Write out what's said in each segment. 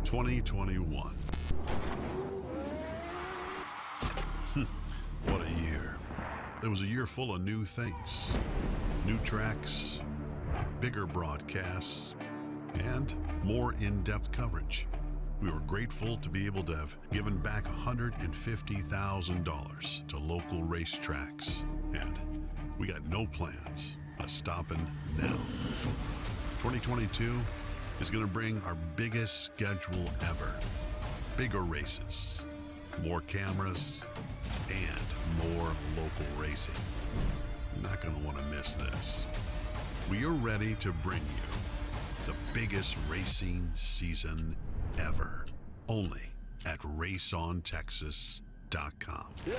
2021. What a year. It was a year full of new things, new tracks, bigger broadcasts, and more in-depth coverage. We were grateful to be able to have given back $150,000 to local racetracks, and we got no plans of stopping now. 2022 is going to bring our biggest schedule ever. Bigger races, more cameras, and more local racing. You're not going to want to miss this. We are ready to bring you the biggest racing season ever, only at raceontexas.com. Look,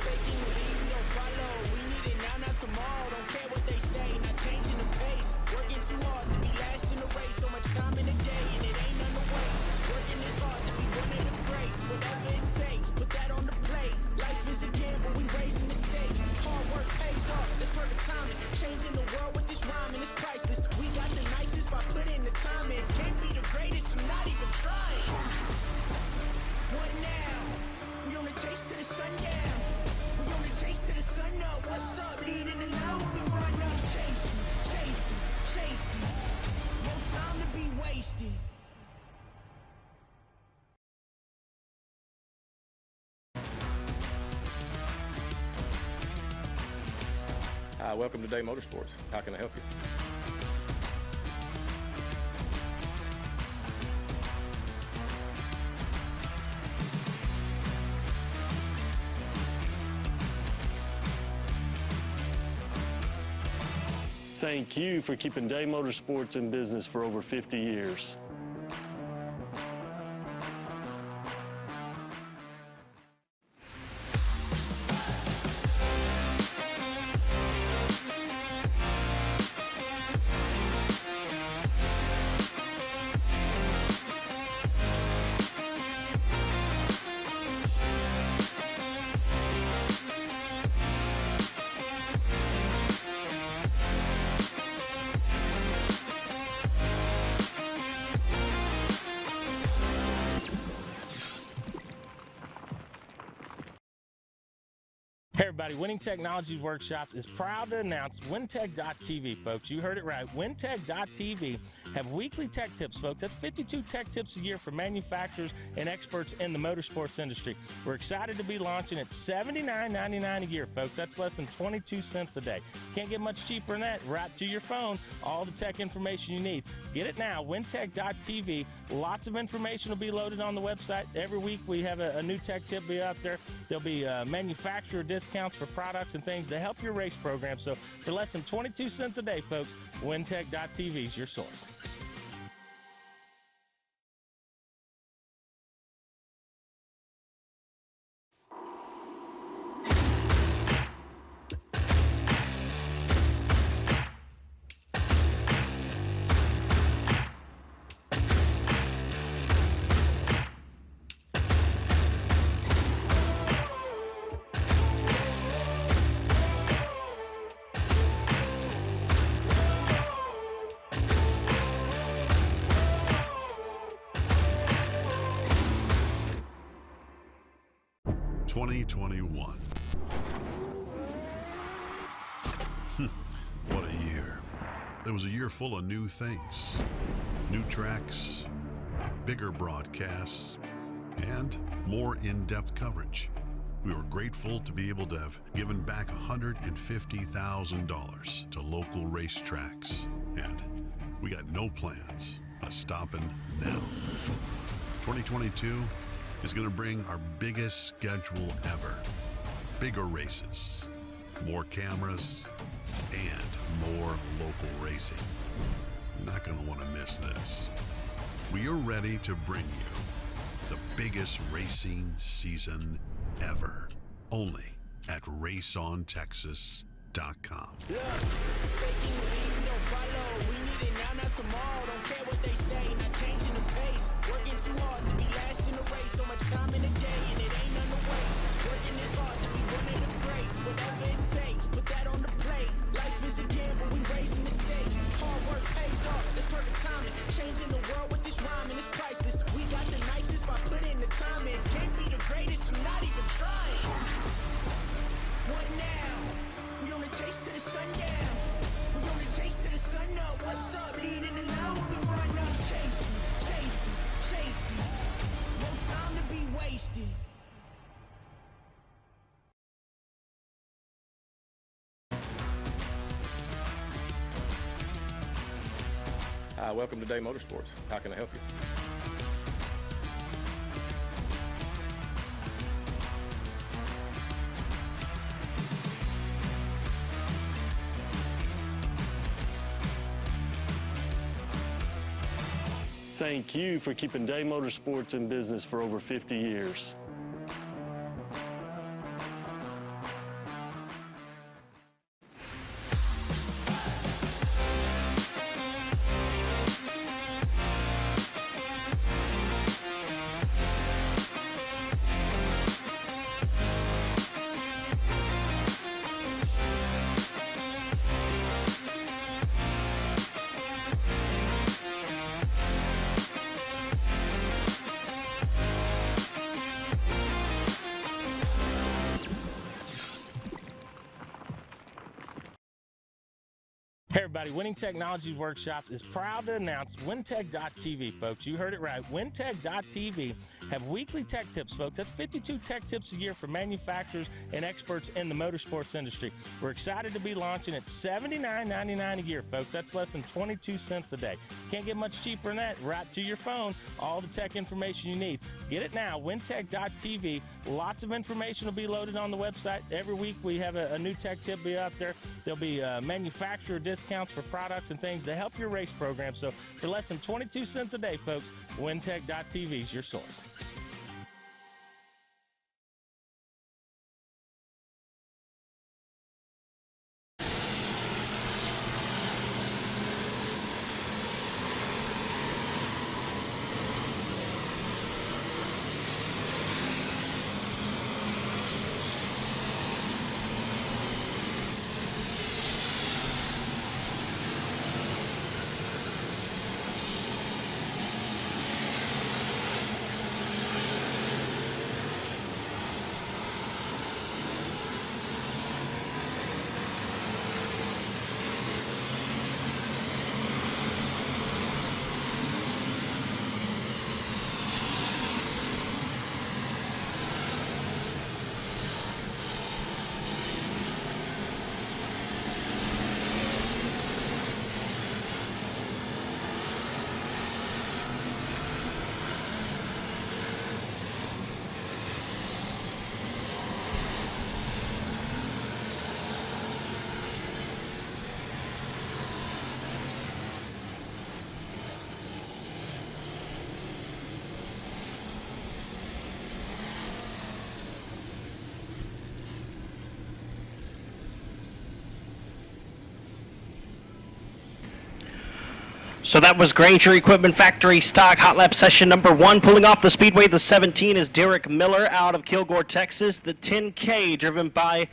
taking the lead, we don't follow. We need it now, not tomorrow. Don't care what they say, not changing the pace. Working too hard to be last in the race. So much time in the day, and it ain't none to waste. Working this hard to be one of the greats. Whatever it takes, put that on the plate. Life is a gamble, we raising the stakes. Hard work pays off, that's perfect timing. Changing the world with this rhyming, it's priceless. We got the nicest by putting the time in. Can't be the greatest, I'm not even trying. What now? We on the chase to the sundown. We on the chase to the sun up. What's up? Leading the line when we run up. Chasing, chasing, chasing. No time to be wasted. Hi, welcome to Day Motorsports. How can I help you? Thank you for keeping Day Motorsports in business for over 50 years. Hey everybody, Winning Technologies Workshop is proud to announce WinTech.tv, folks. You heard it right. WinTech.tv have weekly tech tips, folks. That's 52 tech tips a year for manufacturers and experts in the motorsports industry. We're excited to be launching at $79.99 a year, folks. That's less than 22 cents a day. Can't get much cheaper than that. Right to your phone, all the tech information you need. Get it now, WinTech.tv. Lots of information will be loaded on the website. Every week we have a new tech tip be out there. There'll be manufacturer discounts for products and things to help your race program. So for less than 22 cents a day, folks, WinTech.tv is your source. ...2021. What a year. It was a year full of new things, new tracks, bigger broadcasts, and more in-depth coverage. We were grateful to be able to have given back $150,000 to local racetracks, and we got no plans of stopping now. 2022 is going to bring our biggest schedule ever. Bigger races, more cameras, and more local racing. You're not going to want to miss this. We are ready to bring you the biggest racing season ever, only at raceontexas.com. Look, taking the lead, we don't follow. We need it now, not tomorrow. Don't care what they say, not changing the pace. Working too hard to be last in the race. So much time in the day, and it ain't none to waste. Working this hard to be one of the greats. Whatever it takes, put that on the plate. Life is a gamble, we raising the stakes. Hard work pays off, that's perfect timing. Changing the world with this rhyming, it's priceless. We Welcome to Day Motorsports. How can I help you? Thank you for keeping Day Motorsports in business for over 50 years. Hey everybody, Winning Technologies Workshop is proud to announce WinTech.tv, folks. You heard it right. WinTech.tv have weekly tech tips, folks. That's 52 tech tips a year for manufacturers and experts in the motorsports industry. We're excited to be launching at $79.99 a year, folks. That's less than 22 cents a day. Can't get much cheaper than that. Right to your phone, all the tech information you need. Get it now, WinTech.tv. Lots of information will be loaded on the website. Every week we have a new tech tip be out there. There'll be manufacturer discounts for products and things to help your race program. So for less than 22 cents a day, folks, WinTech.tv is your source. So that was Granger Equipment Factory stock hot lap session number 1. Pulling off the Speedway, the 17 is Derek Miller out of Kilgore, Texas. The 10K driven by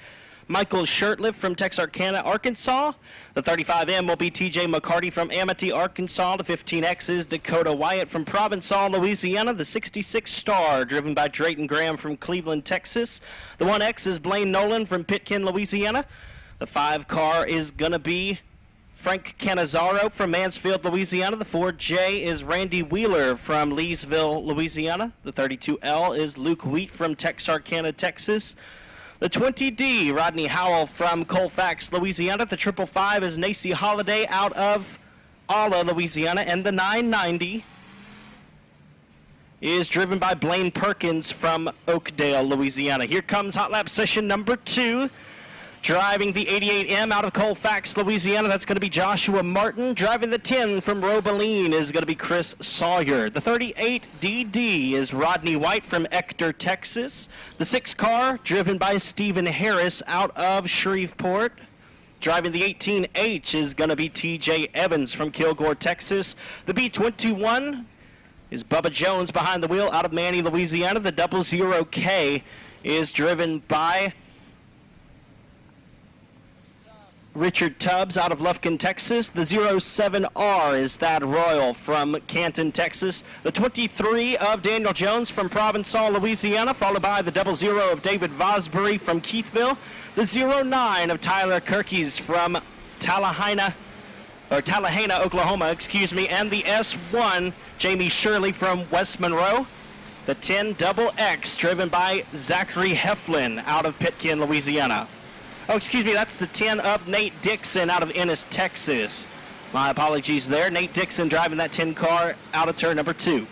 Michael Shirtliff from Texarkana, Arkansas. The 35M will be TJ McCarty from Amity, Arkansas. The 15X is Dakota Wyatt from Provençal, Louisiana. The 66 Star driven by Drayton Graham from Cleveland, Texas. The 1X is Blaine Nolan from Pitkin, Louisiana. The 5 car is going to be Frank Canizaro from Mansfield, Louisiana. The 4J is Randy Wheeler from Leesville, Louisiana. The 32L is Luke Wheat from Texarkana, Texas. The 20D, Rodney Howell from Colfax, Louisiana. The 555 is Nacy Holiday out of Alla, Louisiana. And the 990 is driven by Blaine Perkins from Oakdale, Louisiana. Here comes hot lap session number 2. Driving the 88M out of Colfax, Louisiana, that's going to be Joshua Martin. Driving the 10 from Robaline is going to be Chris Sawyer. The 38DD is Rodney White from Ector, Texas. The 6 car, driven by Stephen Harris out of Shreveport. Driving the 18H is going to be TJ Evans from Kilgore, Texas. The B21 is Bubba Jones behind the wheel out of Manny, Louisiana. The 00K is driven by Richard Tubbs out of Lufkin, Texas. The 07R is Thad Royal from Canton, Texas. The 23 of Daniel Jones from Provençal, Louisiana, followed by the 00 of David Vosbury from Keithville. The 09 of Tyler Kirkies from Tallahassee, Oklahoma, and the S1, Jamie Shirley from West Monroe. The 10 XX driven by Zachary Heflin out of Pitkin, Louisiana. Oh, excuse me, that's the 10 of Nate Dixon out of Ennis, Texas. My apologies there. Nate Dixon driving that 10 car out of turn number 2.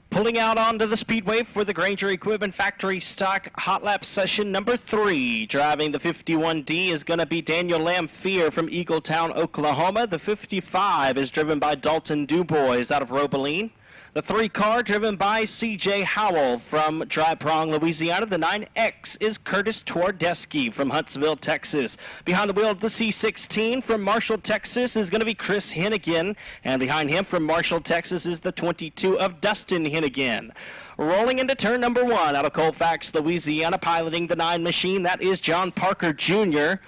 Pulling out onto the Speedway for the Granger Equipment Factory Stock Hot Lap Session number 3. Driving the 51D is going to be Daniel Lamphere from Eagletown, Oklahoma. The 55 is driven by Dalton Dubois out of Robeline. The 3 car driven by C.J. Howell from Dry Prong, Louisiana. The 9X is Curtis Twardesky from Huntsville, Texas. Behind the wheel of the C16 from Marshall, Texas is going to be Chris Hennigan. And behind him from Marshall, Texas is the 22 of Dustin Hennigan. Rolling into turn number 1 out of Colfax, Louisiana, piloting the 9 machine. That is John Parker Jr.,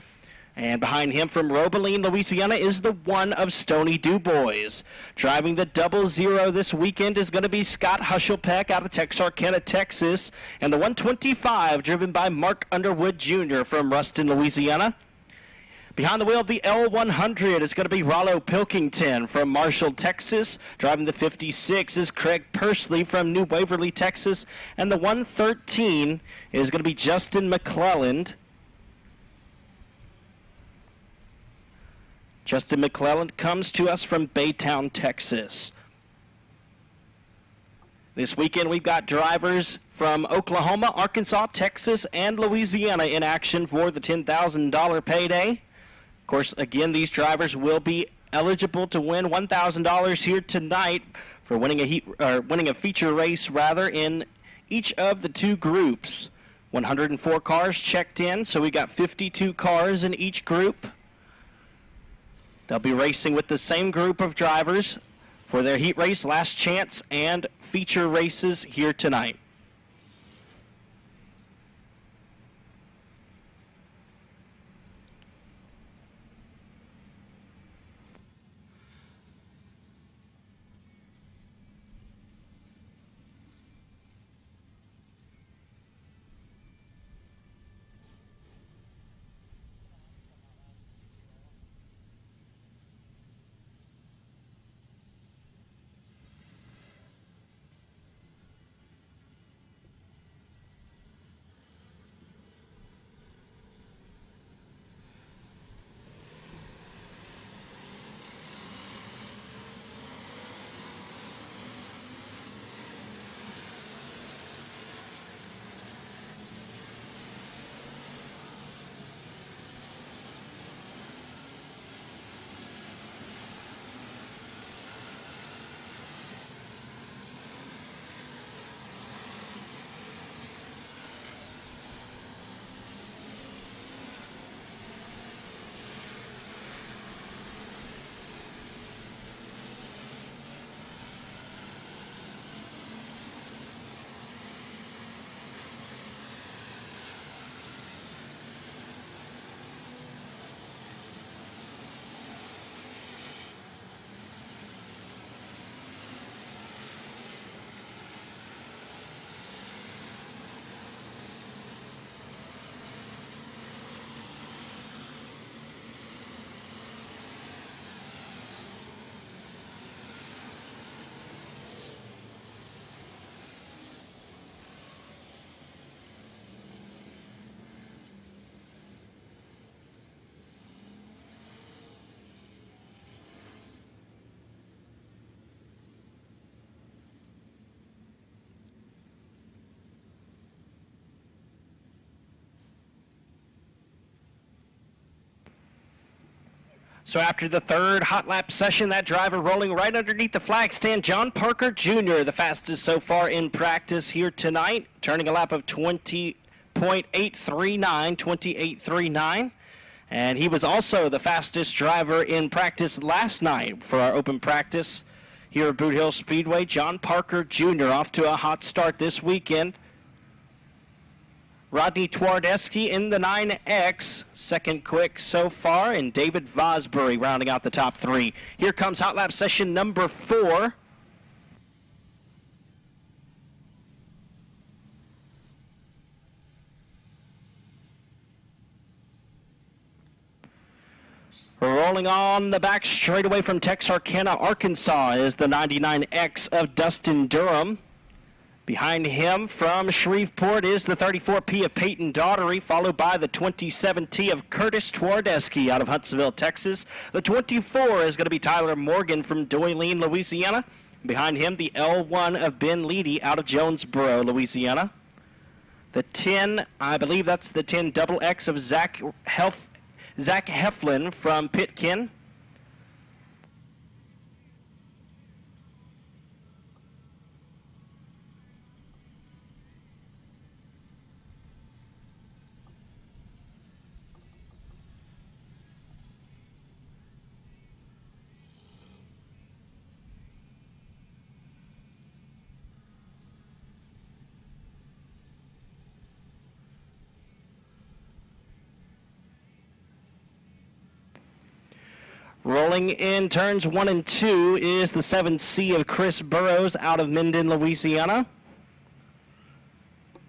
and behind him from Robeline, Louisiana, is the 1 of Stoney Dubois. Driving the 00 this weekend is going to be Scott Hushelpeck out of Texarkana, Texas. And the 125 driven by Mark Underwood Jr. from Ruston, Louisiana. Behind the wheel of the L100 is going to be Rollo Pilkington from Marshall, Texas. Driving the 56 is Craig Pursley from New Waverly, Texas. And the 113 is going to be Justin McClelland. Justin McClelland comes to us from Baytown, Texas. This weekend we've got drivers from Oklahoma, Arkansas, Texas, and Louisiana in action for the $10,000 payday. Of course, again, these drivers will be eligible to win $1,000 here tonight for winning a feature race in each of the 2 groups. 104 cars checked in, so we got 52 cars in each group. They'll be racing with the same group of drivers for their heat race, last chance, and feature races here tonight. So after the third hot lap session, that driver rolling right underneath the flag stand, John Parker Jr., the fastest so far in practice here tonight, turning a lap of 20.839. And he was also the fastest driver in practice last night for our open practice here at Boothill Speedway. John Parker Jr. off to a hot start this weekend. Rodney Twardesky in the 9X, second quick so far, and David Vosbury rounding out the top three. Here comes hot lap session number 4. Rolling on the back straightaway from Texarkana, Arkansas is the 99X of Dustin Durham. Behind him from Shreveport is the 34P of Peyton Daughtery, followed by the 27T of Curtis Twardesky out of Huntsville, Texas. The 24 is going to be Tyler Morgan from Doyline, Louisiana. Behind him, the L1 of Ben Leedy out of Jonesboro, Louisiana. The 10, I believe that's the 10 double X of Zach Heflin from Pitkin. Rolling in turns 1 and 2 is the 7C of Chris Burrows out of Minden, Louisiana.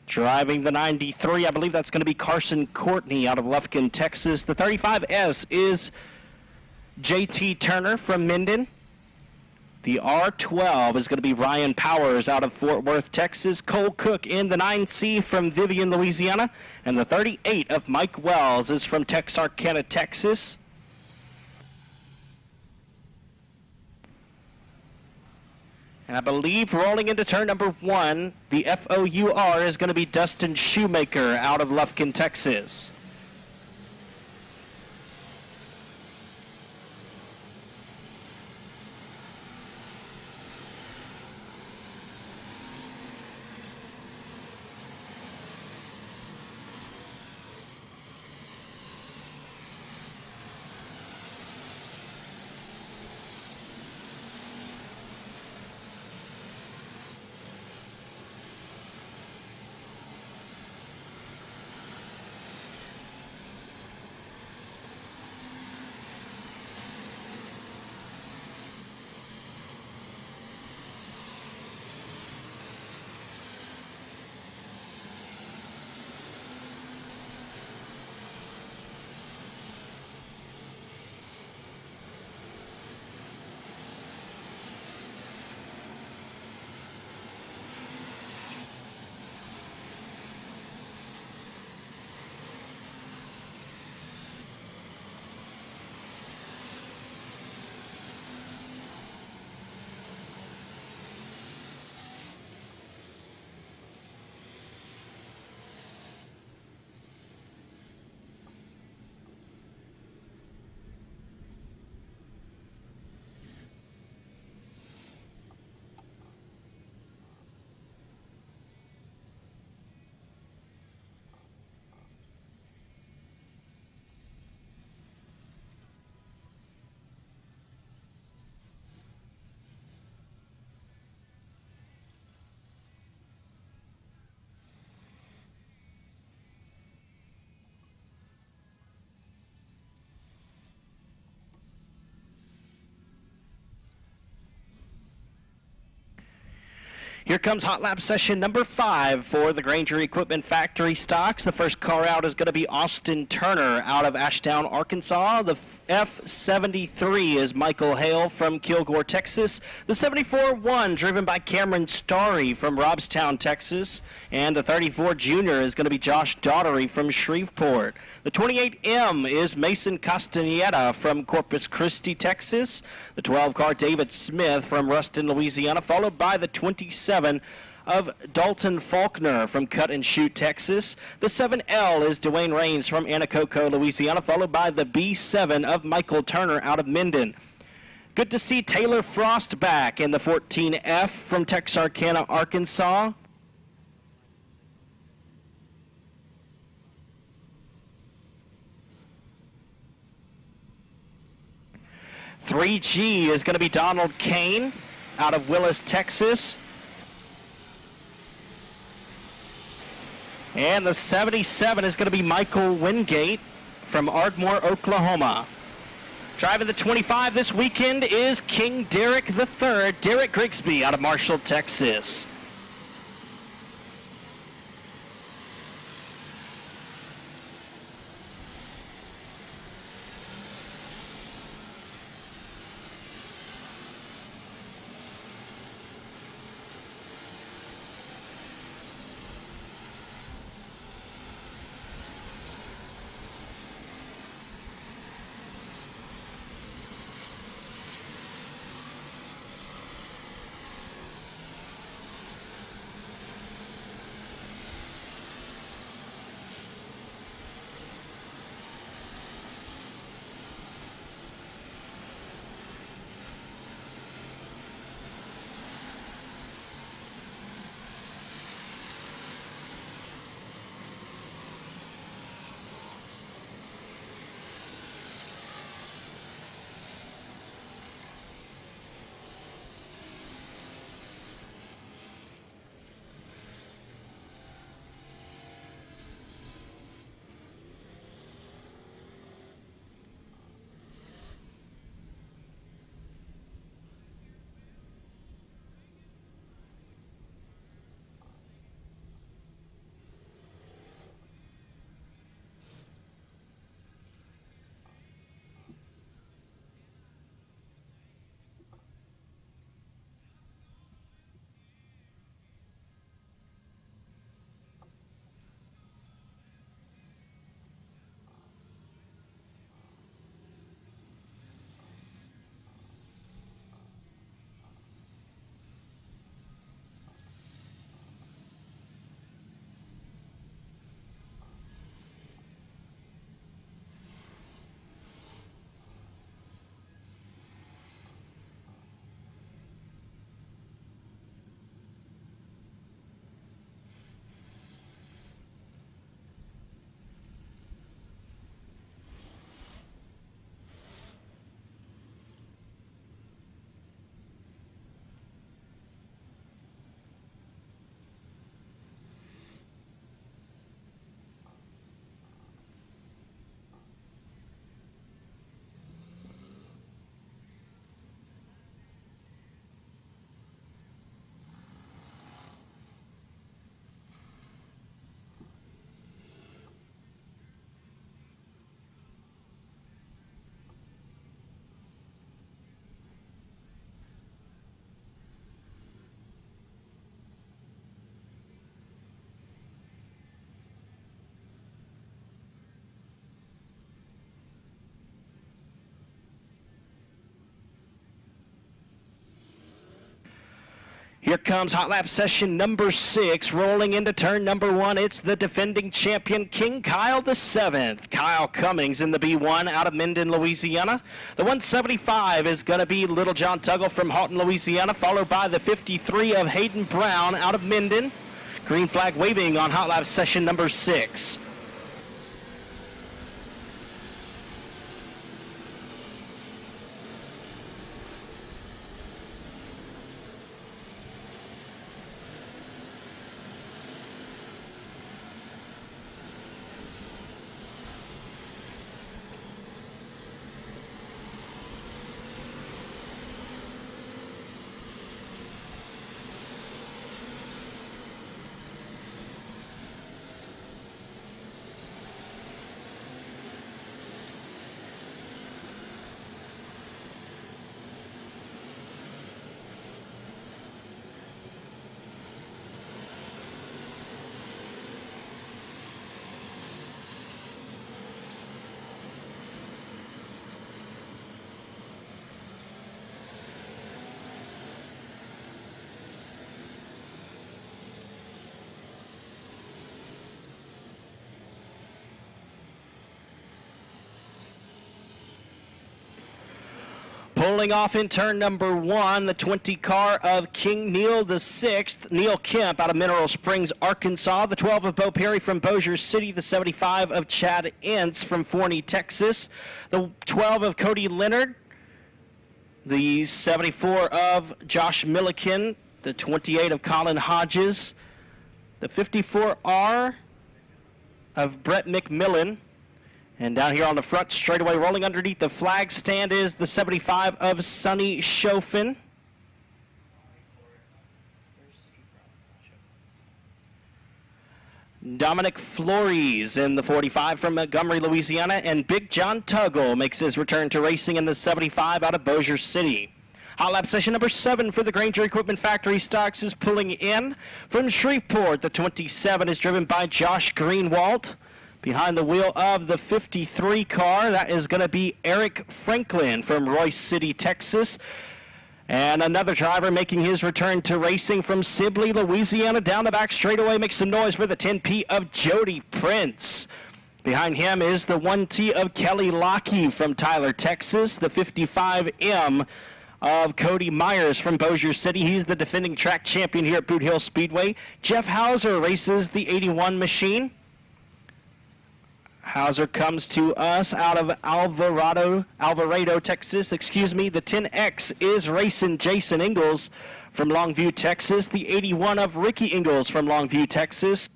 Driving the 93, I believe that's going to be Carson Courtney out of Lufkin, Texas. The 35S is JT Turner from Minden. The R12 is going to be Ryan Powers out of Fort Worth, Texas. Cole Cook in the 9C from Vivian, Louisiana. And the 38 of Mike Wells is from Texarkana, Texas. And I believe rolling into turn number 1, the FOUR is going to be Dustin Shoemaker out of Lufkin, Texas. Here comes hot lap session number 5 for the Granger Equipment Factory stocks. The first car out is going to be Austin Turner out of Ashtown, Arkansas. The F73 is Michael Hale from Kilgore, Texas. The 74-1 driven by Cameron Starry from Robstown, Texas. And the 34 Junior is going to be Josh Daughtery from Shreveport. The 28M is Mason Castaneda from Corpus Christi, Texas. The 12 car David Smith from Ruston, Louisiana, followed by the 27 of Dalton Faulkner from Cut and Shoot, Texas. The 7L is Dwayne Raines from Anacoco, Louisiana, followed by the B7 of Michael Turner out of Minden. Good to see Taylor Frost back in the 14F from Texarkana, Arkansas. 3G is going to be Donald Kane out of Willis, Texas. And the 77 is going to be Michael Wingate from Ardmore, Oklahoma. Driving the 25 this weekend is King Derek III, Derek Grigsby out of Marshall, Texas. Here comes hot lap session number 6, rolling into turn number 1. It's the defending champion, King Kyle the 7th. Kyle Cummings in the B1 out of Minden, Louisiana. The 175 is going to be Little John Tuggle from Halton, Louisiana, followed by the 53 of Hayden Brown out of Minden. Green flag waving on hot lap session number 6. Rolling off in turn number 1, the 20 car of King Neil VI, Neil Kemp out of Mineral Springs, Arkansas. The 12 of Bo Perry from Bossier City. The 75 of Chad Ince from Forney, Texas. The 12 of Cody Leonard. The 74 of Josh Milliken. The 28 of Colin Hodges. The 54R of Brett McMillan. And down here on the front straightaway, rolling underneath the flag stand, is the 75 of Sonny Chofin. Dominic Flores in the 45 from Montgomery, Louisiana. And Big John Tuggle makes his return to racing in the 75 out of Bossier City. Hot lap session number 7 for the Granger Equipment Factory Stocks is pulling in from Shreveport. The 27 is driven by Josh Greenwald. Behind the wheel of the 53 car, that is going to be Eric Franklin from Royce City, Texas. And another driver making his return to racing from Sibley, Louisiana. Down the back straightaway, makes some noise for the 10P of Jody Prince. Behind him is the 1T of Kelly Lockheed from Tyler, Texas. The 55M of Cody Myers from Bossier City. He's the defending track champion here at Boothill Speedway. Jeff Hauser races the 81 machine. Hauser comes to us out of Alvarado, Texas. The 10X is racing Jason Ingalls from Longview, Texas. The 81 of Ricky Ingalls from Longview, Texas.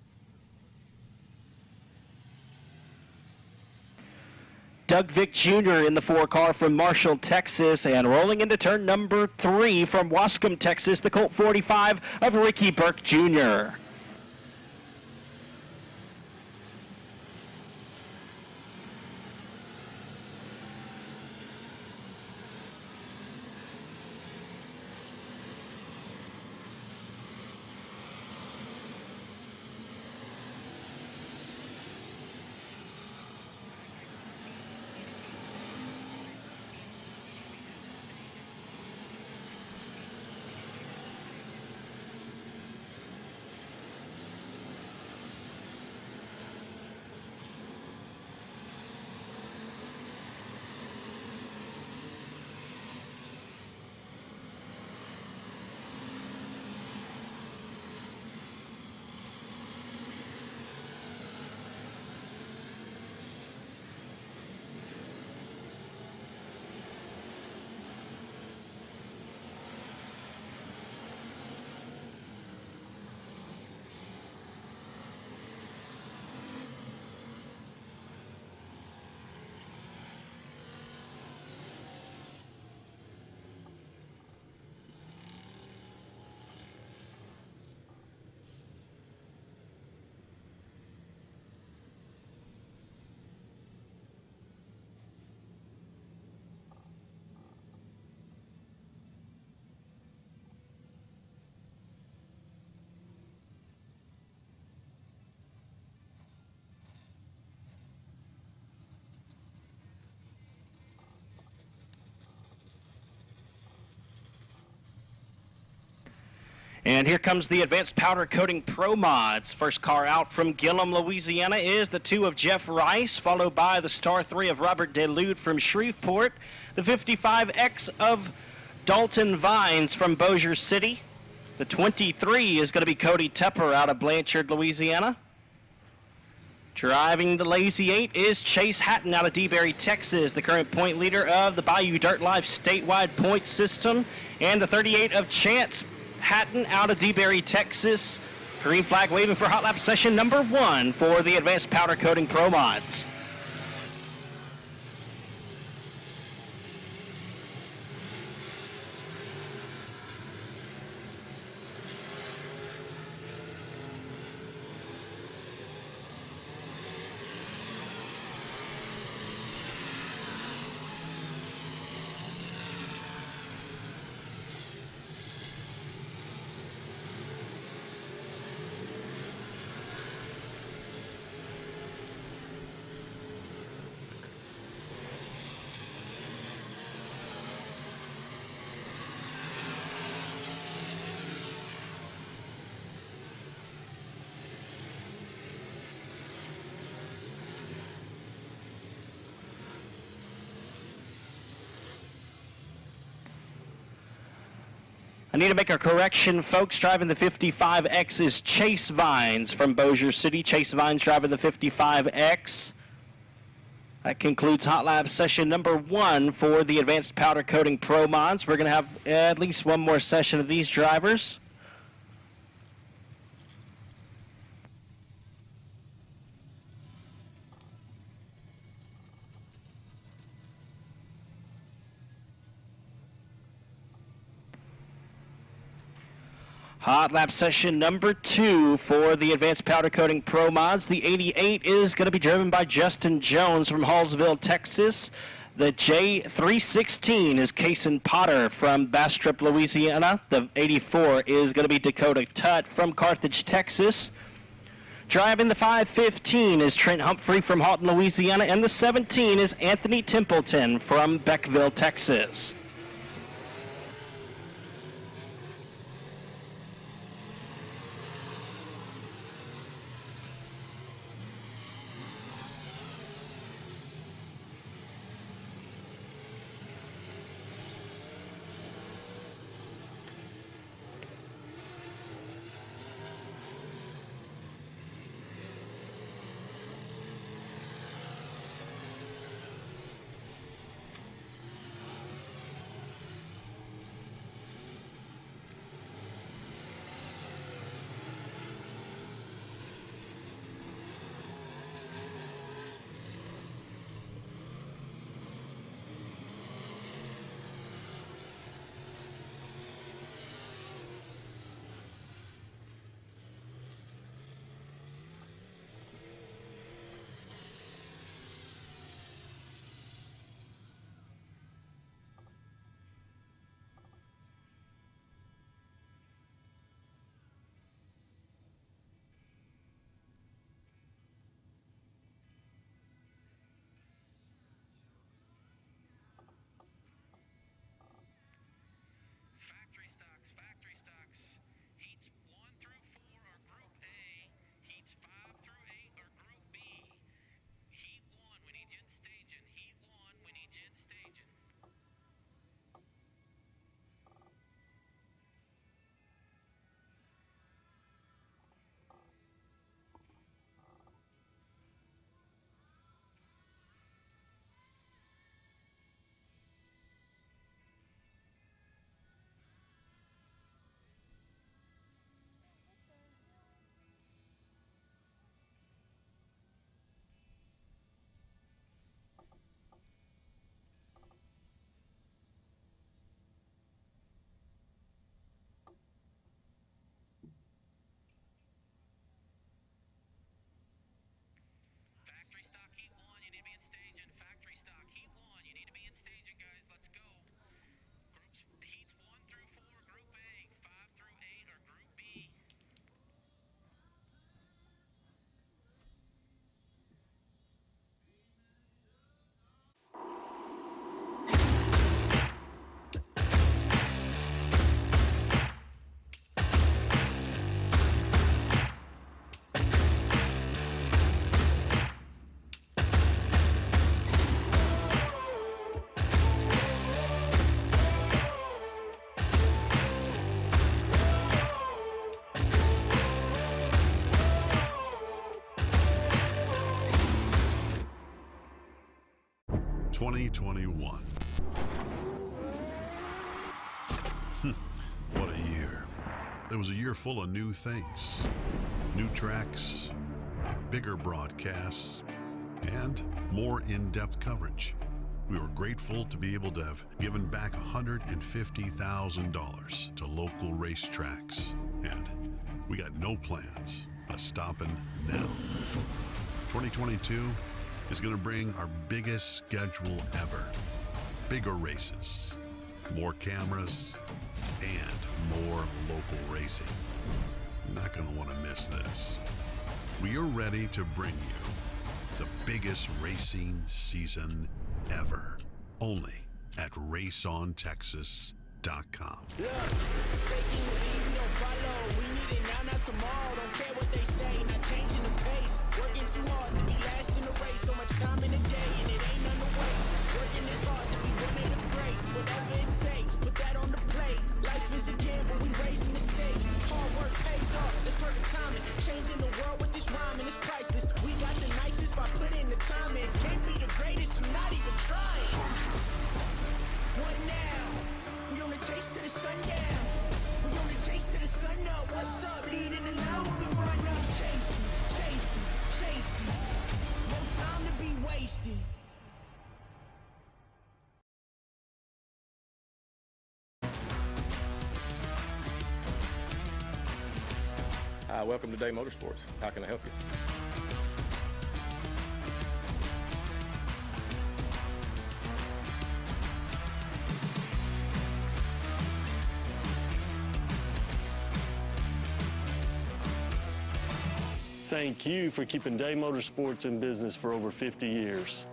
Doug Vick Jr. in the 4 car from Marshall, Texas. And rolling into turn number 3 from Wascom, Texas, the Colt 45 of Ricky Burke Jr. And here comes the Advanced Powder Coating Pro Mods. First car out from Gillum, Louisiana is the 2 of Jeff Rice, followed by the Star 3 of Robert DeLude from Shreveport, the 55X of Dalton Vines from Bossier City. The 23 is going to be Cody Tepper out of Blanchard, Louisiana. Driving the Lazy 8 is Chase Hatton out of DeBerry, Texas, the current point leader of the Bayou Dirt Life statewide point system. And the 38 of Chance Hatton out of DeBerry, Texas. Green flag waving for hot lap session number 1 for the Advanced Powder Coating Pro Mods. I need to make a correction, folks. Driving the 55X is Chase Vines from Bossier City. Chase Vines driving the 55X. That concludes Hot Lap session number 1 for the Advanced Powder Coating Pro Mods. We're going to have at least one more session of these drivers. Hot Lap session number 2 for the Advanced Powder Coating Pro Mods. The 88 is going to be driven by Justin Jones from Hallsville, Texas. The J316 is Kason Potter from Bastrop, Louisiana. The 84 is going to be Dakota Tutt from Carthage, Texas. Driving the 515 is Trent Humphrey from Halton, Louisiana. And the 17 is Anthony Templeton from Beckville, Texas. Factory stocks. Heats 1 through 4 are Group A. Heats 5 through 8 are Group B. Heat 1 when engine staging. Heat 1 when engine staging. Factory stock heat 1, you need to be in staging. Factory stock heat 1, you need to be in staging, guys. Let's go. Groups heats 1 through 4, Group A. 5 through 8 are Group B. What a year. It was a year full of new things, new tracks, bigger broadcasts, and more in-depth coverage. We were grateful to be able to have given back $150,000 to local racetracks, and we got no plans of stopping now. 2022 is going to bring our biggest schedule ever. Bigger races, more cameras, and more local racing. You're not going to want to miss this. We are ready to bring you the biggest racing season ever, only at raceontexas.com. Look, faking the lead, we don't follow. We need it now, not tomorrow. Don't care what they say, not changing the pace. Working too hard to be last in the race. So much time in the day, and it ain't none to waste. Working this hard to be one of the greats. Whatever it takes, put that on the plate. Life is a gamble. time. It can't be the greatest, I'm not even trying. What now? We on the chase to the sundown. We on the chase to the sun up. What's up? Leading the line when we run up. Chasing, chasing, chasing. No time to be wasted. Hi, welcome to Day Motorsports. How can I help you? Thank you for keeping Day Motorsports in business for over 50 years.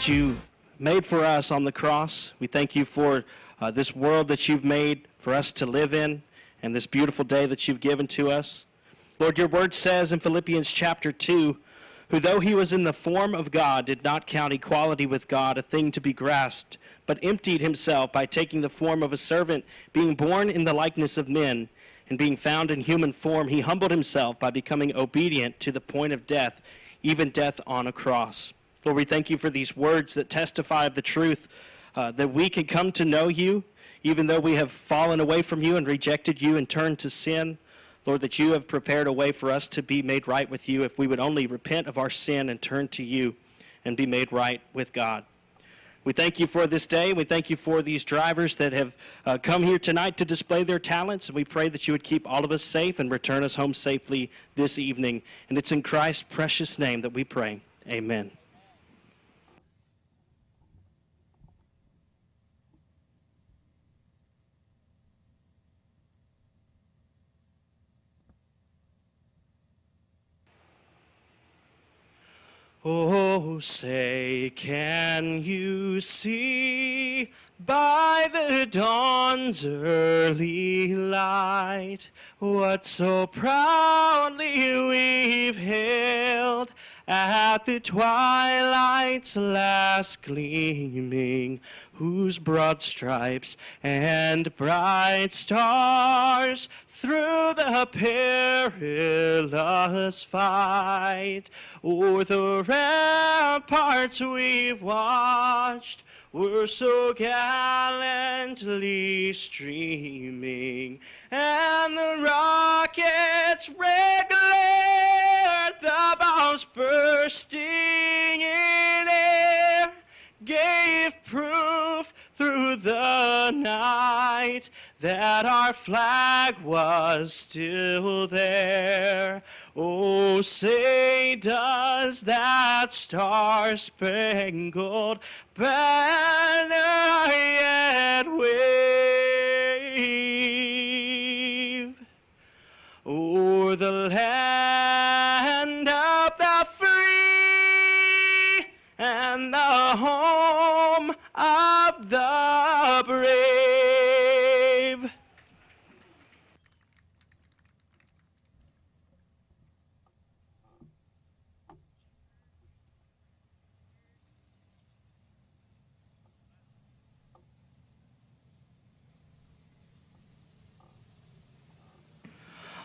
You made for us on the cross. We thank you for this world that you've made for us to live in and this beautiful day that you've given to us. Lord, your word says in Philippians chapter 2, who though he was in the form of God, did not count equality with God a thing to be grasped, but emptied himself by taking the form of a servant, being born in the likeness of men, and being found in human form, he humbled himself by becoming obedient to the point of death, even death on a cross. Lord, we thank you for these words that testify of the truth, that we can come to know you, even though we have fallen away from you and rejected you and turned to sin. Lord, that you have prepared a way for us to be made right with you if we would only repent of our sin and turn to you and be made right with God. We thank you for this day. We thank you for these drivers that have come here tonight to display their talents. And we pray that you would keep all of us safe and return us home safely this evening. And it's in Christ's precious name that we pray. Amen. Oh, say, can you see by the dawn's early light what so proudly we've hailed at the twilight's last gleaming, whose broad stripes and bright stars through the perilous fight o'er the ramparts we've watched were so gallantly streaming, and the rockets' red glare, the bombs bursting in air, gave proof through the night that our flag was still there. Oh, say, does that star-spangled banner yet wave o'er the land of the free and the home of the brave?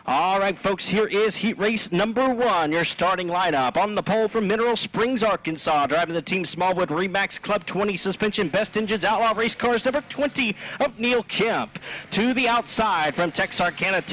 All right, folks, here is heat race number 1, your starting lineup. On the pole from Mineral Springs, Arkansas, driving the Team Smallwood Remax Club 20 suspension Best Engines Outlaw Race Cars, number 20 of Neil Kemp. To the outside from Texarkana,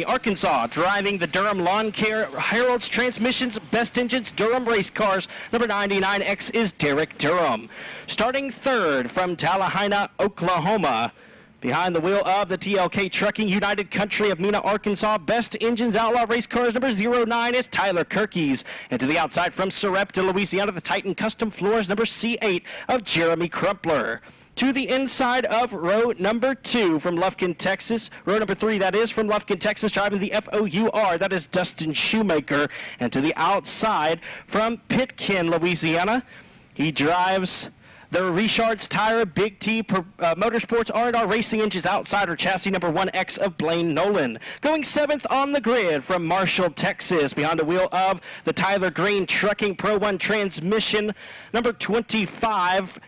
Arkansas, driving the Durham Lawn Care Herald's Transmissions Best Engines Durham Race Cars, number 99X is Derek Durham. Starting third from Tallahassee, Oklahoma, behind the wheel of the TLK Trucking United Country of Mena, Arkansas, Best Engines Outlaw Race Cars number 09 is Tyler Kirkies. And to the outside from Sarepta, Louisiana, the Titan Custom Floors number C8 of Jeremy Crumpler. To the inside of row number 2 from Lufkin, Texas. Row number 3, that is from Lufkin, Texas, driving the FOUR, that is Dustin Shoemaker. And to the outside from Pitkin, Louisiana, he drives the Richards Tire Big T Motorsports R&R Racing Engines Outsider Chassis number 1X of Blaine Nolan. Going 7th on the grid from Marshall, Texas, behind the wheel of the Tyler Green Trucking Pro 1 Transmission number 25,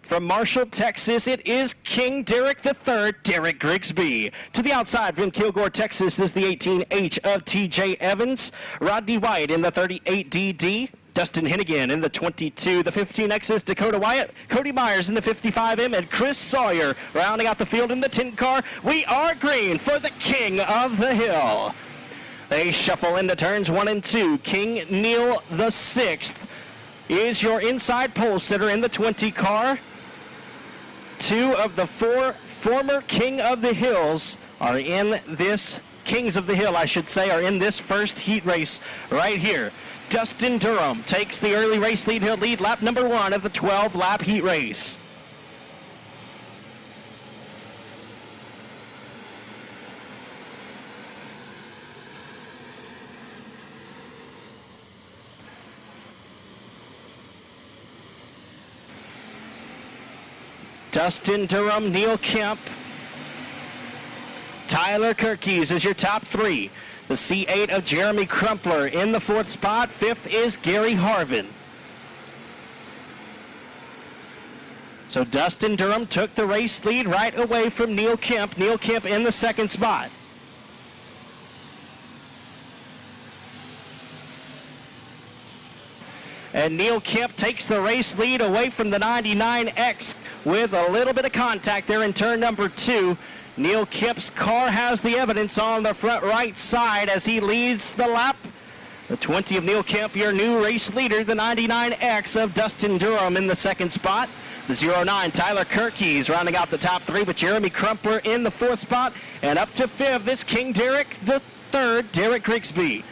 From Marshall, Texas, it is King Derek III, Derek Grigsby. To the outside from Kilgore, Texas, is the 18H of TJ Evans. Rodney White in the 38DD. Dustin Hennigan in the 22. The 15X is Dakota Wyatt. Cody Myers in the 55M. And Chris Sawyer rounding out the field in the 10 car. We are green for the King of the Hill. They shuffle into turns 1 and 2. King Neil the 6th is your inside pole sitter in the 20 car. 2 of the 4 former King of the Hills are in this, Kings of the Hill, I should say, are in this first heat race right here. Dustin Durham takes the early race lead. He'll lead lap number 1 of the 12-lap heat race. Dustin Durham, Neil Kemp, Tyler Kirkies is your top 3. The C8 of Jeremy Crumpler in the 4th spot. 5th is Gary Harvin. So Dustin Durham took the race lead right away from Neil Kemp. Neil Kemp in the 2nd spot. And Neil Kemp takes the race lead away from the 99X with a little bit of contact there in turn number 2. Neil Kemp's car has the evidence on the front right side as he leads the lap. The 20 of Neil Kemp, your new race leader. The 99X of Dustin Durham in the 2nd spot. The 09, Tyler Kirkies rounding out the top 3 with Jeremy Crumpler in the 4th spot. And up to 5th is King Derek the 3rd, Derek Grigsby.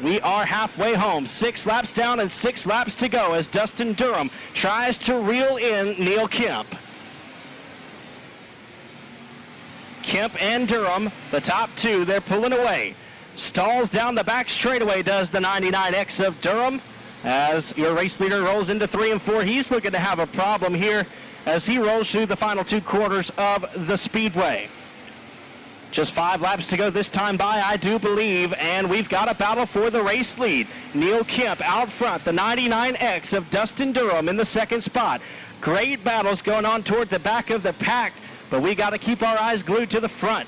We are halfway home. 6 laps down and 6 laps to go as Dustin Durham tries to reel in Neil Kemp. Kemp and Durham, the top 2, they're pulling away. Stalls down the back straightaway does the 99X of Durham as your race leader rolls into 3 and 4. He's looking to have a problem here as he rolls through the final 2 quarters of the Speedway. Just 5 laps to go this time by, I do believe, and we've got a battle for the race lead. Neil Kemp out front, the 99X of Dustin Durham in the 2nd spot. Great battles going on toward the back of the pack, but we got to keep our eyes glued to the front.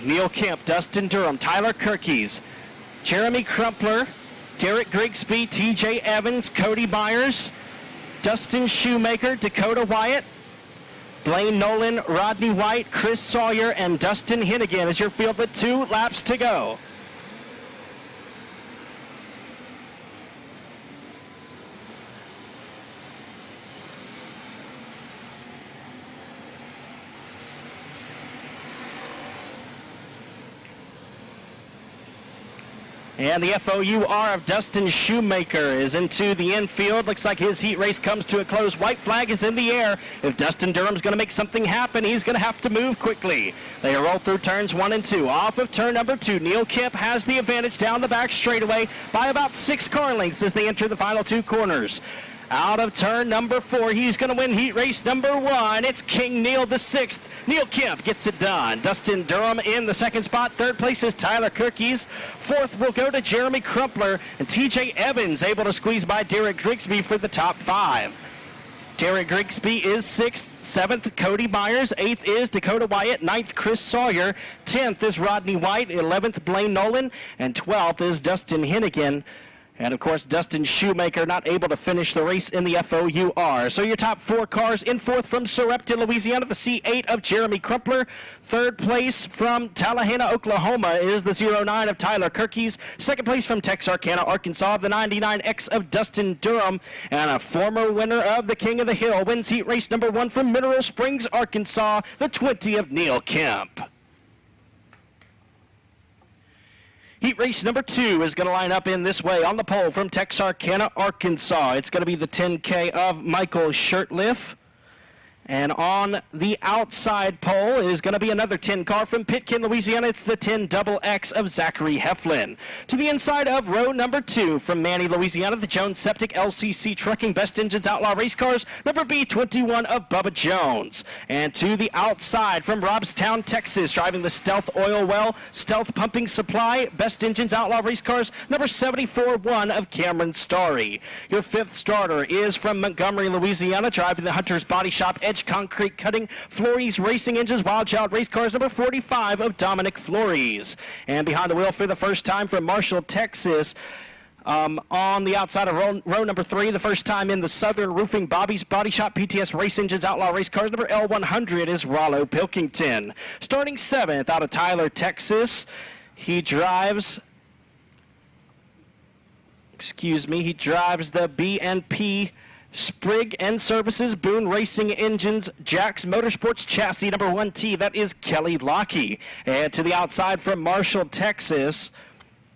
Neil Kemp, Dustin Durham, Tyler Kirkies, Jeremy Crumpler, Derek Grigsby, TJ Evans, Cody Myers, Dustin Shoemaker, Dakota Wyatt, Blaine Nolan, Rodney White, Chris Sawyer, and Dustin Hennigan as your field with 2 laps to go. And the FOUR of Dustin Shoemaker is into the infield. Looks like his heat race comes to a close. White flag is in the air. If Dustin Durham's going to make something happen, he's going to have to move quickly. They roll through turns 1 and 2. Off of turn number 2, Neil Kemp has the advantage down the back straightaway by about 6 car lengths as they enter the final 2 corners. Out of turn number 4, he's going to win heat race number 1. It's King Neil the 6th. Neil Kemp gets it done. Dustin Durham in the 2nd spot. 3rd place is Tyler Kirkies. 4th will go to Jeremy Crumpler. And TJ Evans able to squeeze by Derek Grigsby for the top 5. Derek Grigsby is 6th. 7th, Cody Myers. 8th is Dakota Wyatt. 9th, Chris Sawyer. 10th is Rodney White. 11th, Blaine Nolan. And 12th is Dustin Hennigan. And, of course, Dustin Shoemaker not able to finish the race in the FOUR. So your top 4 cars in 4th from Surrepta, Louisiana, the C8 of Jeremy Crumpler. 3rd place from Tallahassee, Oklahoma is the 09 of Tyler Kirkies. 2nd place from Texarkana, Arkansas, the 99X of Dustin Durham. And a former winner of the King of the Hill wins heat race number 1 from Mineral Springs, Arkansas, the 20 of Neil Kemp. Heat race number 2 is going to line up in this way on the pole from Texarkana, Arkansas. It's going to be the 10K of Michael Shurtleff. And on the outside pole is going to be another 10 car from Pitkin, Louisiana. It's the 10XX of Zachary Heflin. To the inside of row number 2 from Manny, Louisiana, the Jones Septic LCC Trucking Best Engines Outlaw Race Cars, number B21 of Bubba Jones. And to the outside from Robstown, Texas, driving the Stealth Oil Well, Stealth Pumping Supply, Best Engines Outlaw Race Cars, number 74-1 of Cameron Starry. Your 5th starter is from Montgomery, Louisiana, driving the Hunter's Body Shop Edge Concrete Cutting Flores Racing Engines Wild Child Race Cars, number 45 of Dominic Flores. And behind the wheel for the first time from Marshall, Texas, on the outside of row number 3, the first time in the Southern Roofing Bobby's Body Shop PTS Race Engines Outlaw Race Cars, number L100 is Rollo Pilkington. Starting 7th out of Tyler, Texas, he drives the B&P Sprigg and Services Boone Racing Engines Jax Motorsports Chassis number 1T. That is Kelly Lockey. And to the outside from Marshall, Texas,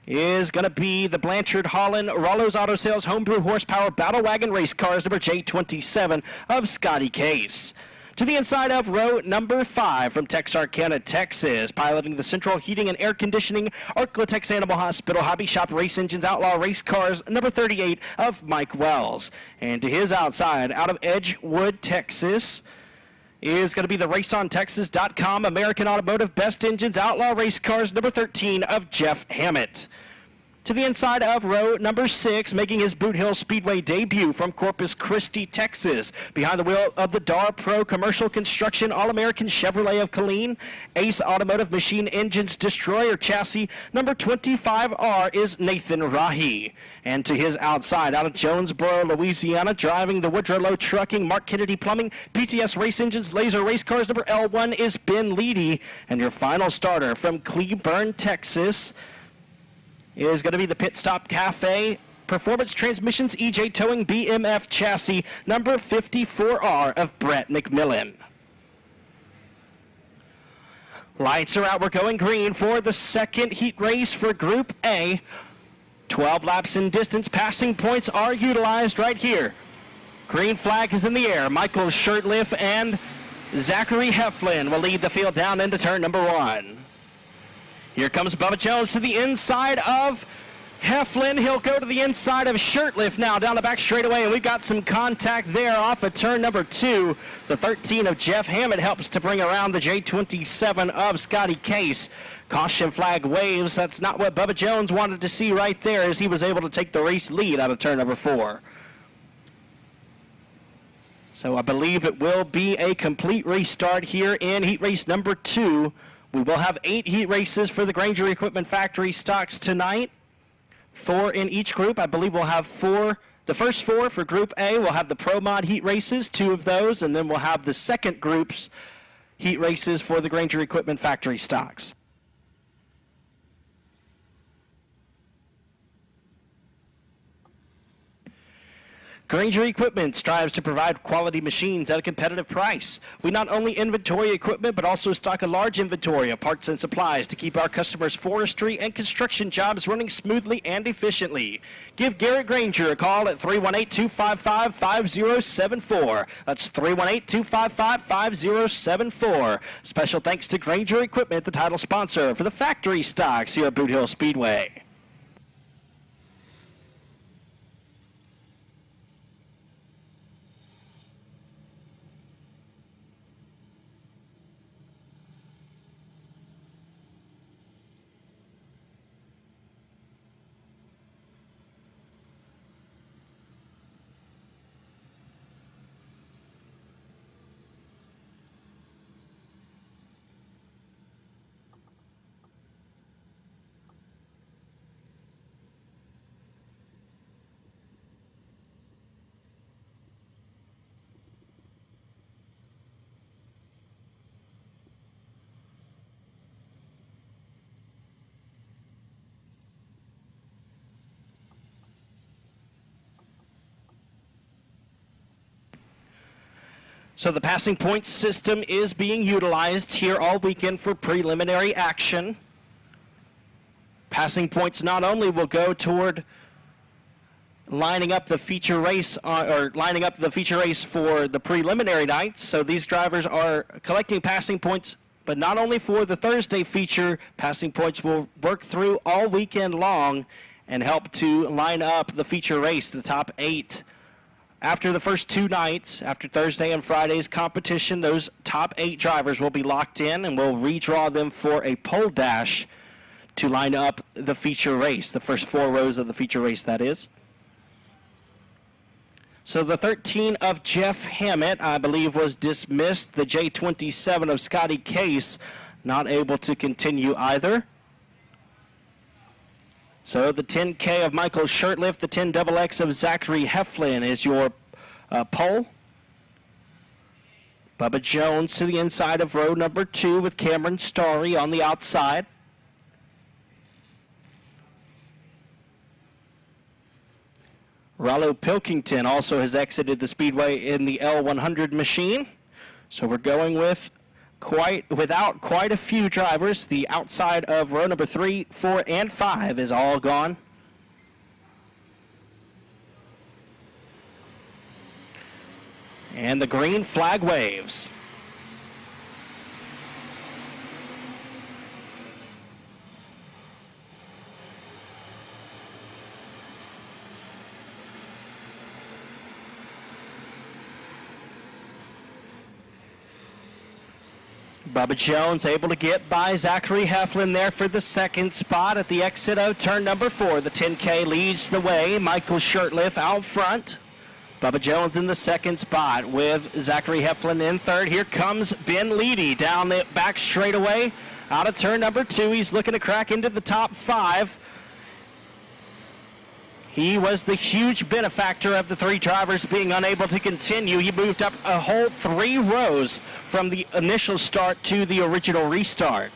is going to be the Blanchard Holland Rollo's Auto Sales Homebrew Horsepower Battle Wagon Race Cars number J27 of Scotty Case. To the inside of row number 5 from Texarkana, Texas, piloting the Central Heating and Air Conditioning Arklatex Animal Hospital Hobby Shop Race Engines Outlaw Race Cars, number 38 of Mike Wells. And to his outside, out of Edgewood, Texas, is going to be the RaceOnTexas.com American Automotive Best Engines Outlaw Race Cars, number 13 of Jeff Hammett. To the inside of row number 6, making his Boothill Speedway debut from Corpus Christi, Texas. Behind the wheel of the DAR Pro Commercial Construction All-American Chevrolet of Killeen, Ace Automotive Machine Engines Destroyer Chassis, number 25R is Nathan Rahi. And to his outside, out of Jonesboro, Louisiana, driving the Woodrow Lowe Trucking, Mark Kennedy Plumbing, PTS Race Engines, Laser Race Cars, number L1 is Ben Leedy. And your final starter from Cleburne, Texas, is going to be the Pit Stop Cafe Performance Transmissions EJ Towing BMF Chassis, number 54R of Brett McMillan. Lights are out. We're going green for the second heat race for Group A. 12 laps in distance. Passing points are utilized right here. Green flag is in the air. Michael Shirtliff and Zachary Heflin will lead the field down into turn number 1. Here comes Bubba Jones to the inside of Heflin. He'll go to the inside of Shirtliff now down the back straightaway, and we've got some contact there off of turn number 2. The 13 of Jeff Hammett helps to bring around the J27 of Scotty Case. Caution flag waves. That's not what Bubba Jones wanted to see right there, as he was able to take the race lead out of turn number 4. So I believe it will be a complete restart here in heat race number 2. We will have 8 heat races for the Granger Equipment Factory stocks tonight. 4 in each group. I believe we'll have 4. The first 4 for Group A, we'll have the Pro Mod heat races, 2 of those, and then we'll have the second group's heat races for the Granger Equipment Factory stocks. Granger Equipment strives to provide quality machines at a competitive price. We not only inventory equipment, but also stock a large inventory of parts and supplies to keep our customers' forestry and construction jobs running smoothly and efficiently. Give Garrett Granger a call at 318-255-5074. That's 318-255-5074. Special thanks to Granger Equipment, the title sponsor for the factory stocks here at Boothill Speedway. So the passing points system is being utilized here all weekend for preliminary action. Passing points not only will go toward lining up the feature race for the preliminary nights. So these drivers are collecting passing points, but not only for the Thursday feature. Passing points will work through all weekend long and help to line up the feature race, the top 8. After the first 2 nights, after Thursday and Friday's competition, those top 8 drivers will be locked in, and we'll redraw them for a pole dash to line up the feature race, the first 4 rows of the feature race, that is. So the 13 of Jeff Hammett, I believe, was dismissed. The J27 of Scotty Case not able to continue either. So the 10K of Michael Shurtleff, the 10XX of Zachary Heflin is your pole. Bubba Jones to the inside of row number 2 with Cameron Starry on the outside. Rollo Pilkington also has exited the Speedway in the L100 machine. So we're going with without quite a few drivers. The outside of row number 3, 4, and 5 is all gone. And the green flag waves. Bubba Jones able to get by Zachary Heflin there for the second spot at the exit of turn number 4. The 10K leads the way. Michael Shurtleff out front. Bubba Jones in the second spot with Zachary Heflin in third. Here comes Ben Leedy down the back straightaway out of turn number 2. He's looking to crack into the top 5. He was the huge benefactor of the 3 drivers being unable to continue. He moved up a whole 3 rows from the initial start to the original restart.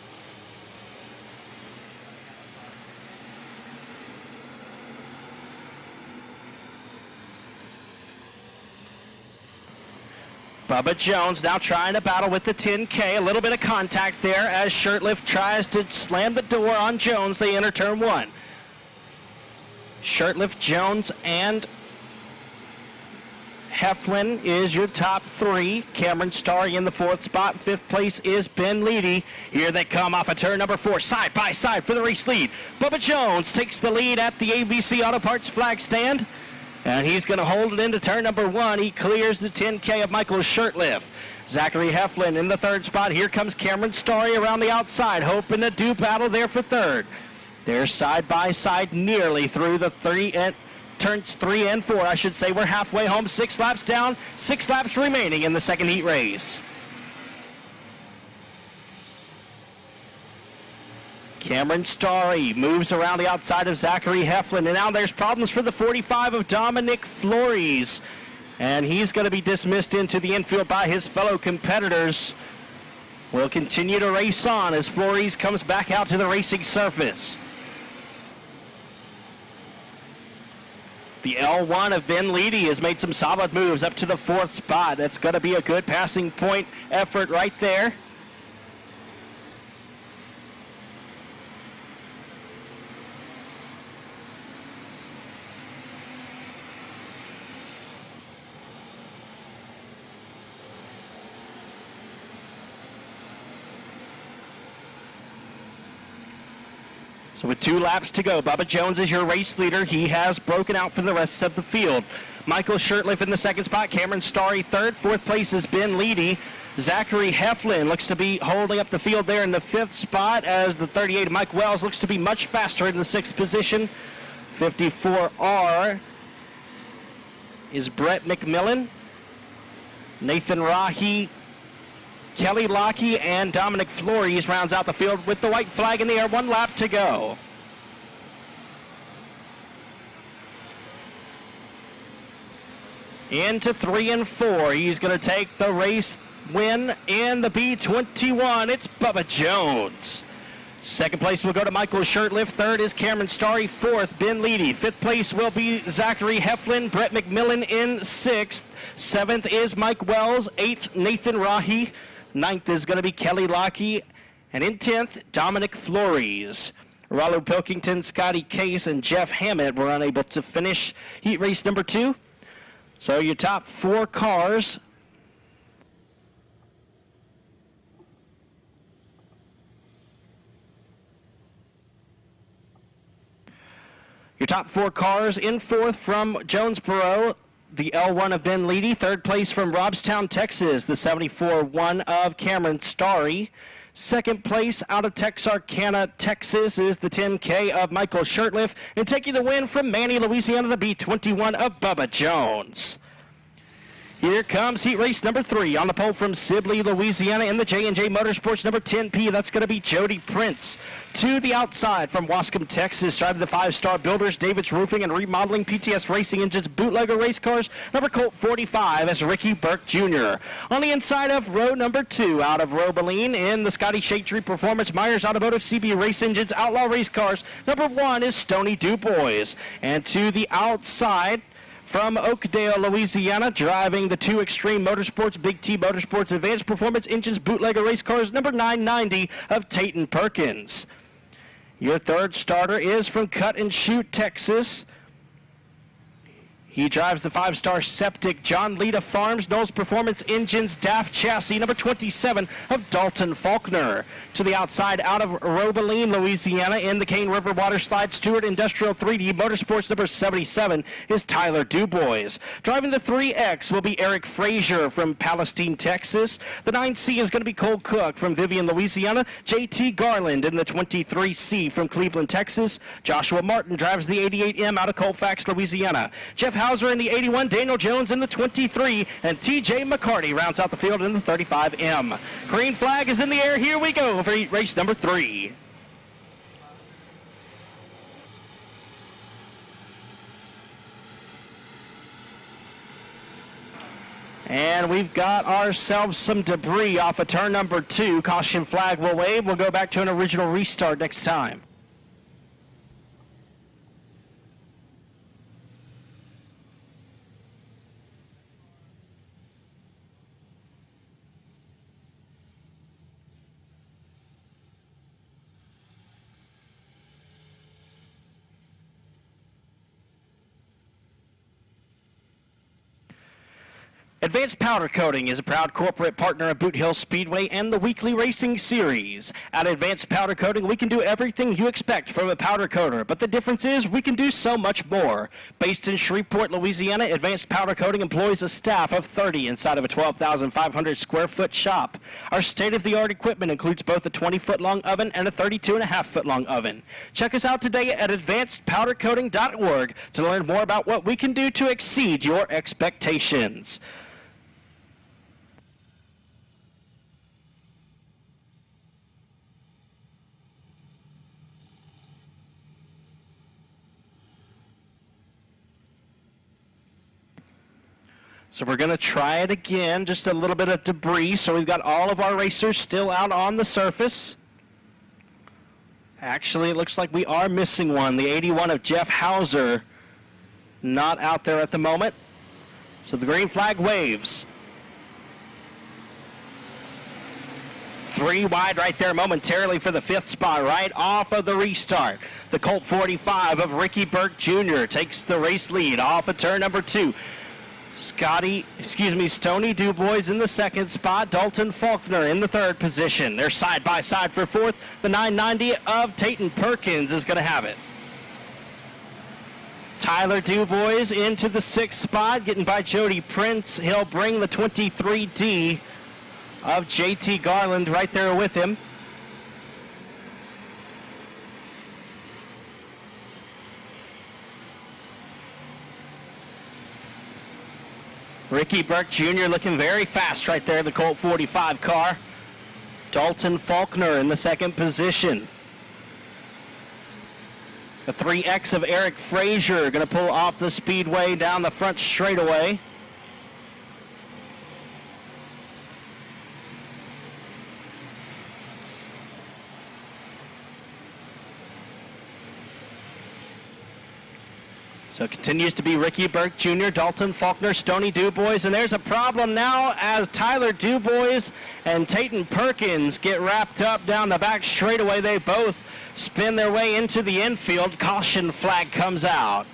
Bubba Jones now trying to battle with the 10K. A little bit of contact there as Shurtleff tries to slam the door on Jones. They enter turn 1. Shurtleff, Jones, and Heflin is your top 3. Cameron Starry in the 4th spot. 5th place is Ben Leedy. Here they come off of turn number 4, side by side for the race lead. Bubba Jones takes the lead at the ABC Auto Parts flag stand, and he's going to hold it into turn number 1. He clears the 10K of Michael Shurtleff. Zachary Heflin in the 3rd spot. Here comes Cameron Starry around the outside, hoping to do battle there for 3rd. They're side by side nearly through the turns 3 and 4, I should say. We're halfway home, 6 laps down, 6 laps remaining in the second heat race. Cameron Starry moves around the outside of Zachary Heflin, and now there's problems for the 45 of Dominic Flores, and he's going to be dismissed into the infield by his fellow competitors. We'll continue to race on as Flores comes back out to the racing surface. The L1 of Ben Leedy has made some solid moves up to the 4th spot. That's going to be a good passing point effort right there. So with 2 laps to go, Bubba Jones is your race leader. He has broken out for the rest of the field. Michael Shurtleff in the 2nd spot. Cameron Starry 3rd. 4th place is Ben Leedy. Zachary Heflin looks to be holding up the field there in the 5th spot, as the 38 Mike Wells looks to be much faster in the 6th position. 54R is Brett McMillan. Nathan Rahi, Kelly Lockey, and Dominic Flores rounds out the field with the white flag in the air. 1 lap to go. Into 3 and 4. He's going to take the race win in the B21. It's Bubba Jones. 2nd place will go to Michael Shurtleff. 3rd is Cameron Starry. 4th, Ben Leedy. 5th place will be Zachary Heflin. Brett McMillan in 6th. 7th is Mike Wells. 8th, Nathan Rahi. 9th is going to be Kelly Lockey. And in 10th, Dominic Flores. Rollo Pilkington, Scotty Case, and Jeff Hammett were unable to finish heat race number 2. So your top 4 cars. Your top 4 cars in 4th from Jonesboro, the L1 of Ben Leedy. 3rd place from Robstown, Texas, the 74-1 of Cameron Starry. 2nd place out of Texarkana, Texas is the 10K of Michael Shurtleff. And taking the win from Manny, Louisiana, the B21 of Bubba Jones. Here comes heat race number 3 on the pole from Sibley, Louisiana in the J&J Motorsports number 10P. That's going to be Jody Prince. To the outside from Wascom, Texas, driving the 5-star builders, David's Roofing and Remodeling, PTS Racing Engines, Bootlegger Race Cars, number Colt 45 as Ricky Burke Jr. On the inside of row number 2 out of Robeline in the Scotty Shaketree Performance, Myers Automotive, CB Race Engines, Outlaw Race Cars, number 1 is Stony DuBois. And to the outside from Oakdale, Louisiana, driving the 2 Extreme Motorsports, Big T Motorsports, Advanced Performance Engines, Bootlegger Race Cars, number 990 of Tayton Perkins. Your 3rd starter is from Cut and Shoot, Texas. He drives the 5-star Septic John Lita Farms, Knowles Performance Engines, DAF Chassis, number 27 of Dalton Faulkner. To the outside out of Robeline, Louisiana, in the Cane River Water Slide Stewart Industrial 3D Motorsports, number 77 is Tyler DuBois. Driving the 3X will be Eric Frazier from Palestine, Texas. The 9C is going to be Cole Cook from Vivian, Louisiana. JT Garland in the 23C from Cleveland, Texas. Joshua Martin drives the 88M out of Colfax, Louisiana. Jeff Hauser in the 81, Daniel Jones in the 23, and TJ McCarty rounds out the field in the 35M. Green flag is in the air. Here we go for race number 3. And we've got ourselves some debris off of turn number 2. Caution flag will wave. We'll go back to an original restart next time. Advanced Powder Coating is a proud corporate partner of Boothill Speedway and the weekly racing series. At Advanced Powder Coating, we can do everything you expect from a powder coater, but the difference is we can do so much more. Based in Shreveport, Louisiana, Advanced Powder Coating employs a staff of 30 inside of a 12,500 square foot shop. Our state-of-the-art equipment includes both a 20-foot long oven and a 32.5-foot long oven. Check us out today at advancedpowdercoating.org to learn more about what we can do to exceed your expectations. So we're going to try it again, just a little bit of debris. So we've got all of our racers still out on the surface. Actually, it looks like we are missing one. The 81 of Jeff Hauser, not out there at the moment. So the green flag waves. 3 wide right there momentarily for the 5th spot, right off of the restart. The Colt 45 of Ricky Burke Jr. takes the race lead off of turn number 2. Stony DuBois in the 2nd spot. Dalton Faulkner in the 3rd position. They're side by side for 4th. The 990 of Tayton Perkins is going to have it. Tyler DuBois into the 6th spot, getting by Jody Prince. He'll bring the 23D of JT Garland right there with him. Ricky Burke Jr. looking very fast right there in the Colt 45 car. Dalton Faulkner in the 2nd position. The 3X of Eric Frazier going to pull off the speedway down the front straightaway. So it continues to be Ricky Burke Jr., Dalton Faulkner, Stony DuBois, and there's a problem now as Tyler DuBois and Tayton Perkins get wrapped up down the back straightaway. They both spin their way into the infield. Caution flag comes out.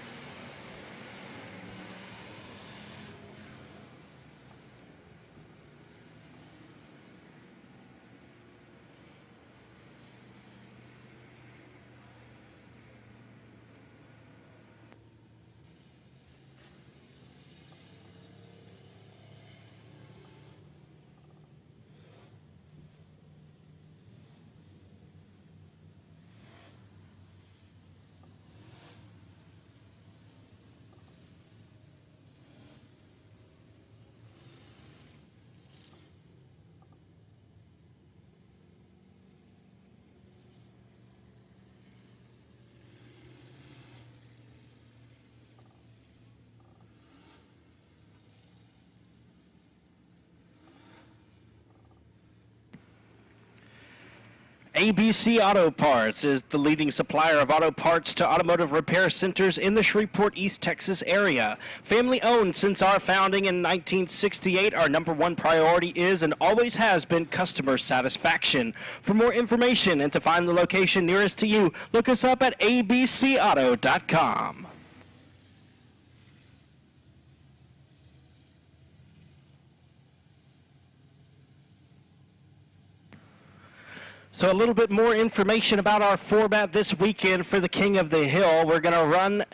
ABC Auto Parts is the leading supplier of auto parts to automotive repair centers in the Shreveport, East Texas area. Family owned since our founding in 1968, our number one priority is and always has been customer satisfaction. For more information and to find the location nearest to you, look us up at abcauto.com. So a little bit more information about our format this weekend for the King of the Hill. We're going to run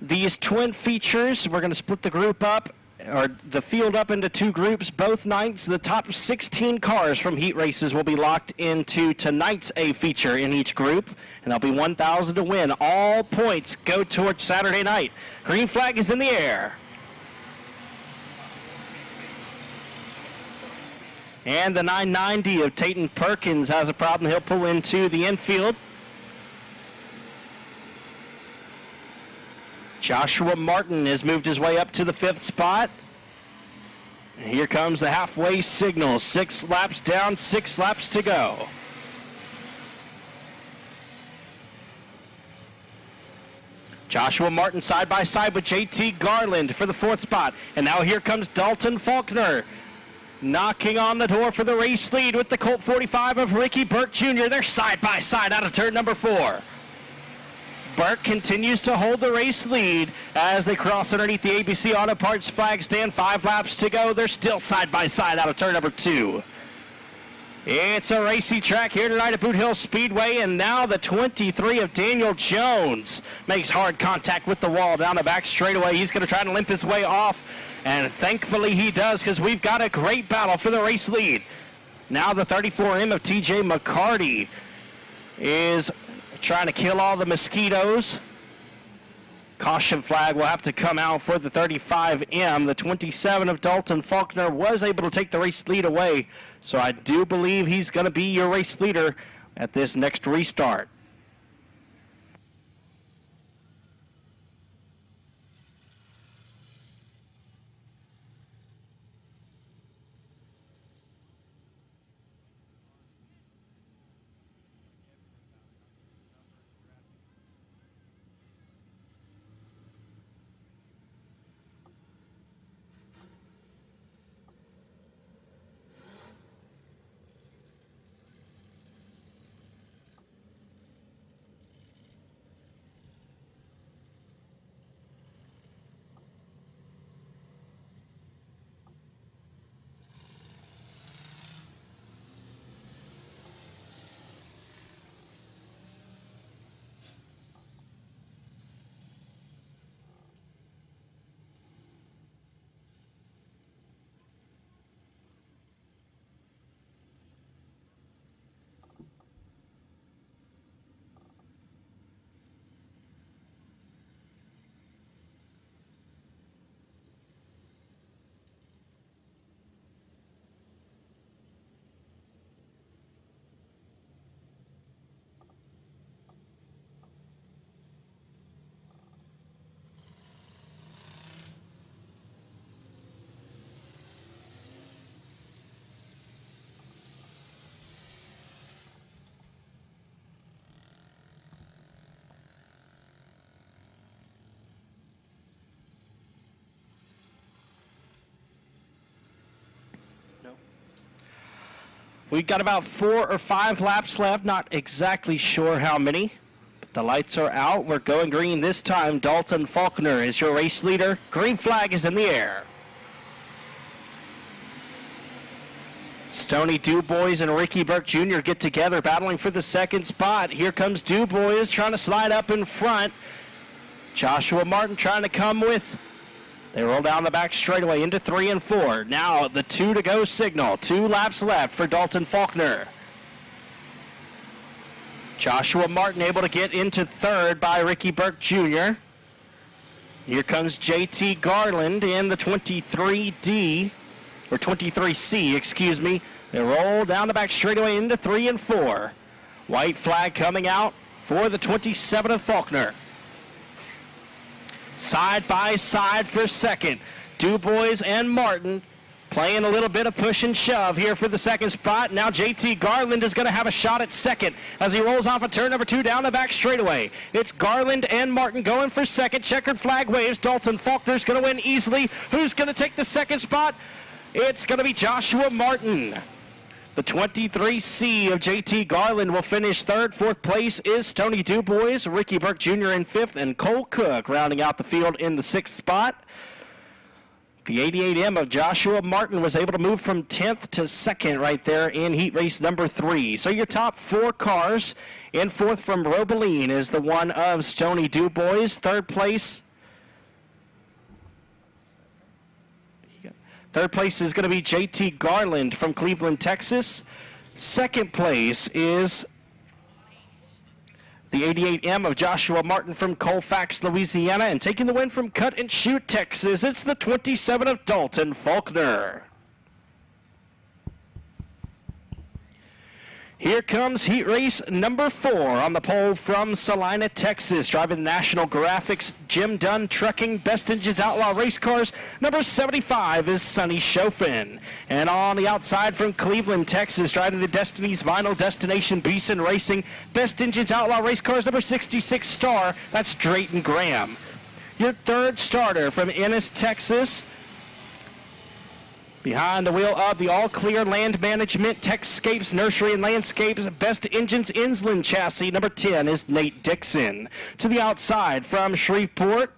these twin features. We're going to split the group up, or the field up into two groups both nights. The top 16 cars from heat races will be locked into tonight's A feature in each group, and there'll be 1,000 to win. All points go towards Saturday night. Green flag is in the air. And the 990 of Tayton Perkins has a problem. He'll pull into the infield. Joshua Martin has moved his way up to the 5th spot. And here comes the halfway signal. 6 laps down, 6 laps to go. Joshua Martin side by side with JT Garland for the 4th spot. And now here comes Dalton Faulkner, knocking on the door for the race lead with the Colt 45 of Ricky Burke Jr. They're side by side out of turn number 4. Burke continues to hold the race lead as they cross underneath the ABC Auto Parts flag stand. 5 laps to go. They're still side by side out of turn number 2. It's a racy track here tonight at Boothill Speedway, and now the 23 of Daniel Jones makes hard contact with the wall down the back straightaway. He's going to try to limp his way off. And thankfully he does, because we've got a great battle for the race lead. Now the 34M of TJ McCarty is trying to kill all the mosquitoes. Caution flag will have to come out for the 35M. The 27 of Dalton Faulkner was able to take the race lead away. So I do believe he's going to be your race leader at this next restart. We've got about 4 or 5 laps left, not exactly sure how many. But the lights are out. We're going green this time. Dalton Faulkner is your race leader. Green flag is in the air. Stoney Dubois and Ricky Burke Jr. get together, battling for the second spot. Here comes Dubois trying to slide up in front. Joshua Martin trying to come with. They roll down the back straightaway into 3 and 4. Now the 2 to go signal. 2 laps left for Dalton Faulkner. Joshua Martin able to get into third by Ricky Burke Jr. Here comes JT Garland in the 23D, or 23C, excuse me. They roll down the back straightaway into 3 and 4. White flag coming out for the 27 of Faulkner. Side by side for second. Dubois and Martin playing a little bit of push and shove here for the second spot. Now JT Garland is going to have a shot at second as he rolls off of turn number 2 down the back straightaway. It's Garland and Martin going for second. Checkered flag waves. Dalton Faulkner's going to win easily. Who's going to take the second spot? It's going to be Joshua Martin. The 23C of JT Garland will finish third. Fourth place is Stoney Dubois, Ricky Burke Jr. in fifth, and Cole Cook rounding out the field in the sixth spot. The 88M of Joshua Martin was able to move from 10th to 2nd right there in heat race number 3. So your top 4 cars. In fourth from Robeline is the one of Stoney Dubois. Third place is going to be JT Garland from Cleveland, Texas. Second place is the 88M of Joshua Martin from Colfax, Louisiana. And taking the win from Cut and Shoot, Texas, it's the 27 of Dalton Faulkner. Here comes heat race number 4 on the pole from Salina, Texas. Driving National Graphics, Jim Dunn Trucking, Best Engines Outlaw Race Cars. Number 75 is Sonny Chofin. And on the outside from Cleveland, Texas, driving the Destiny's Vinyl Destination Beeson Racing, Best Engines Outlaw Race Cars. Number 66 Star, that's Drayton Graham. Your third starter from Ennis, Texas. Behind the wheel of the All Clear Land Management, Texscapes Nursery and Landscapes, Best Engines Insland Chassis, number 10 is Nate Dixon. To the outside from Shreveport,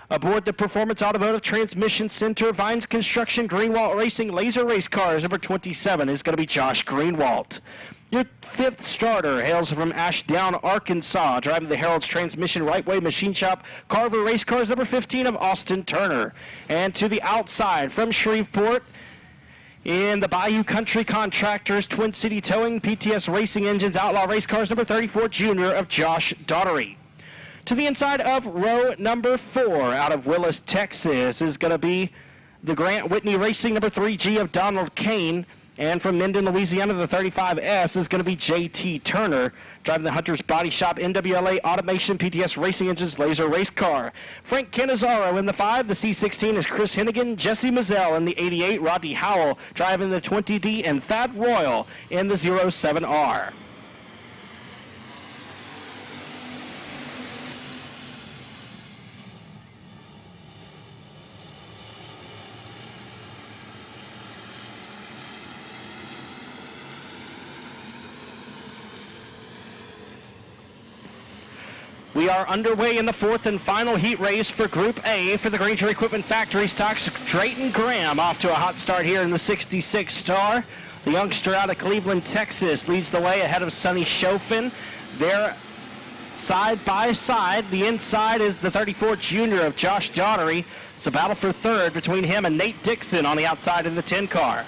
aboard the Performance Automotive Transmission Center, Vines Construction, Greenwalt Racing, Laser Race Cars, number 27 is going to be Josh Greenwalt. Your fifth starter hails from Ashdown, Arkansas, driving the Harold's Transmission Right Way Machine Shop, Carver Race Cars, number 15 of Austin Turner. And to the outside from Shreveport, in the Bayou Country Contractors, Twin City Towing, PTS Racing Engines, Outlaw Race Cars, number 34, Junior of Josh Daughtery. To the inside of row number 4 out of Willis, Texas, is going to be the Grant Whitney Racing, number 3G of Donald Kane. And from Minden, Louisiana, the 35S is going to be JT Turner, driving the Hunter's Body Shop, NWLA Automation, PTS Racing Engines, Laser Race Car. Frank Cannizzaro in the 5. The C16 is Chris Hennigan. Jesse Mazzell in the 88. Rodney Howell driving the 20D. And Thad Royal in the 07R. We are underway in the fourth and final heat race for Group A for the Granger Equipment Factory stocks. Drayton Graham off to a hot start here in the 66 Star. The youngster out of Cleveland, Texas leads the way ahead of Sonny Chofin. They're side by side. The inside is the 34 Junior of Josh Daughtery. It's a battle for third between him and Nate Dixon on the outside in the 10 car.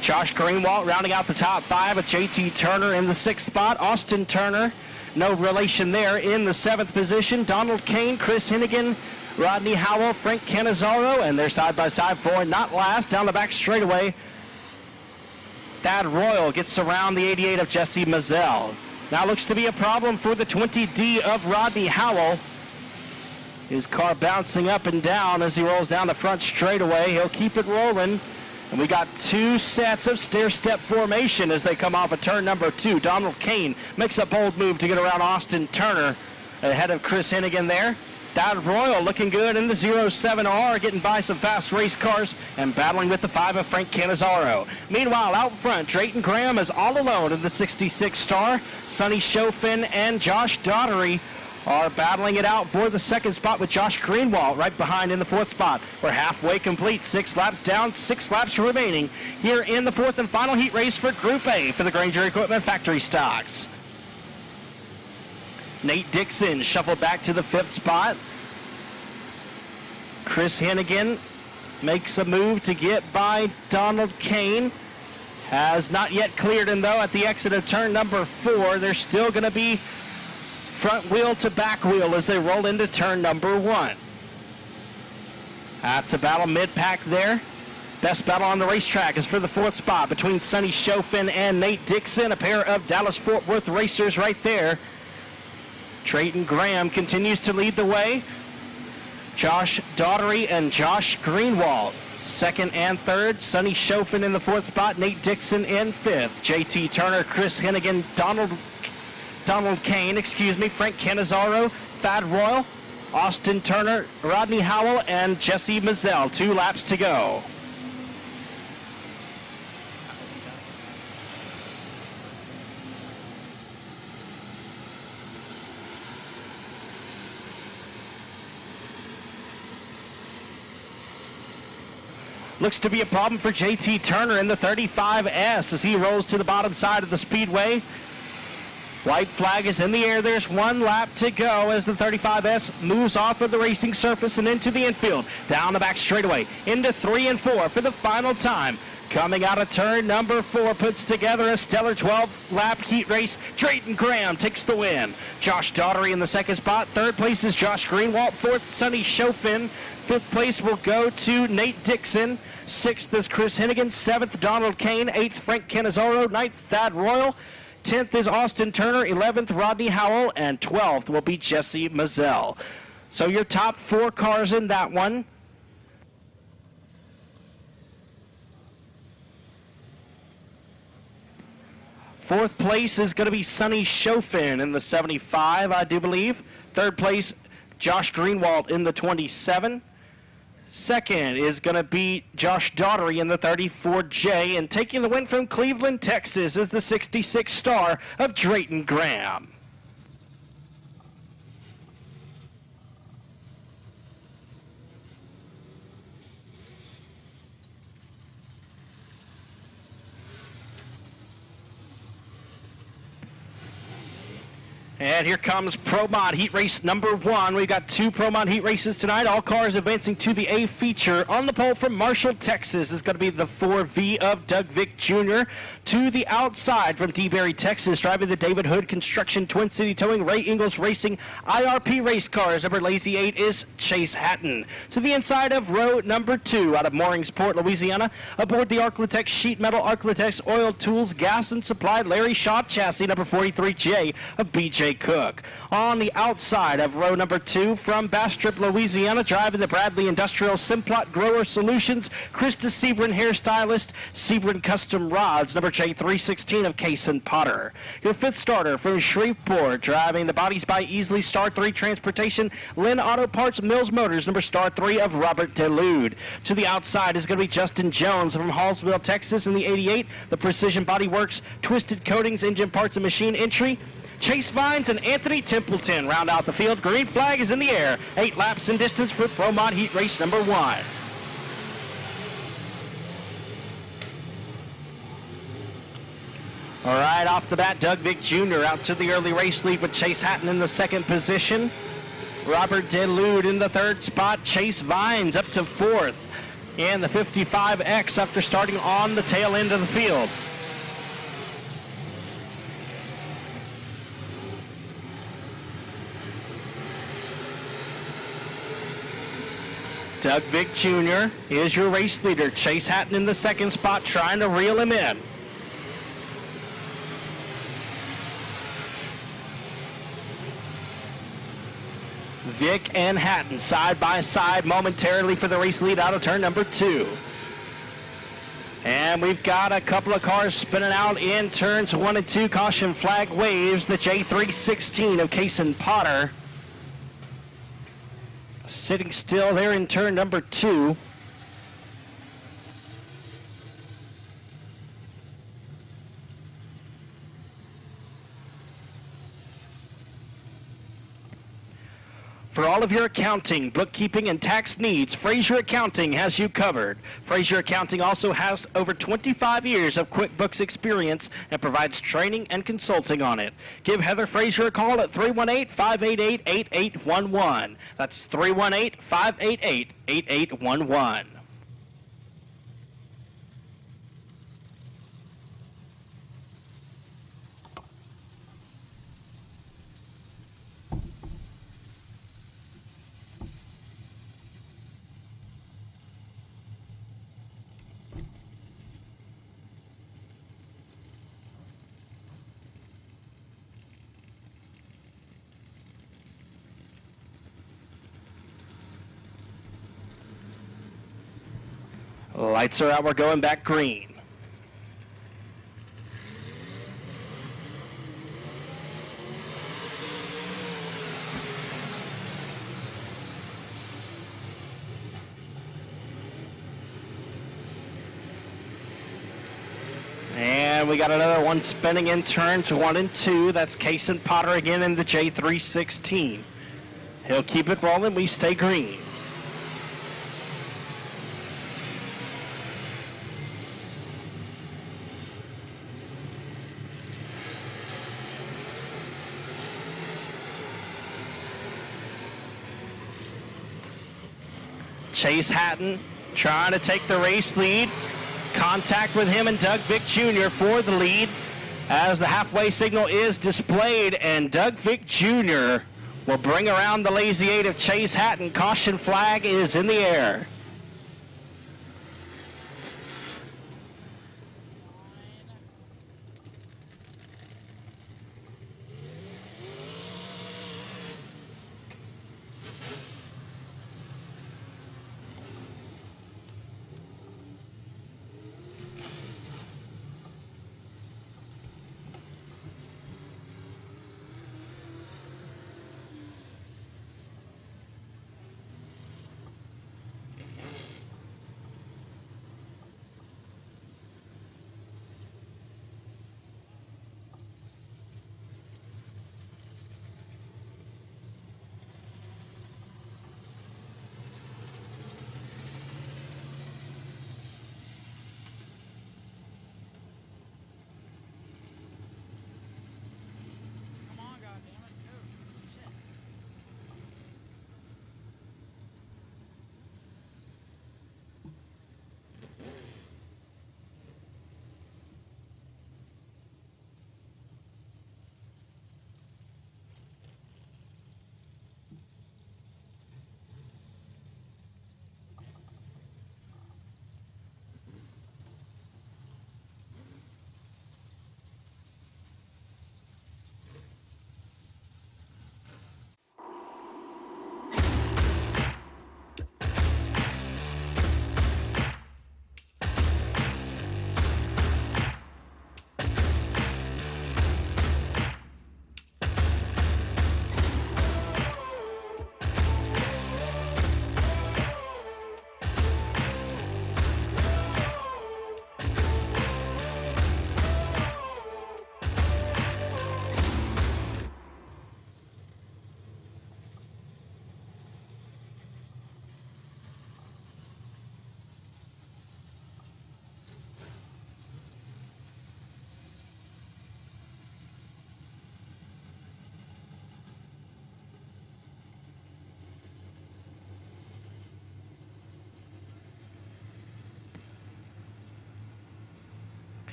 Josh Greenwalt rounding out the top 5 with JT Turner in the 6th spot. Austin Turner, no relation there, in the 7th position. Donald Kane, Chris Hennigan, Rodney Howell, Frank Cannizzaro, and they're side by side for not last. Down the back straightaway, Thad Royal gets around the 88 of Jesse Mazzell. Now looks to be a problem for the 20D of Rodney Howell. His car bouncing up and down as he rolls down the front straightaway. He'll keep it rolling. And we got 2 sets of stair-step formation as they come off of turn number 2. Donald Kane makes a bold move to get around Austin Turner ahead of Chris Hennigan there. That Royal looking good in the 07R, getting by some fast race cars and battling with the 5 of Frank Cannizzaro. Meanwhile, out front, Drayton Graham is all alone in the 66 Star. Sonny Chofin and Josh Daugherty are battling it out for the second spot with Josh Greenwald right behind in the 4th spot. We're halfway complete, 6 laps down, 6 laps remaining here in the 4th and final heat race for Group A for the Granger Equipment Factory Stocks. Nate Dixon shuffled back to the 5th spot. Chris Hennigan makes a move to get by Donald Kane. Has not yet cleared him, though, at the exit of turn number 4. They're still going to be front wheel to back wheel as they roll into turn number 1. That's a battle mid-pack there. Best battle on the racetrack is for the 4th spot between Sonny Chofin and Nate Dixon, a pair of Dallas-Fort Worth racers right there. Drayton Graham continues to lead the way. Josh Daugherty and Josh Greenwald, 2nd and 3rd. Sonny Chofin in the 4th spot. Nate Dixon in 5th. JT Turner, Chris Hennigan, Donald Kane, Frank Cannizzaro, Thad Royal, Austin Turner, Rodney Howell, and Jesse Mazzell. 2 laps to go. Looks to be a problem for JT Turner in the 35S as he rolls to the bottom side of the speedway. White flag is in the air. There's 1 lap to go as the 35S moves off of the racing surface and into the infield. Down the back straightaway into 3 and 4 for the final time. Coming out of turn number 4, puts together a stellar 12-lap heat race. Drayton Graham takes the win. Josh Daugherty in the 2nd spot. 3rd place is Josh Greenwald. 4th, Sonny Chofin. 5th place will go to Nate Dixon. 6th is Chris Hennigan. 7th, Donald Kane. 8th, Frank Cannizzaro. 9th, Thad Royal. 10th is Austin Turner. 11th, Rodney Howell. And 12th will be Jesse Mazzell. So your top 4 cars in that one. Fourth place is going to be Sonny Chofin in the 75, I do believe. 3rd place, Josh Greenwald in the 27. 2nd is going to be Josh Daugherty in the 34J. And taking the win from Cleveland, Texas is the 66 Star of Drayton Graham. And here comes Pro Mod Heat Race number 1. We've got 2 Pro Mod Heat Races tonight. All cars advancing to the A feature. On the pole from Marshall, Texas is going to be the 4V of Doug Vick Jr. To the outside from DeBerry, Texas, driving the David Hood Construction Twin City Towing Ray Ingalls Racing IRP race cars. Number Lazy 8 is Chase Hatton. To the inside of row number 2 out of Mooringsport, Louisiana, aboard the Arclitex Sheet Metal, Arclitex Oil Tools, Gas and Supply, Larry Shaw chassis, number 43J of BJ Cook. On the outside of row number 2 from Bastrop, Louisiana, driving the Bradley Industrial Simplot Grower Solutions, Krista Sebring Hairstylist, Sebring Custom Rods, number J316 of Cason Potter. Your 5th starter from Shreveport, driving the Bodies by Easley Star 3 Transportation, Lynn Auto Parts, Mills Motors, number Star 3 of Robert DeLude. To the outside is going to be Justin Jones from Hallsville, Texas in the 88, the Precision Body Works, Twisted Coatings, Engine Parts and Machine Entry. Chase Vines and Anthony Templeton round out the field. Green flag is in the air. 8 laps in distance for Pro Mod Heat Race number 1. All right, off the bat, Doug Vick Jr. out to the early race lead with Chase Hatton in the 2nd position. Robert DeLude in the 3rd spot. Chase Vines up to 4th in the 55X after starting on the tail end of the field. Doug Vick Jr. is your race leader. Chase Hatton in the 2nd spot, trying to reel him in. Vick and Hatton side by side momentarily for the race lead out of turn number 2. And we've got a couple of cars spinning out in turns 1 and 2. Caution flag waves. The J316 of Cason Potter sitting still there in turn number 2. For all of your accounting, bookkeeping, and tax needs, Frazier Accounting has you covered. Frazier Accounting also has over 25 years of QuickBooks experience and provides training and consulting on it. Give Heather Frazier a call at 318-588-8811. That's 318-588-8811. Lights are out, we're going back green. And we got another one spinning in turns 1 and 2. That's Kason Potter again in the J316. He'll keep it rolling, we stay green. Chase Hatton trying to take the race lead. Contact with him and Doug Vick Jr. for the lead as the halfway signal is displayed, and Doug Vick Jr. will bring around the lazy 8 of Chase Hatton. Caution flag is in the air.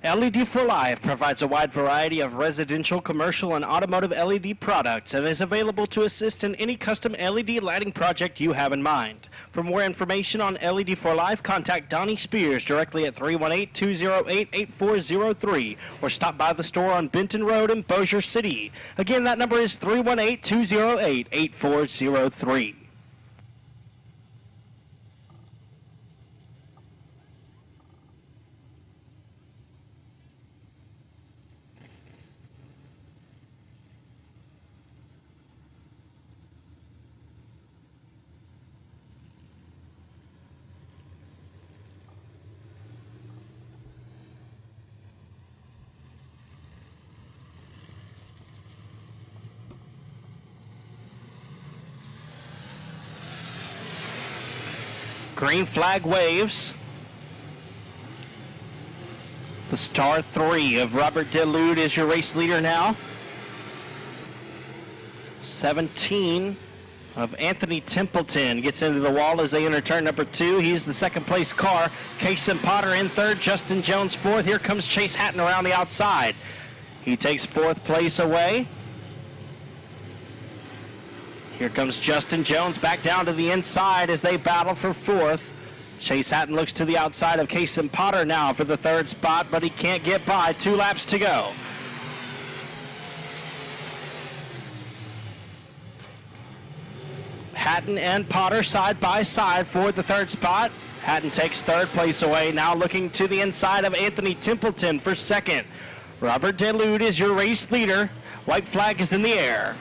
LED for Life provides a wide variety of residential, commercial, and automotive LED products and is available to assist in any custom LED lighting project you have in mind. For more information on LED for Life, contact Donnie Spears directly at 318-208-8403 or stop by the store on Benton Road in Bossier City. Again, that number is 318-208-8403. Green flag waves. The star 3 of Robert Delude is your race leader now. 17 of Anthony Templeton gets into the wall as they enter turn number 2. He's the second place car. Kason Potter in third, Justin Jones fourth. Here comes Chase Hatton around the outside. He takes fourth place away. Here comes Justin Jones back down to the inside as they battle for fourth. Chase Hatton looks to the outside of Kason Potter now for the third spot, but he can't get by. 2 laps to go. Hatton and Potter side by side for the third spot. Hatton takes third place away, now looking to the inside of Anthony Templeton for second. Robert Delude is your race leader. White flag is in the air.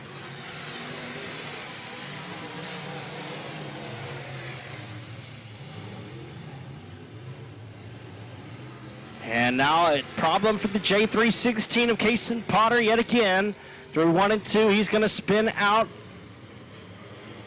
And now a problem for the J316 of Kason Potter yet again. Through 1 and 2, he's going to spin out.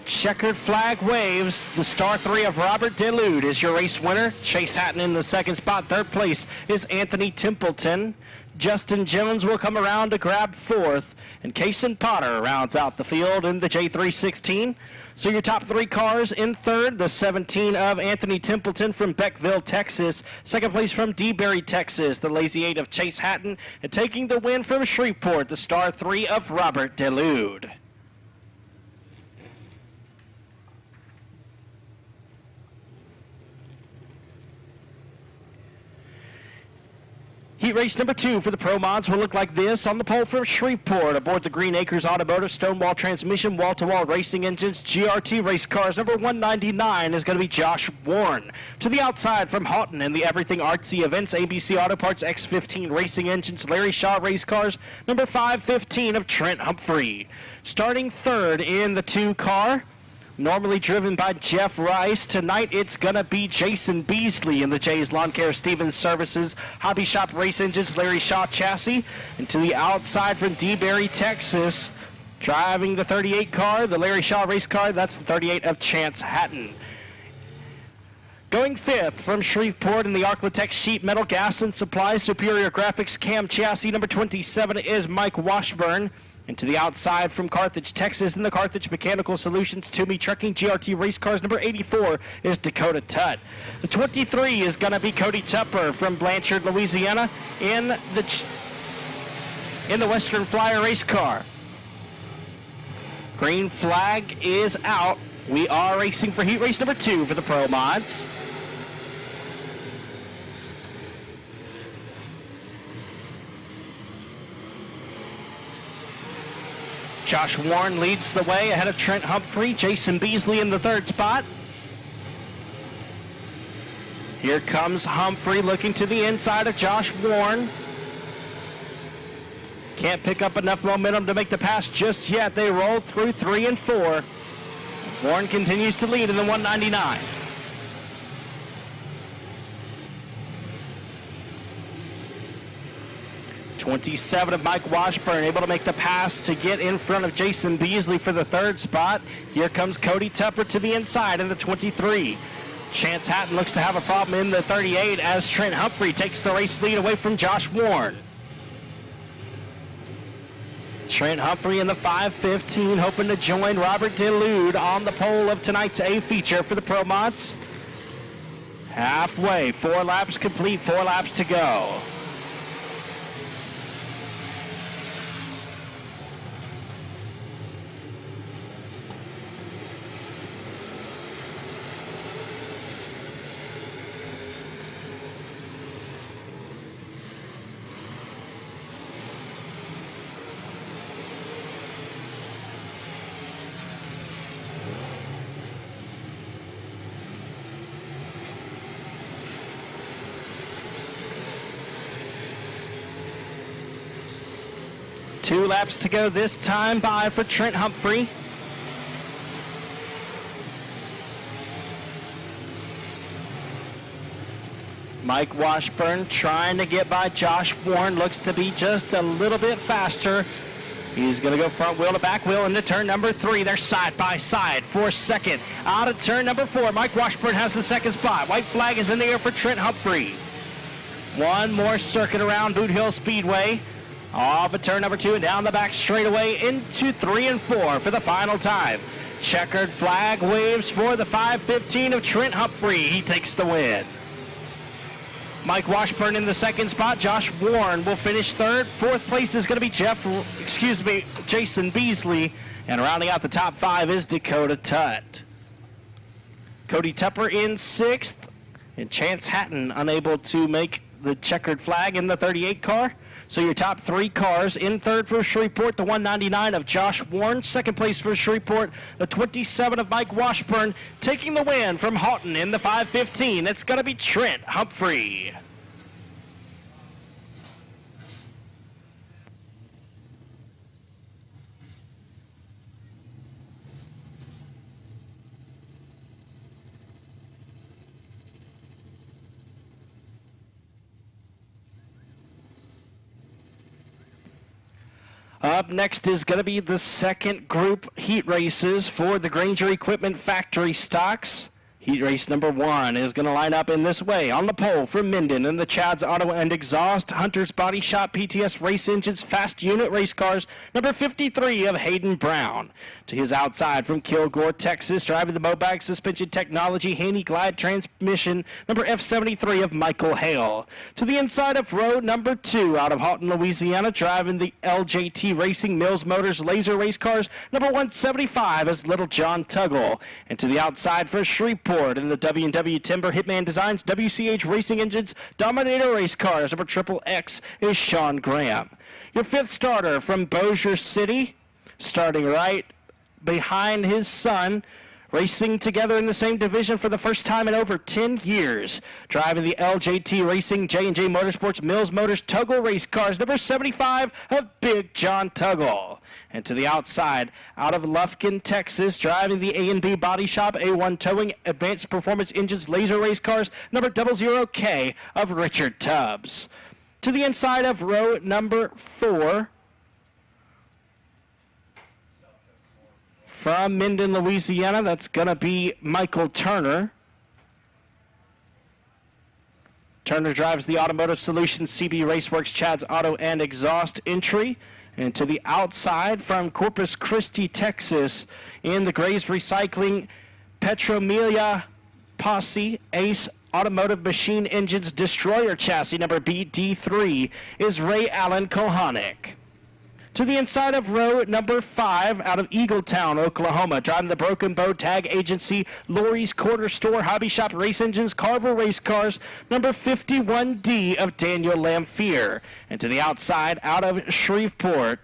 Checkered flag waves. The star 3 of Robert Delude is your race winner. Chase Hatton in the second spot. Third place is Anthony Templeton. Justin Jones will come around to grab fourth. And Kason Potter rounds out the field in the J316. So your top 3 cars in third, the 17 of Anthony Templeton from Beckville, Texas. Second place from DeBerry, Texas, the Lazy 8 of Chase Hatton. And taking the win from Shreveport, the star 3 of Robert Delude. Heat race number 2 for the Pro Mods will look like this. On the pole from Shreveport, aboard the Green Acres Automotive Stonewall Transmission Wall-to-Wall Racing Engines GRT race cars, number 199 is going to be Josh Warren. To the outside from Houghton and the Everything Artsy Events ABC Auto Parts X15 Racing Engines Larry Shaw race cars, number 515 of Trent Humphrey. Starting third in the 2 car, normally driven by Jeff Rice. Tonight it's going to be Jason Beasley in the Jay's Lawn Care Stevens Services Hobby Shop Race Engines Larry Shaw chassis. And to the outside from DeBerry, Texas, driving the 38 car, the Larry Shaw race car, that's the 38 of Chance Hatton. Going fifth from Shreveport in the Arclitex Sheet Metal Gas and Supply Superior Graphics Cam chassis, number 27 is Mike Washburn. And to the outside from Carthage, Texas, in the Carthage Mechanical Solutions Toomey Trucking GRT Race Cars, number 84 is Dakota Tutt. The 23 is going to be Cody Tupper from Blanchard, Louisiana, in the Western Flyer race car. Green flag is out. We are racing for heat race number 2 for the Pro Mods. Josh Warren leads the way ahead of Trent Humphrey. Jason Beasley in the third spot. Here comes Humphrey looking to the inside of Josh Warren. Can't pick up enough momentum to make the pass just yet. They roll through 3 and 4. Warren continues to lead in the 199. .27 of Mike Washburn able to make the pass to get in front of Jason Beasley for the third spot. Here comes Cody Tupper to the inside in the 23. Chance Hatton looks to have a problem in the 38 as Trent Humphrey takes the race lead away from Josh Warren. Trent Humphrey in the 515 hoping to join Robert Delude on the pole of tonight's A feature for the Pro Mods. Halfway, 4 laps complete, 4 laps to go. Two laps to go this time by for Trent Humphrey. Mike Washburn trying to get by Josh Warren. Looks to be just a little bit faster. He's going to go front wheel to back wheel into turn number 3. They're side by side for second. Out of turn number 4, Mike Washburn has the second spot. White flag is in the air for Trent Humphrey. One more circuit around Boothill Speedway. Off of turn number 2 and down the back straightaway into 3 and 4 for the final time. Checkered flag waves for the 5:15 of Trent Humphrey. He takes the win. Mike Washburn in the second spot. Josh Warren will finish third. Fourth place is going to be Jason Beasley. And rounding out the top 5 is Dakota Tutt. Cody Tupper in 6th. And Chance Hatton unable to make the checkered flag in the 38 car. So your top 3 cars in third for Shreveport, the 199 of Josh Warren. Second place for Shreveport, the 27 of Mike Washburn. Taking the win from Houghton in the 5:15. It's going to be Trent Humphrey. Up next is going to be the second group heat races for the Granger Equipment Factory stocks. Heat race number 1 is going to line up in this way. On the pole from Minden and the Chad's Auto and Exhaust, Hunter's Body Shop, PTS Race Engines, Fast Unit Race Cars, number 53 of Hayden Brown. To his outside from Kilgore, Texas, driving the Mobag Suspension Technology, Haney Glide Transmission, number F73 of Michael Hale. To the inside of row number 2 out of Houghton, Louisiana, driving the LJT Racing Mills Motors Laser Race Cars, number 175 is Little John Tuggle. And to the outside for Shreveport in the W&W Timber Hitman Designs, WCH Racing Engines, Dominator Race Cars, number XXX is Sean Graham. Your 5th starter from Bossier City, starting right behind his son, racing together in the same division for the first time in over 10 years. Driving the LJT Racing, J&J Motorsports, Mills Motors, Tuggle Race Cars, number 75 of Big John Tuggle. And to the outside, out of Lufkin, Texas, driving the A&B Body Shop, A1 Towing, Advanced Performance Engines, Laser Race Cars, number 00K of Richard Tubbs. To the inside of row number 4, from Minden, Louisiana, that's going to be Michael Turner. Turner drives the Automotive Solutions CB Raceworks Chad's Auto and Exhaust entry. And to the outside from Corpus Christi, Texas, in the Grays Recycling Petromelia Posse Ace Automotive Machine Engines Destroyer Chassis number BD3 is Ray Allen Kohanek. To the inside of row number 5 out of Eagletown, Oklahoma, driving the Broken Bow Tag Agency, Lori's Corner Store, Hobby Shop Race Engines, Carver Race Cars, number 51D of Daniel Lamphere. And to the outside out of Shreveport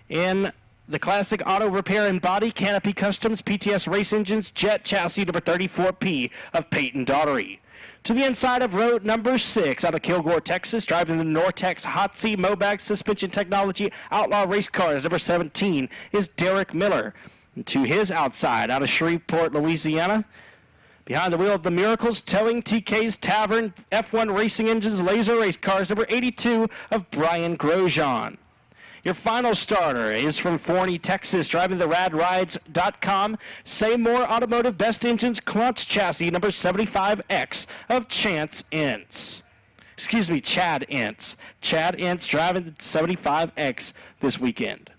in the Classic Auto Repair and Body, Canopy Customs, PTS Race Engines, Jet Chassis number 34P of Peyton Daughtery. To the inside of row number 6 out of Kilgore, Texas, driving the Nortex Hot Sea Mobag Suspension Technology Outlaw Race Cars, number 17 is Derek Miller. And to his outside out of Shreveport, Louisiana, behind the wheel of the Miracles Towing, TK's Tavern, F1 Racing Engines, Laser Race Cars, number 82 of Brian Grosjean. Your final starter is from Forney, Texas, driving the RadRides.com, Say More Automotive Best Engines Clutch Chassis, number 75X of Chad Ince. Chad Ince driving the 75X this weekend.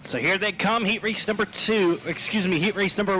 So here they come, heat race number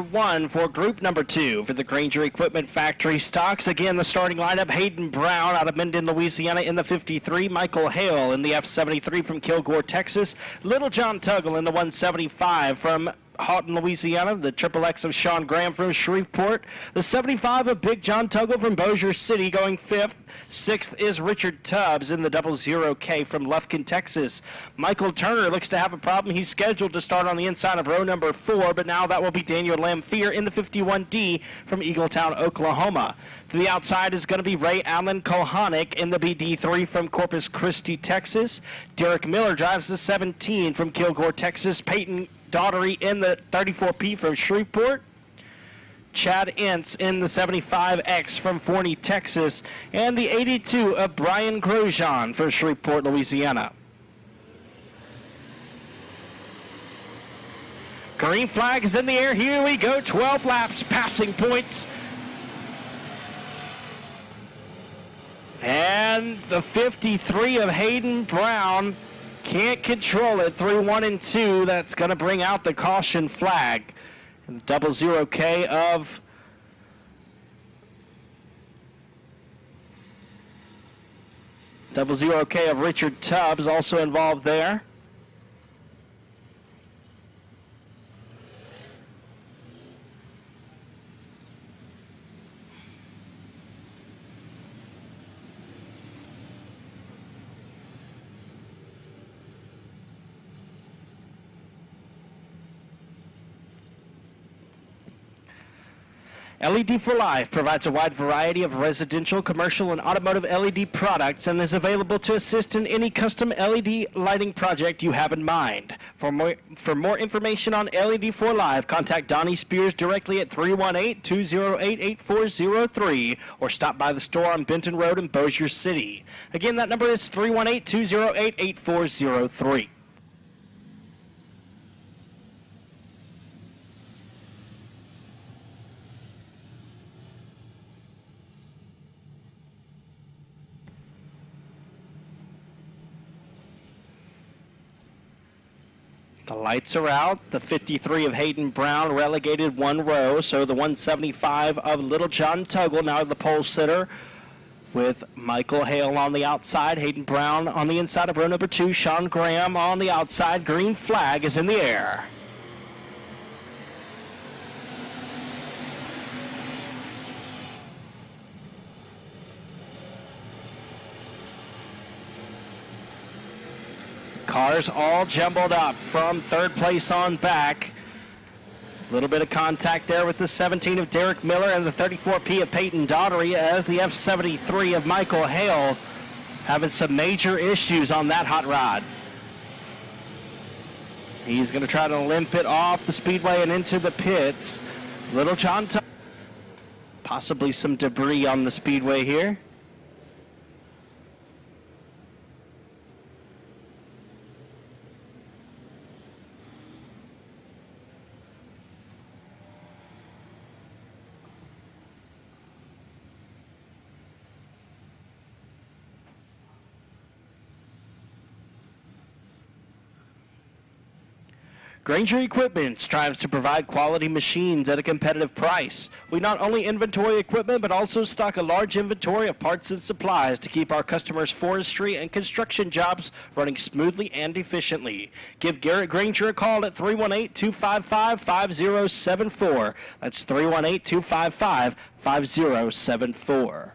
1 for group number 2 for the Granger Equipment Factory stocks. Again, the starting lineup: Hayden Brown out of Minden, Louisiana in the 53, Michael Hale in the F73 from Kilgore, Texas, Little John Tuggle in the 175 from Houghton, Louisiana, the Triple X of Sean Graham from Shreveport, the 75 of Big John Tuggle from Bossier City going 5th. 6th is Richard Tubbs in the 00K from Lufkin, Texas. Michael Turner looks to have a problem. He's scheduled to start on the inside of row number 4, but now that will be Daniel Lamphere in the 51D from Eagletown, Oklahoma. To the outside is going to be Ray Allen Kohanic in the BD3 from Corpus Christi, Texas. Derek Miller drives the 17 from Kilgore, Texas. Peyton Daughtery in the 34P from Shreveport. Chad Ince in the 75X from Forney, Texas. And the 82 of Brian Grosjean from Shreveport, Louisiana. Green flag is in the air. Here we go. 12 laps, passing points. And the 53 of Hayden Brown can't control it. 3, 1, and 2. That's going to bring out the caution flag. And the 00K of Richard Tubbs also involved there. LED for Life provides a wide variety of residential, commercial, and automotive LED products and is available to assist in any custom LED lighting project you have in mind. For more information on LED for Life, contact Donnie Spears directly at 318-208-8403 or stop by the store on Benton Road in Bossier City. Again, that number is 318-208-8403. The lights are out. The 53 of Hayden Brown relegated 1 row, so the 175 of Little John Tuggle now the pole sitter with Michael Hale on the outside. Hayden Brown on the inside of row number 2. Sean Graham on the outside. Green flag is in the air. Cars all jumbled up from 3rd place on back. A little bit of contact there with the 17 of Derek Miller and the 34P of Peyton Daughtery as the F73 of Michael Hale having some major issues on that hot rod. He's going to try to limp it off the speedway and into the pits. Little John, possibly some debris on the speedway here. Granger Equipment strives to provide quality machines at a competitive price. We not only inventory equipment, but also stock a large inventory of parts and supplies to keep our customers' forestry and construction jobs running smoothly and efficiently. Give Garrett Granger a call at 318-255-5074. That's 318-255-5074.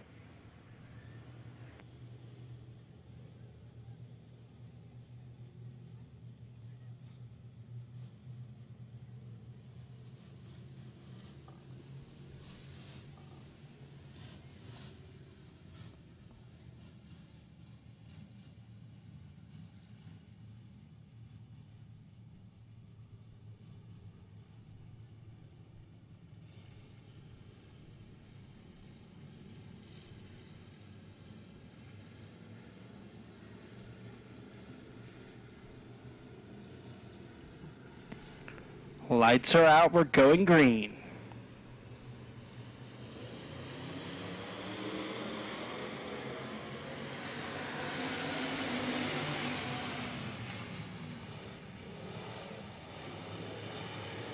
Lights are out, we're going green.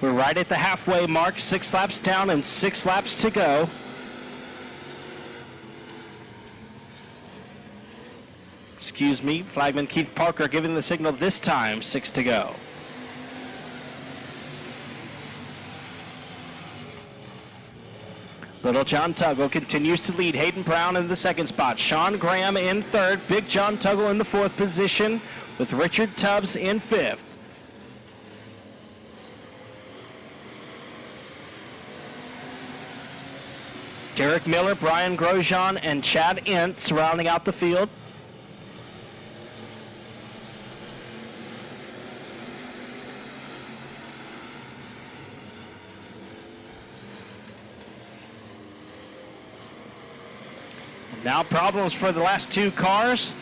We're right at the halfway mark, 6 laps down and 6 laps to go. Excuse me, flagman Keith Parker giving the signal this time, 6 to go. Little John Tuggle continues to lead. Hayden Brown in the second spot. Sean Graham in third. Big John Tuggle in the fourth position with Richard Tubbs in fifth. Derek Miller, Brian Grosjean, and Chad Ince rounding out the field. Now problems for the last 2 cars.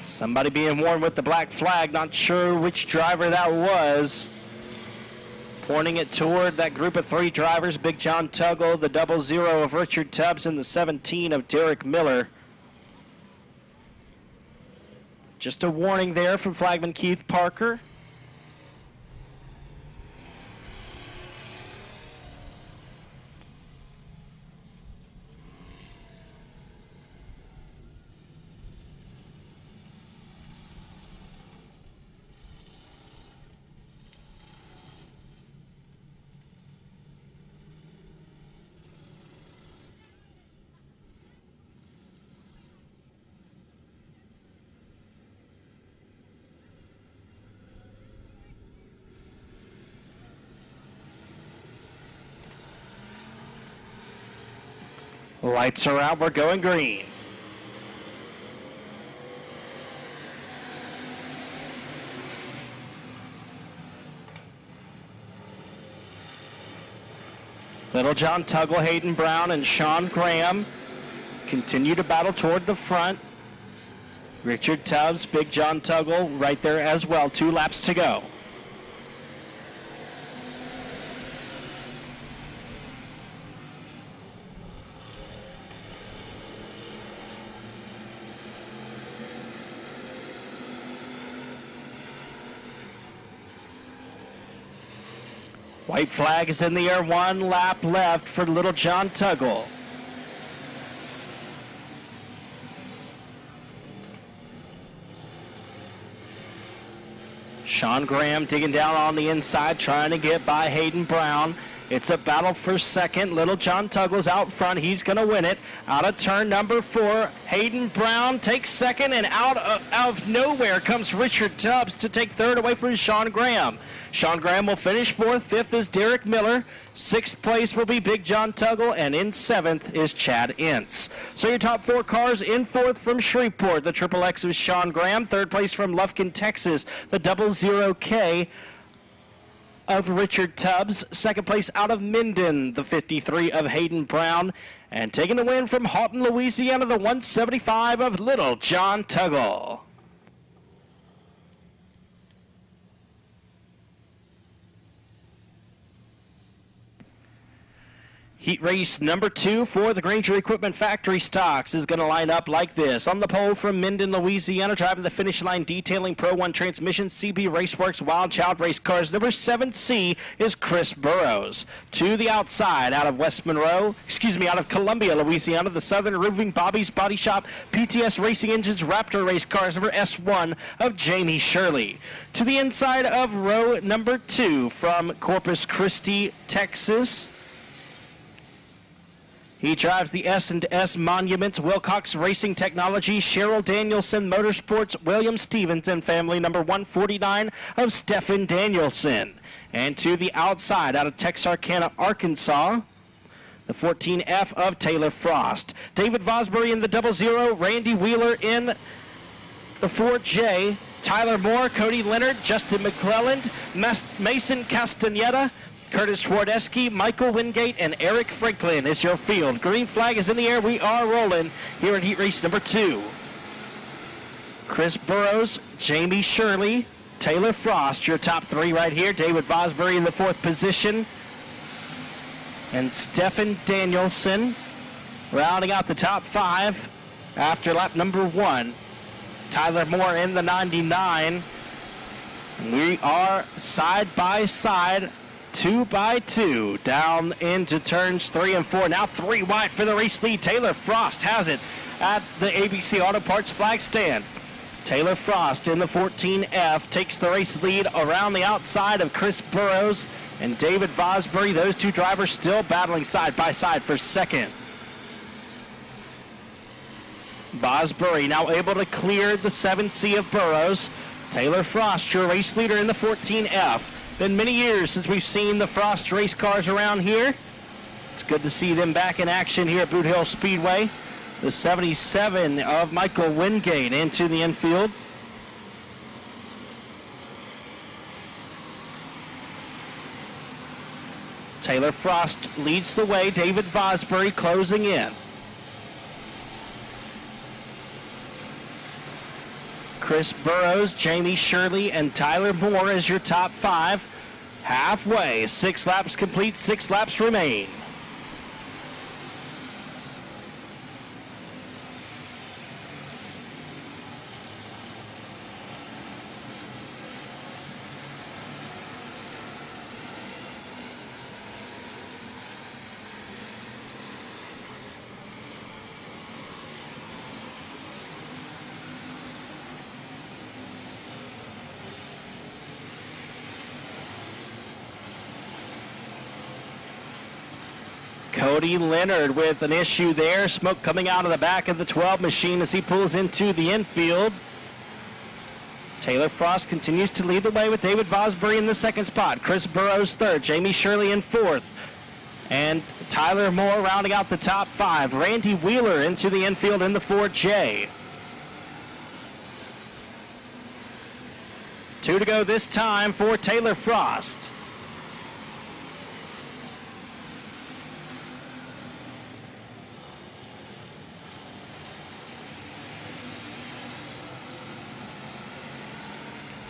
Somebody being warned with the black flag. Not sure which driver that was. Pointing it toward that group of 3 drivers. Big John Tuggle, the 00 of Richard Tubbs, and the 17 of Derek Miller. Just a warning there from flagman Keith Parker. Lights are out, we're going green. Little John Tuggle, Hayden Brown, and Sean Graham continue to battle toward the front. Richard Tubbs, Big John Tuggle right there as well. 2 laps to go. White flag is in the air, 1 lap left for Little John Tuggle. Sean Graham digging down on the inside, trying to get by Hayden Brown. It's a battle for second. Little John Tuggle's out front. He's going to win it. Out of turn number 4, Hayden Brown takes second, and out of nowhere comes Richard Tubbs to take third away from Sean Graham. Sean Graham will finish 4th. 5th is Derek Miller. 6th place will be Big John Tuggle, and in 7th is Chad Ince. So your top 4 cars in 4th from Shreveport. The Triple X is Sean Graham. 3rd place from Lufkin, Texas. The 00K of Richard Tubbs. 2nd place out of Minden, the 53 of Hayden Brown. And taking the win from Houghton, Louisiana, the 175 of Little John Tuggle. Heat race number 2 for the Granger Equipment Factory Stocks is going to line up like this. On the pole from Minden, Louisiana, driving the finish line, detailing Pro 1 transmission, CB Raceworks Wild Child Race Cars. Number 7C is Chris Burrows. To the outside, out of Columbia, Louisiana, the Southern Roofing Bobby's Body Shop, PTS Racing Engines Raptor Race Cars. Number S1 of Jamie Shirley. To the inside of row number 2 from Corpus Christi, Texas, he drives the S&S Monuments, Wilcox Racing Technology, Cheryl Danielson Motorsports, William Stevens, and family number 149 of Stephen Danielson. And to the outside, out of Texarkana, Arkansas, the 14F of Taylor Frost. David Vosbury in the 00, Randy Wheeler in the 4J, Tyler Moore, Cody Leonard, Justin McClelland, Mason Castaneda, Curtis Twardesky, Michael Wingate, and Eric Franklin is your field. Green flag is in the air. We are rolling here in heat race number 2. Chris Burrows, Jamie Shirley, Taylor Frost, your top 3 right here. David Vosbury in the 4th position. And Stephen Danielson rounding out the top 5 after lap number 1. Tyler Moore in the 99. We are side by side, 2 by 2, down into turns 3 and 4. Now 3 wide for the race lead. Taylor Frost has it at the ABC Auto Parts flag stand. Taylor Frost in the 14F takes the race lead around the outside of Chris Burrows and David Vosbury. Those two drivers still battling side by side for second. Vosbury now able to clear the 7C of Burrows. Taylor Frost, your race leader in the 14F. Been many years since we've seen the Frost race cars around here. It's good to see them back in action here at Boothill Speedway. The 77 of Michael Wingate into the infield. Taylor Frost leads the way. David Vosbury closing in. Chris Burrows, Jamie Shirley, and Tyler Moore as your top 5. Halfway, 6 laps complete, 6 laps remain. Cody Leonard with an issue there. Smoke coming out of the back of the 12 machine as he pulls into the infield. Taylor Frost continues to lead the way with David Vosbury in the second spot. Chris Burrows third. Jamie Shirley in fourth. And Tyler Moore rounding out the top 5. Randy Wheeler into the infield in the 4J. 2 to go this time for Taylor Frost.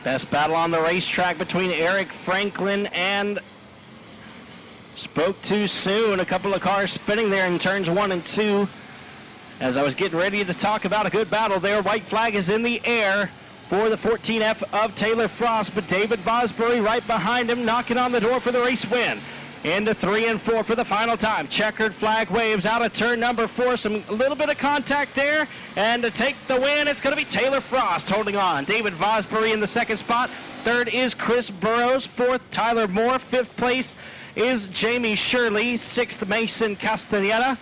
Best battle on the racetrack between Eric Franklin and Spoke Too Soon. A couple of cars spinning there in turns 1 and 2. As I was getting ready to talk about a good battle there, white flag is in the air for the 14F of Taylor Frost, but David Vosbury right behind him, knocking on the door for the race win. Into 3 and 4 for the final time. Checkered flag waves out of turn number 4. A little bit of contact there. And to take the win, it's going to be Taylor Frost holding on. David Vosbury in the second spot. Third is Chris Burrows. Fourth, Tyler Moore. Fifth place is Jamie Shirley. Sixth, Mason Castellana.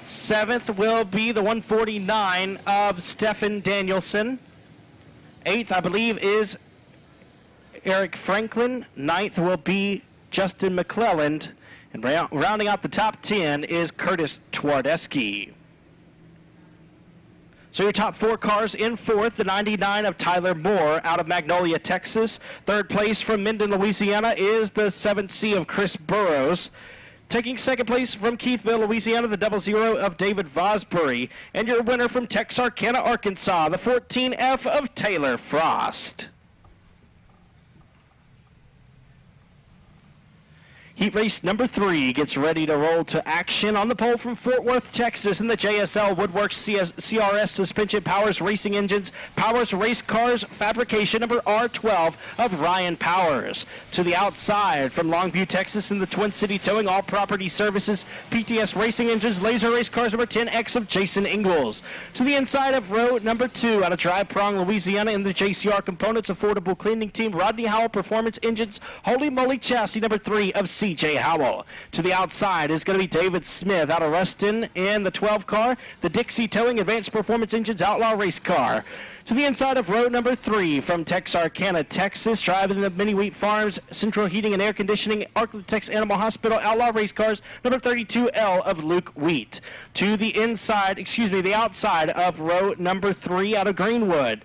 Seventh will be the 149 of Stefan Danielson. Eighth, I believe, is Eric Franklin. Ninth will be Justin McClelland, and rounding out the top 10 is Curtis Twardesky. So your top 4 cars in fourth, the 99 of Tyler Moore out of Magnolia, Texas. Third place from Minden, Louisiana is the 7C of Chris Burrows. Taking second place from Keithville, Louisiana, the 00 of David Vosbury. And your winner from Texarkana, Arkansas, the 14F of Taylor Frost. Heat race number 3 gets ready to roll to action on the pole from Fort Worth, Texas in the JSL Woodworks CRS Suspension Powers Racing Engines Powers Race Cars Fabrication number R12 of Ryan Powers. To the outside from Longview, Texas in the Twin City Towing All Property Services PTS Racing Engines Laser Race Cars number 10X of Jason Ingalls. To the inside of row number 2 out of Dry Prong, Louisiana in the JCR Components Affordable Cleaning Team Rodney Howell Performance Engines Holy Moly Chassis number 3 of CJ Howell. To the outside is going to be David Smith out of Ruston in the 12 car, the Dixie Towing Advanced Performance Engines Outlaw Race Car. To the inside of row number 3 from Texarkana, Texas, driving the Mini Wheat Farms, Central Heating and Air Conditioning, Architects Animal Hospital, Outlaw Race Cars, number 32L of Luke Wheat. To the the outside of row number 3 out of Greenwood.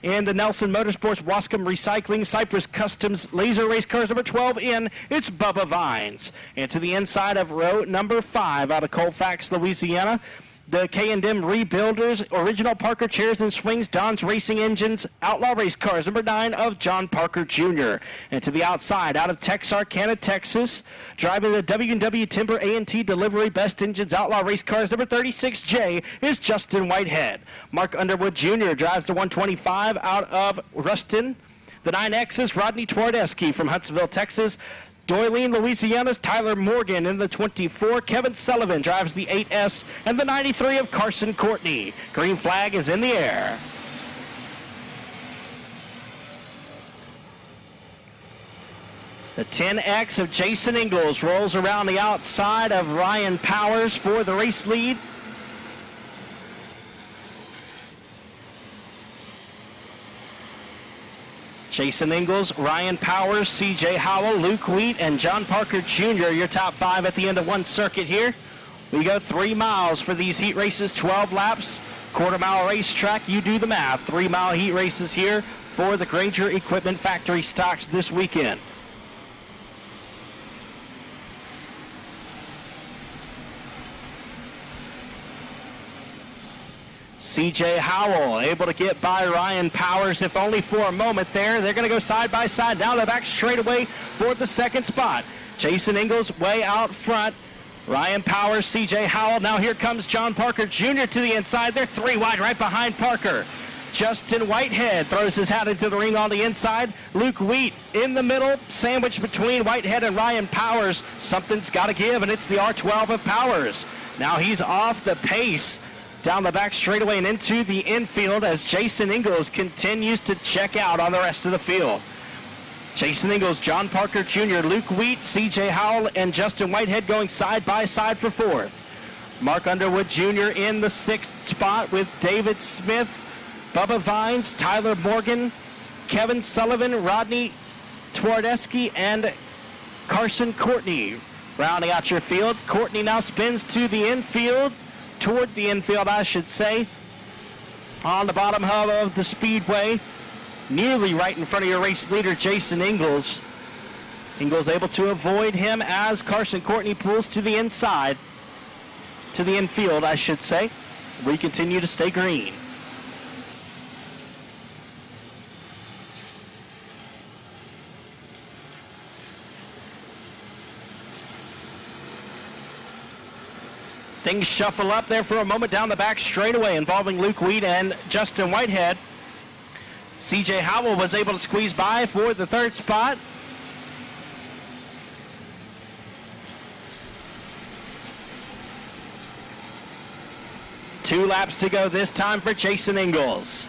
In the Nelson Motorsports, Wascom Recycling, Cypress Customs, Laser Race Cars number 12 in, it's Bubba Vines. And to the inside of row number 5 out of Colfax, Louisiana, the K&M Rebuilders, Original Parker Chairs and Swings, Don's Racing Engines, Outlaw Race Cars number 9 of John Parker Jr. And to the outside out of Texarkana, Texas, driving the W&W Timber A&T Delivery Best Engines Outlaw Race Cars number 36J is Justin Whitehead. Mark Underwood Jr. drives the 125 out of Ruston. The 9X is Rodney Twardesky from Huntsville, Texas. Doylean, Louisiana's Tyler Morgan in the 24. Kevin Sullivan drives the 8S and the 93 of Carson Courtney. Green flag is in the air. The 10X of Jason Ingalls rolls around the outside of Ryan Powers for the race lead. Jason Ingalls, Ryan Powers, C.J. Howell, Luke Wheat, and John Parker Jr. your top 5 at the end of one circuit here. We go 3 miles for these heat races, 12 laps, quarter-mile racetrack. You do the math. 3-mile heat races here for the Granger Equipment Factory stocks this weekend. C.J. Howell able to get by Ryan Powers, if only for a moment there. They're going to go side by side. Now they're back straightaway for the second spot. Jason Ingalls way out front. Ryan Powers, C.J. Howell. Now here comes John Parker Jr. to the inside. They're 3 wide right behind Parker. Justin Whitehead throws his hat into the ring on the inside. Luke Wheat in the middle, sandwiched between Whitehead and Ryan Powers. Something's got to give, and it's the R12 of Powers. Now he's off the pace down the back straightaway and into the infield as Jason Ingalls continues to check out on the rest of the field. Jason Ingalls, John Parker Jr., Luke Wheat, C.J. Howell, and Justin Whitehead going side by side for 4th. Mark Underwood Jr. in the 6th spot with David Smith, Bubba Vines, Tyler Morgan, Kevin Sullivan, Rodney Twardesky, and Carson Courtney rounding out your field. Courtney now spins to the infield, toward the infield, I should say, on the bottom hub of the Speedway, nearly right in front of your race leader, Jason Ingalls. Ingalls able to avoid him as Carson Courtney pulls to the inside, to the infield, I should say. We continue to stay green. Things shuffle up there for a moment down the back straightaway involving Luke Wheat and Justin Whitehead. C.J. Howell was able to squeeze by for the 3rd spot. Two laps to go this time for Jason Ingalls.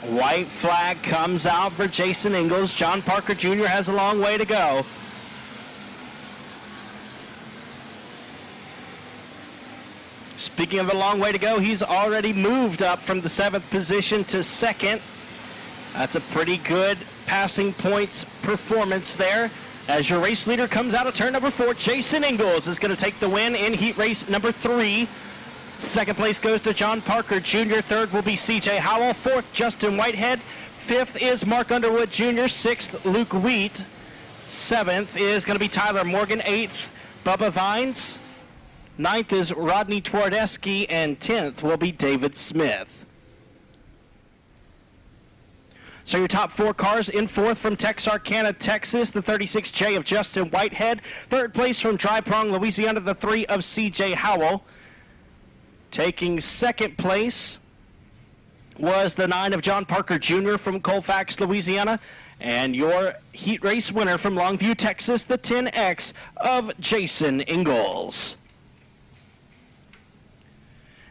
White flag comes out for Jason Ingalls. John Parker Jr. has a long way to go. Speaking of a long way to go, he's already moved up from the 7th position to 2nd. That's a pretty good passing points performance there. As your race leader comes out of turn number 4, Jason Ingalls is going to take the win in heat race number 3. 2nd place goes to John Parker Jr. 3rd will be C.J. Howell. 4th, Justin Whitehead. 5th is Mark Underwood Jr. 6th, Luke Wheat. 7th is going to be Tyler Morgan. 8th, Bubba Vines. 9th is Rodney Twardesky. And 10th will be David Smith. So your top 4 cars in 4th from Texarkana, Texas, the 36J of Justin Whitehead. 3rd place from Dry Prong, Louisiana, the 3 of C.J. Howell. Taking 2nd place was the 9 of John Parker Jr. from Colfax, Louisiana. And your heat race winner from Longview, Texas, the 10X of Jason Ingalls.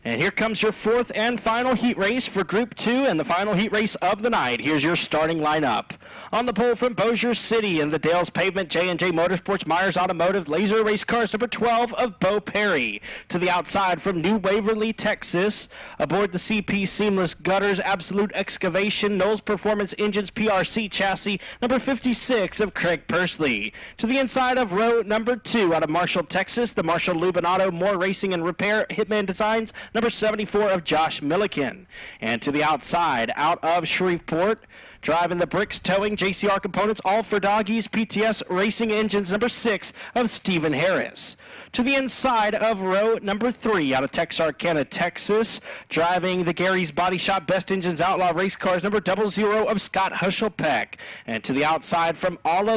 And here comes your 4th and final heat race for Group 2 and the final heat race of the night. Here's your starting lineup. On the pole from Bossier City in the Dales Pavement, J&J Motorsports, Myers Automotive, Laser Race Cars number 12 of Bo Perry. To the outside from New Waverly, Texas, aboard the CP Seamless Gutters, Absolute Excavation, Knowles Performance Engines, PRC Chassis number 56 of Craig Pursley. To the inside of row number 2 out of Marshall, Texas, the Marshall Lubinato More Racing and Repair Hitman Designs number 74 of Josh Milliken. And to the outside, out of Shreveport, driving the Bricks Towing, JCR Components, All for Doggies, PTS Racing Engines, number 6 of Stephen Harris. To the inside of row number 3 out of Texarkana, Texas, driving the Gary's Body Shop Best Engines Outlaw Race Cars, number 00 of Scott Hushelpeck. And to the outside from from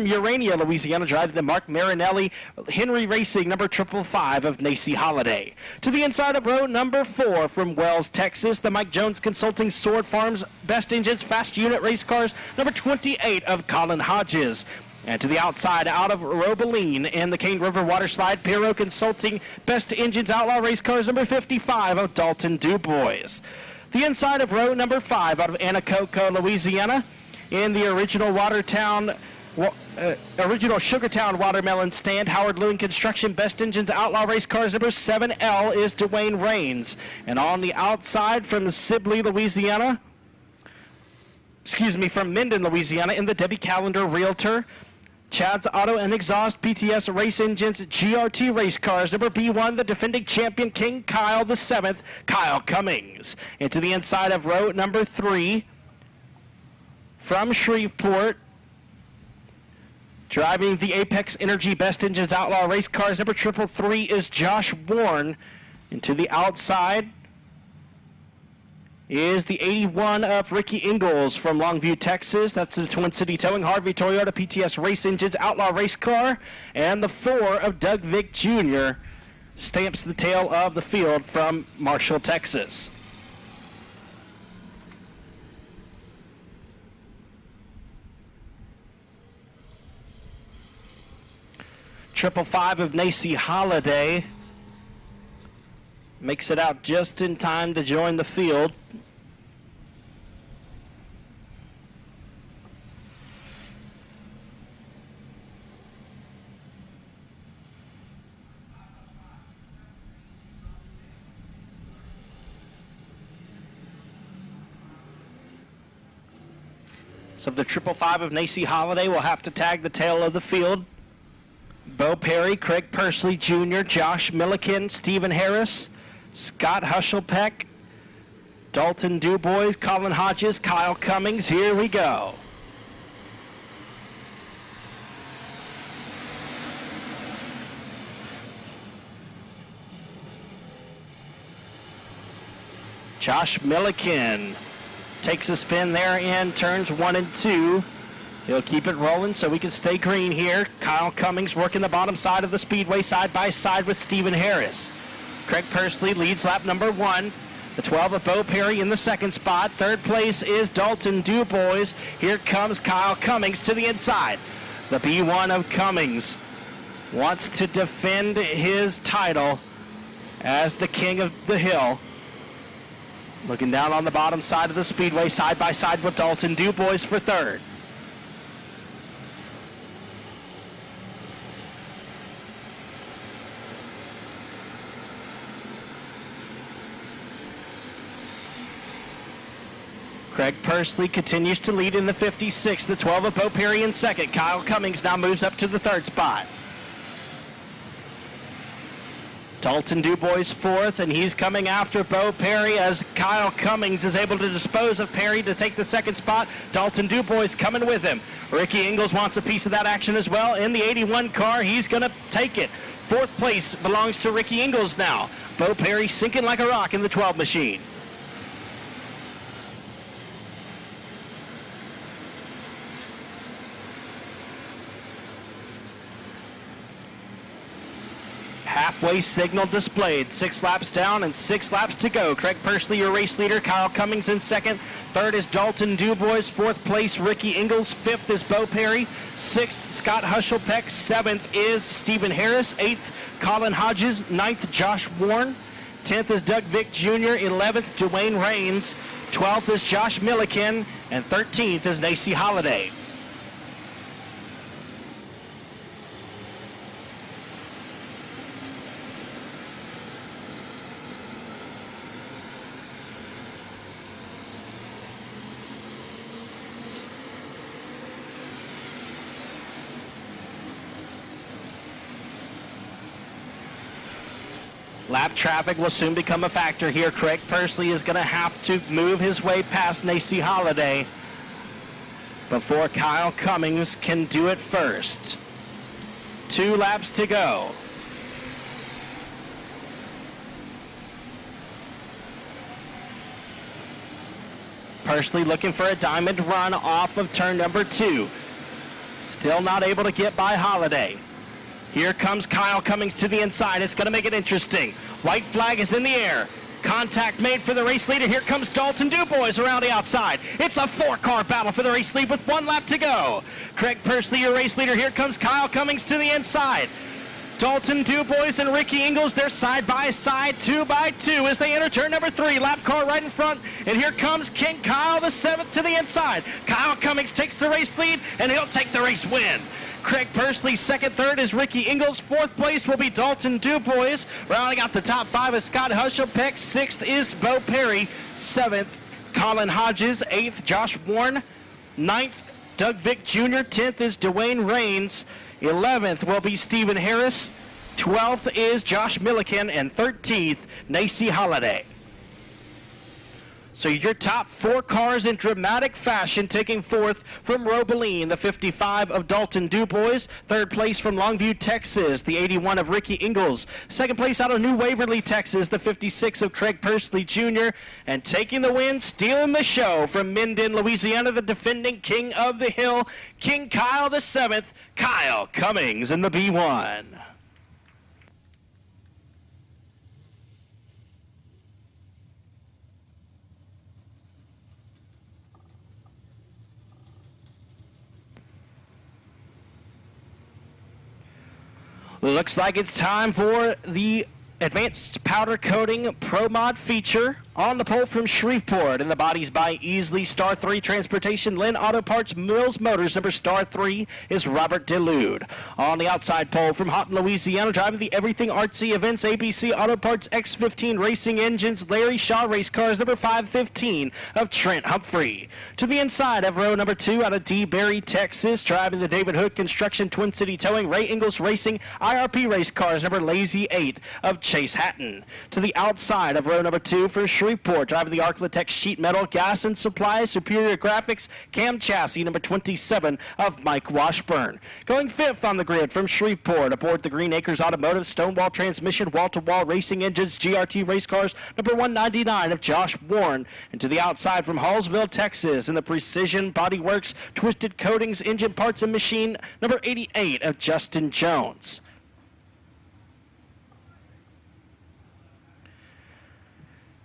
Urania, Louisiana, driving the Mark Marinelli Henry Racing, number 555 of Nacy Holiday. To the inside of row number 4 from Wells, Texas, the Mike Jones Consulting Sword Farms Best Engines Fast Unit Race Cars, number 28 of Colin Hodges. And to the outside, out of Robeline and the Cane River Waterslide, Pirro Consulting Best Engines Outlaw Race Cars, number 55 of Dalton Dubois. The inside of row number 5 out of Anacoco, Louisiana, in the original Sugartown Watermelon Stand, Howard Lewin Construction Best Engines Outlaw Race Cars, number 7L is Dwayne Rains. And on the outside from Sibley, Louisiana, from Minden, Louisiana, in the Debbie Callender Realtor, Chad's Auto and Exhaust PTS Race Engines GRT Race Cars, number B1, the defending champion King Kyle the 7th, Kyle Cummings. Into the inside of row number 3 from Shreveport, driving the Apex Energy Best Engines Outlaw Race Cars, number 333 is Josh Warren. Into the outside is the 81 of Ricky Ingalls from Longview, Texas. That's the Twin City Towing Harvey Toyota PTS Race Engines Outlaw Race Car. And the 4 of Doug Vick Jr. stamps the tail of the field from Marshall, Texas. Triple 5 of Nacy Holiday makes it out just in time to join the field. So the triple 5 of Nacy Holiday will have to tag the tail of the field. Bo Perry, Craig Persley Jr., Josh Milliken, Stephen Harris, Scott Hushelpeck, Dalton Dubois, Colin Hodges, Kyle Cummings. Here we go. Josh Milliken takes a spin there in turns 1 and 2. He'll keep it rolling so we can stay green here. Kyle Cummings working the bottom side of the Speedway side by side with Stephen Harris. Craig Persley leads lap number 1. The 12 of Bo Perry in the second spot. Third place is Dalton Dubois. Here comes Kyle Cummings to the inside. The B1 of Cummings wants to defend his title as the king of the hill. Looking down on the bottom side of the Speedway side by side with Dalton Dubois for third. Craig Persley continues to lead in the 56. The 12 of Bo Perry in second. Kyle Cummings now moves up to the third spot. Dalton Dubois fourth, and he's coming after Bo Perry as Kyle Cummings is able to dispose of Perry to take the second spot. Dalton Dubois coming with him. Ricky Ingalls wants a piece of that action as well. In the 81 car, he's going to take it. Fourth place belongs to Ricky Ingalls now. Bo Perry sinking like a rock in the 12 machine. Halfway signal displayed. 6 laps down and 6 laps to go. Craig Persley, your race leader. Kyle Cummings in second. Third is Dalton Dubois. Fourth place, Ricky Ingalls. Fifth is Bo Perry. Sixth, Scott Hushelpeck. Seventh is Stephen Harris. Eighth, Colin Hodges. Ninth, Josh Warren. 10th is Doug Vick Jr. 11th, Dwayne Rains. 12th is Josh Milliken. And 13th is Nacy Holiday. Lap traffic will soon become a factor here. Craig Persley is going to have to move his way past Nacy Holiday before Kyle Cummings can do it first. 2 laps to go. Persley looking for a diamond run off of turn number 2. Still not able to get by Holiday. Here comes Kyle Cummings to the inside. It's going to make it interesting. White flag is in the air. Contact made for the race leader. Here comes Dalton Dubois around the outside. It's a 4-car battle for the race lead with 1 lap to go. Craig Persley, your race leader. Here comes Kyle Cummings to the inside. Dalton Dubois and Ricky Ingles, they're side by side, 2 by 2 as they enter turn number 3. Lap car right in front, and here comes King Kyle the 7th to the inside. Kyle Cummings takes the race lead, and he'll take the race win. Craig Persley, second, third is Ricky Ingles. 4th place will be Dalton Dubois. Rounding out the top 5 is Scott Hushelpeck. 6th is Bo Perry. 7th, Colin Hodges. 8th, Josh Warren. 9th, Doug Vick Jr. 10th is Dwayne Rains. 11th will be Stephen Harris. 12th is Josh Milliken. And 13th, Nacy Holiday. So your top 4 cars in dramatic fashion, taking 4th from Robeline, the 55 of Dalton Dubois. 3rd place from Longview, Texas, the 81 of Ricky Ingles. 2nd place out of New Waverly, Texas, the 56 of Craig Persley Jr. And taking the win, stealing the show from Minden, Louisiana, the defending King of the Hill, King Kyle the 7th, Kyle Cummings in the B1. Looks like it's time for the Advanced Powder Coating Pro Mod feature. On the pole from Shreveport, and the bodies by Easley, Star 3 Transportation, Lynn Auto Parts, Mills Motors, number Star 3 is Robert DeLude. On the outside pole from Houghton, Louisiana, driving the Everything Artsy Events, ABC Auto Parts, X15 Racing Engines, Larry Shaw Race Cars, number 515 of Trent Humphrey. To the inside of row number 2 out of D. Berry, Texas, driving the David Hood Construction, Twin City Towing, Ray Ingles Racing, IRP Race Cars, number Lazy 8 of Chase Hatton. To the outside of row number 2 for Shreveport, driving the Arclitex Sheet Metal, Gas and Supply, Superior Graphics, Cam Chassis, number 27 of Mike Washburn. Going 5th on the grid from Shreveport, aboard the Green Acres Automotive, Stonewall Transmission, Wall-to-Wall Racing Engines, GRT Race Cars, number 199 of Josh Warren. And to the outside from Hallsville, Texas, in the Precision Body Works, Twisted Coatings, Engine Parts and Machine, number 88 of Justin Jones.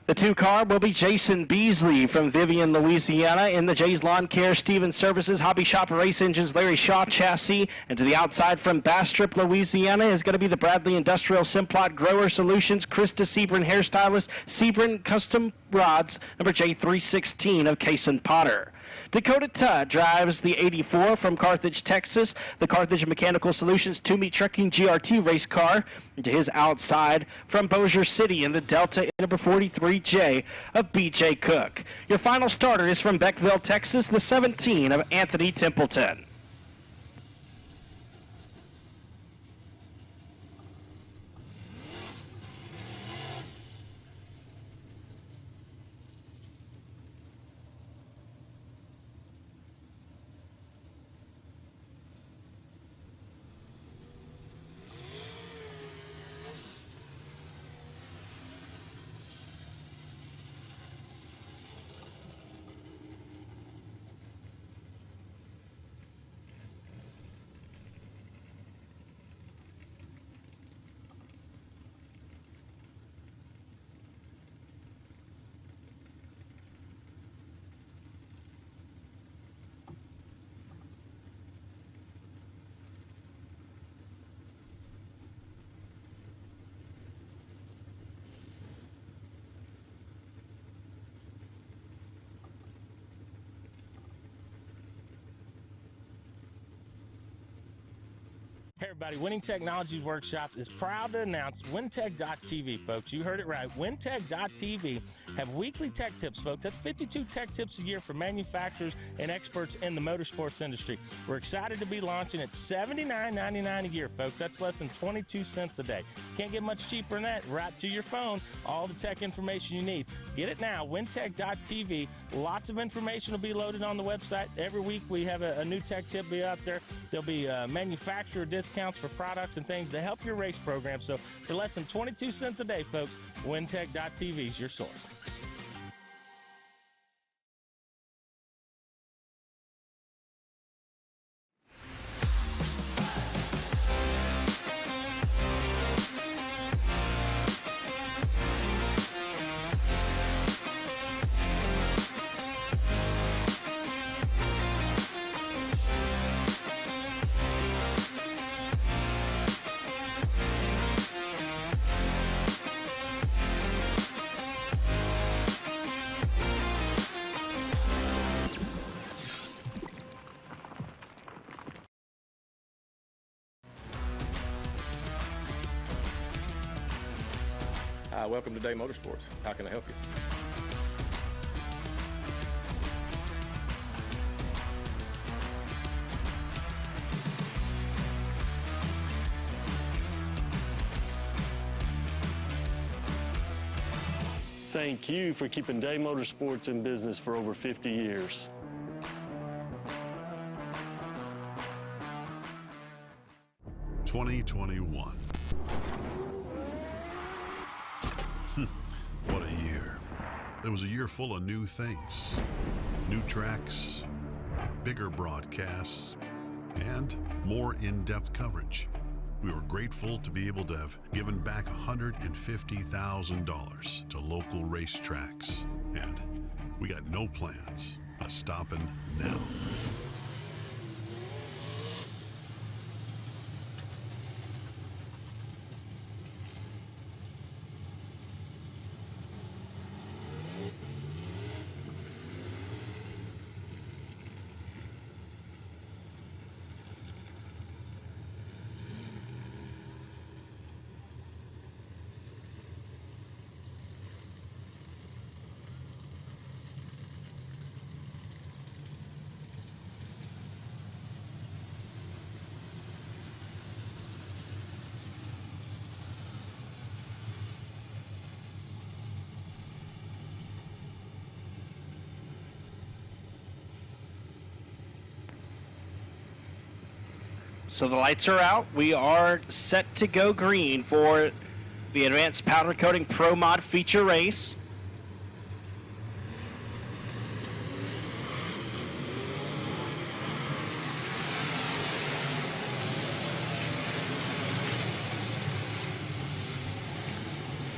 The 2 car will be Jason Beasley from Vivian, Louisiana, in the Jay's Lawn Care, Stevens Services, Hobby Shop Race Engines, Larry Shaw Chassis. And to the outside from Bastrop, Louisiana, is going to be the Bradley Industrial Simplot Grower Solutions, Krista Sebring Hairstylist, Sebring Custom Rods, number J316 of Cason Potter. Dakota Tutt drives the 84 from Carthage, Texas, the Carthage Mechanical Solutions Toomey Trucking GRT race car. And to his outside from Bossier City in the Delta, number 43J of BJ Cook. Your final starter is from Beckville, Texas, the 17 of Anthony Templeton. Hey everybody, Winning Technologies Workshop is proud to announce WinTech.tv, folks. You heard it right. WinTech.tv have weekly tech tips, folks. That's 52 tech tips a year for manufacturers and experts in the motorsports industry. We're excited to be launching at $79.99 a year, folks. That's less than 22 cents a day. Can't get much cheaper than that. Right to your phone, all the tech information you need. Get it now, WinTech.tv. Lots of information will be loaded on the website. Every week we have a new tech tip be out there. There'll be manufacturer discounts discounts for products and things to help your race program. So for less than 22 cents a day, folks, WinTech.tv is your source. Welcome to Day Motorsports. How can I help you? Thank you for keeping Day Motorsports in business for over 50 years. "2021. What a year. It was a year full of new things, new tracks, bigger broadcasts, and more in-depth coverage. We were grateful to be able to have given back $150,000 to local racetracks, and we got no plans of stopping now. So the lights are out. We are set to go green for the Advanced Powder Coating Pro Mod feature race.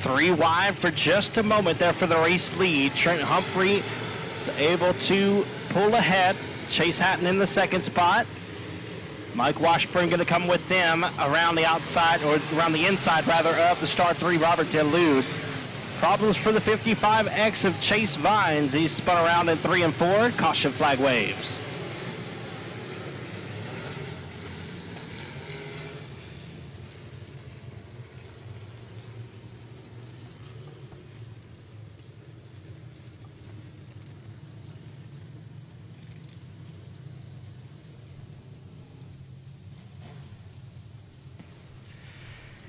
Three wide for just a moment there for the race lead. Trent Humphrey is able to pull ahead. Chase Hatton in the second spot. Mike Washburn going to come with them around the outside, or around the inside rather, of the Star 3 Robert Delude. Problems for the 55X of Chase Vines. He's spun around in 3 and 4. Caution flag waves.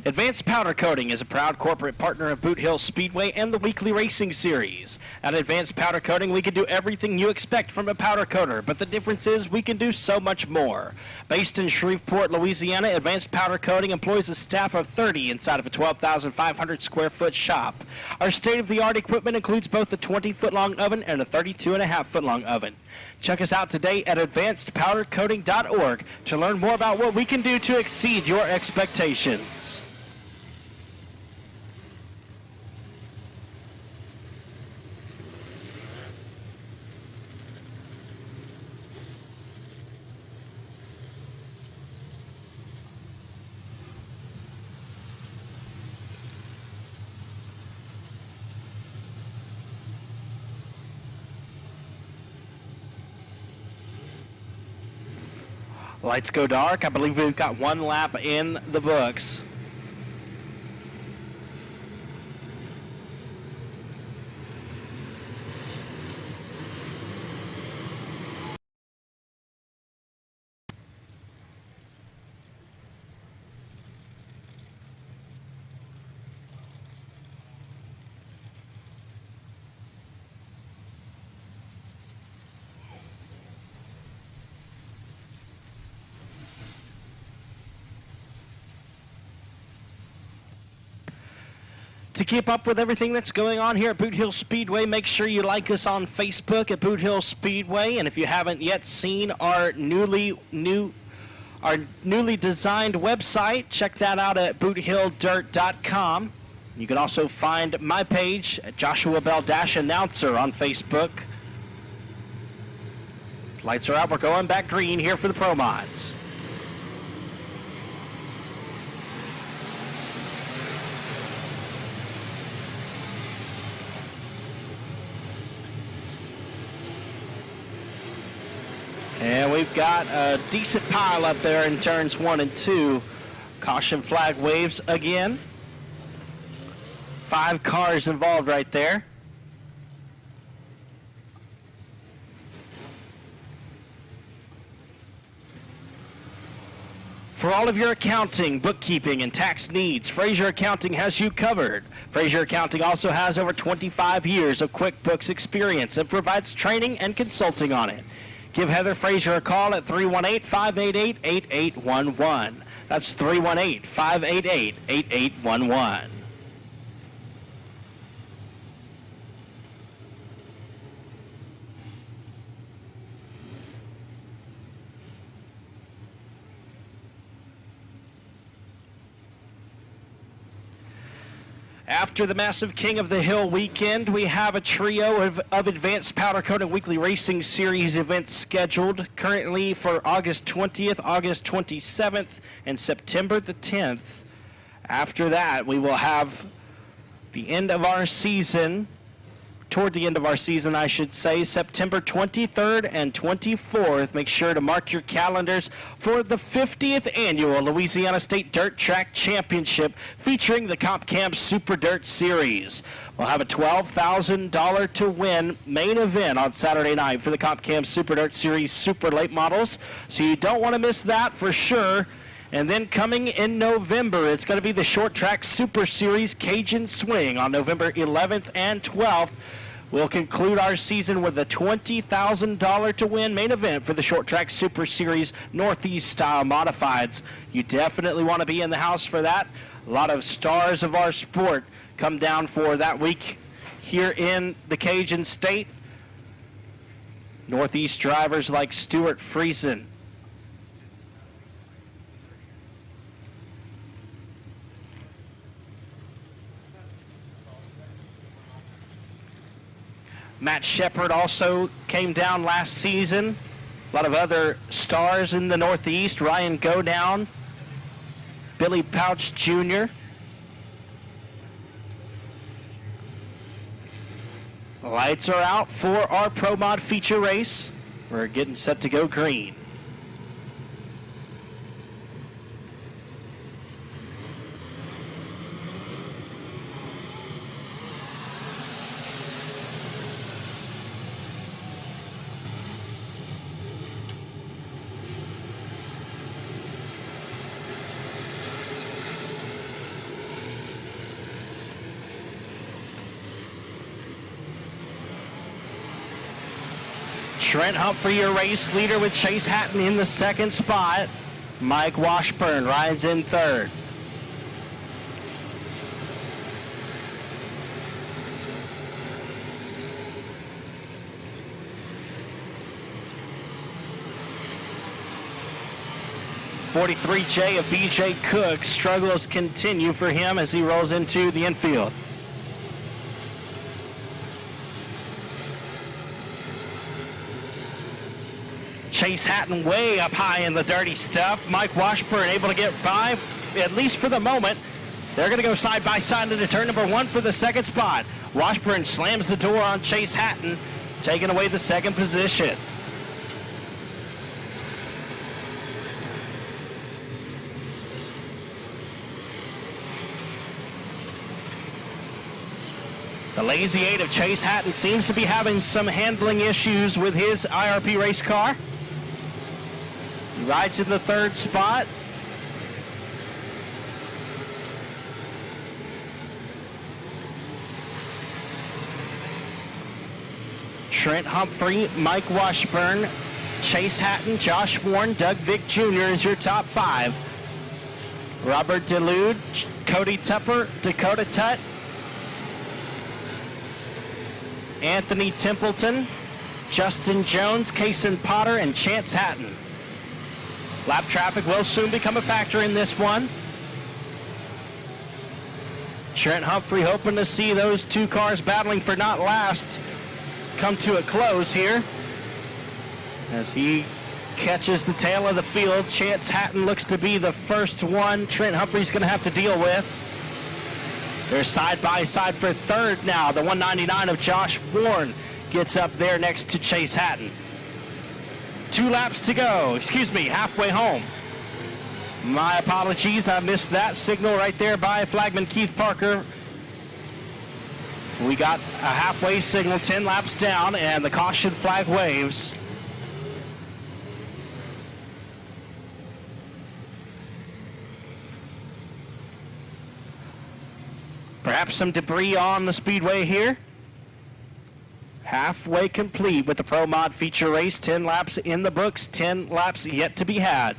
Advanced Powder Coating is a proud corporate partner of Boothill Speedway and the weekly racing series. At Advanced Powder Coating, we can do everything you expect from a powder coater, but the difference is we can do so much more. Based in Shreveport, Louisiana, Advanced Powder Coating employs a staff of 30 inside of a 12,500 square foot shop. Our state-of-the-art equipment includes both a 20-foot-long oven and a 32.5-foot-long oven. Check us out today at advancedpowdercoating.org to learn more about what we can do to exceed your expectations. Lights go dark. I believe we've got one lap in the books. to keep up with everything that's going on here at Boothill Speedway, make sure you like us on Facebook at Boothill Speedway. And if you haven't yet seen our newly designed website, check that out at boothilldirt.com. You can also find my page at Joshua Bell Announcer on Facebook. Lights are out. We're going back green here for the Pro Mods. And we've got a decent pile up there in turns 1 and 2. Caution flag waves again. 5 cars involved right there. For all of your accounting, bookkeeping, and tax needs, Fraser Accounting has you covered. Fraser Accounting also has over 25 years of QuickBooks experience and provides training and consulting on it. Give Heather Fraser a call at 318-588-8811. That's 318-588-8811. After the massive King of the Hill weekend, we have a trio of advanced powder coating weekly racing series events scheduled currently for August 20th, August 27th, and September the 10th. After that, we will have the end of our season, toward the end of our season, I should say, September 23rd and 24th. Make sure to mark your calendars for the 50th annual Louisiana State Dirt Track Championship featuring the Comp Cam Super Dirt Series. We'll have a $12,000 to win main event on Saturday night for the Comp Cam Super Dirt Series Super Late Models, so you don't want to miss that for sure. And then coming in November, it's going to be the Short Track Super Series Cajun Swing on November 11th and 12th. We'll conclude our season with a $20,000 to win main event for the Short Track Super Series Northeast Style Modifieds. You definitely want to be in the house for that. A lot of stars of our sport come down for that week here in the Cajun State. Northeast drivers like Stuart Friesen, Matt Shepard also came down last season. A lot of other stars in the Northeast. Ryan Godown, Billy Pouch Jr. The lights are out for our Pro Mod feature race. We're getting set to go green. Trent Humphrey, your race leader, with Chase Hatton in the second spot. Mike Washburn rides in third. .43J of BJ Cook. Struggles continue for him as he rolls into the infield. Chase Hatton way up high in the dirty stuff. Mike Washburn able to get by, at least for the moment. They're going to go side by side into turn number 1 for the second spot. Washburn slams the door on Chase Hatton, taking away the second position. The Lazy 8 of Chase Hatton seems to be having some handling issues with his IRP race car. He rides in the third spot. Trent Humphrey, Mike Washburn, Chase Hatton, Josh Warren, Doug Vick Jr. is your top 5. Robert DeLude, Cody Tupper, Dakota Tutt, Anthony Templeton, Justin Jones, Kason Potter, and Chance Hatton. Lap traffic will soon become a factor in this one. Trent Humphrey hoping to see those two cars battling for not last come to a close here as he catches the tail of the field. Chance Hatton looks to be the first one Trent Humphrey's going to have to deal with. They're side by side for third now. The 199 of Josh Warren gets up there next to Chase Hatton. 2 laps to go. Excuse me, halfway home. My apologies, I missed that signal right there by flagman Keith Parker. We got a halfway signal, 10 laps down, and the caution flag waves. Perhaps some debris on the speedway here. Halfway complete with the Pro Mod feature race. 10 laps in the books, 10 laps yet to be had.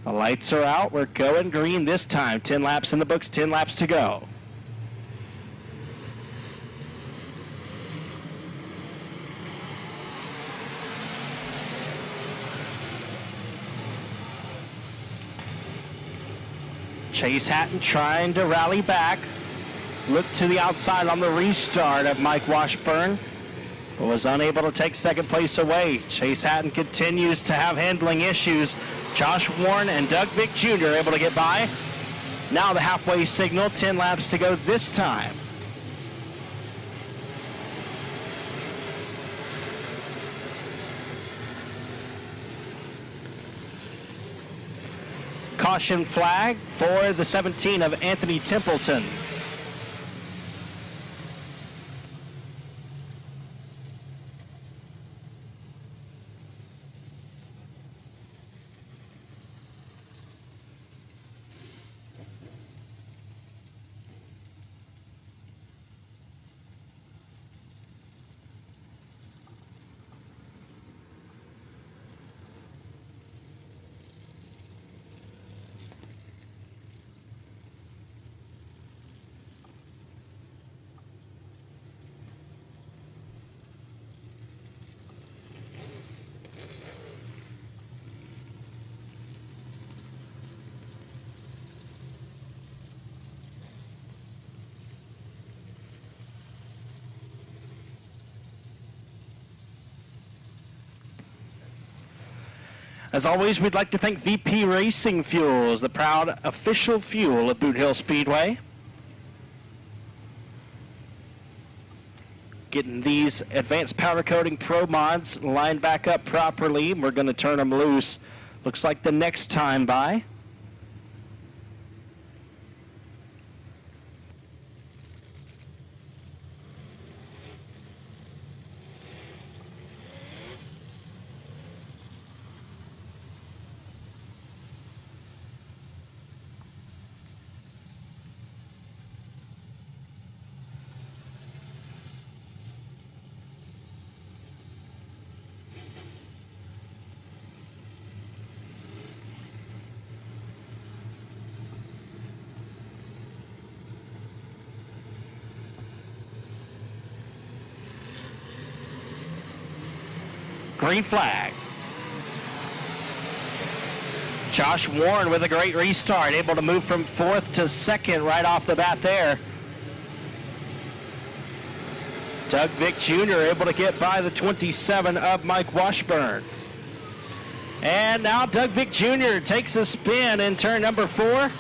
The lights are out. We're going green this time. 10 laps in the books, 10 laps to go. Chase Hatton trying to rally back. Look to the outside on the restart of Mike Washburn, but was unable to take second place away. Chase Hatton continues to have handling issues. Josh Warren and Doug Vick Jr. able to get by. Now the halfway signal, 10 laps to go this time. Caution flag for the 17 of Anthony Templeton. As always, we'd like to thank VP Racing Fuels, the proud official fuel of Boothill Speedway. Getting these advanced powder coating Pro Mods lined back up properly. We're going to turn them loose. Looks like the next time by. Green flag. Josh Warren with a great restart, able to move from 4th to 2nd right off the bat there. Doug Vick Jr. able to get by the 27 of Mike Washburn. And now Doug Vick Jr. takes a spin in turn number 4.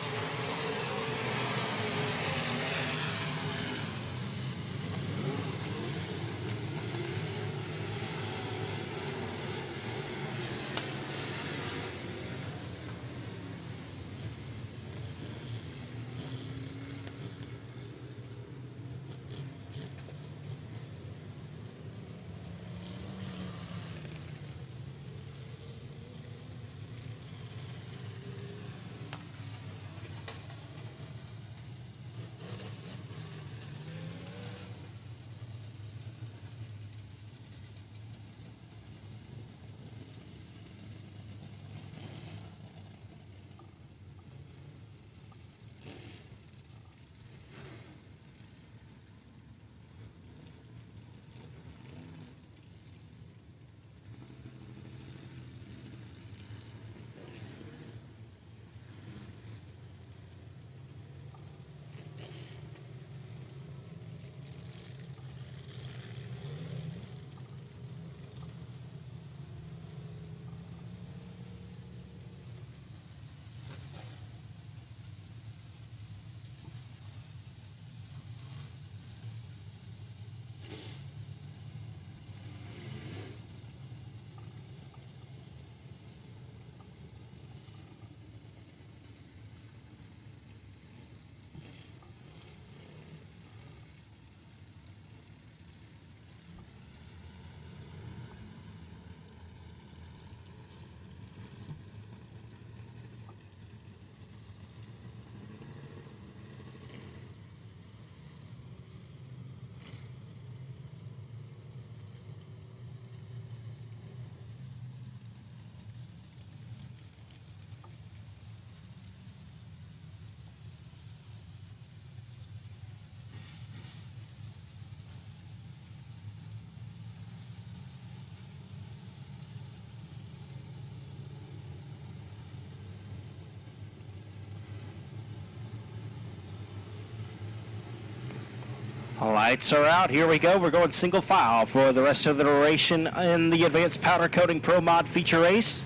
Lights are out. Here we go. We're going single file for the rest of the duration in the Advanced Powder Coating Pro Mod feature race.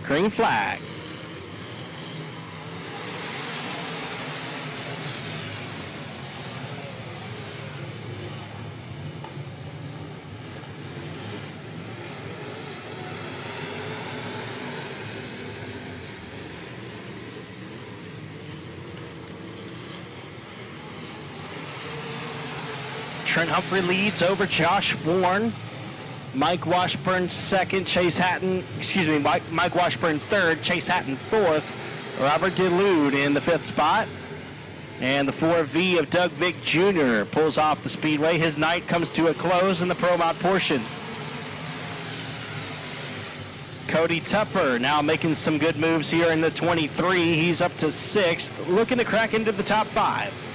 Green flag. Trent Humphrey leads over Josh Warren. Mike Washburn second, Mike Washburn third, Chase Hatton fourth, Robert DeLude in the 5th spot. And the 4V of Doug Vick Jr. pulls off the Speedway. His night comes to a close in the Pro Mod portion. Cody Tupper now making some good moves here in the 23. He's up to 6th, looking to crack into the top 5.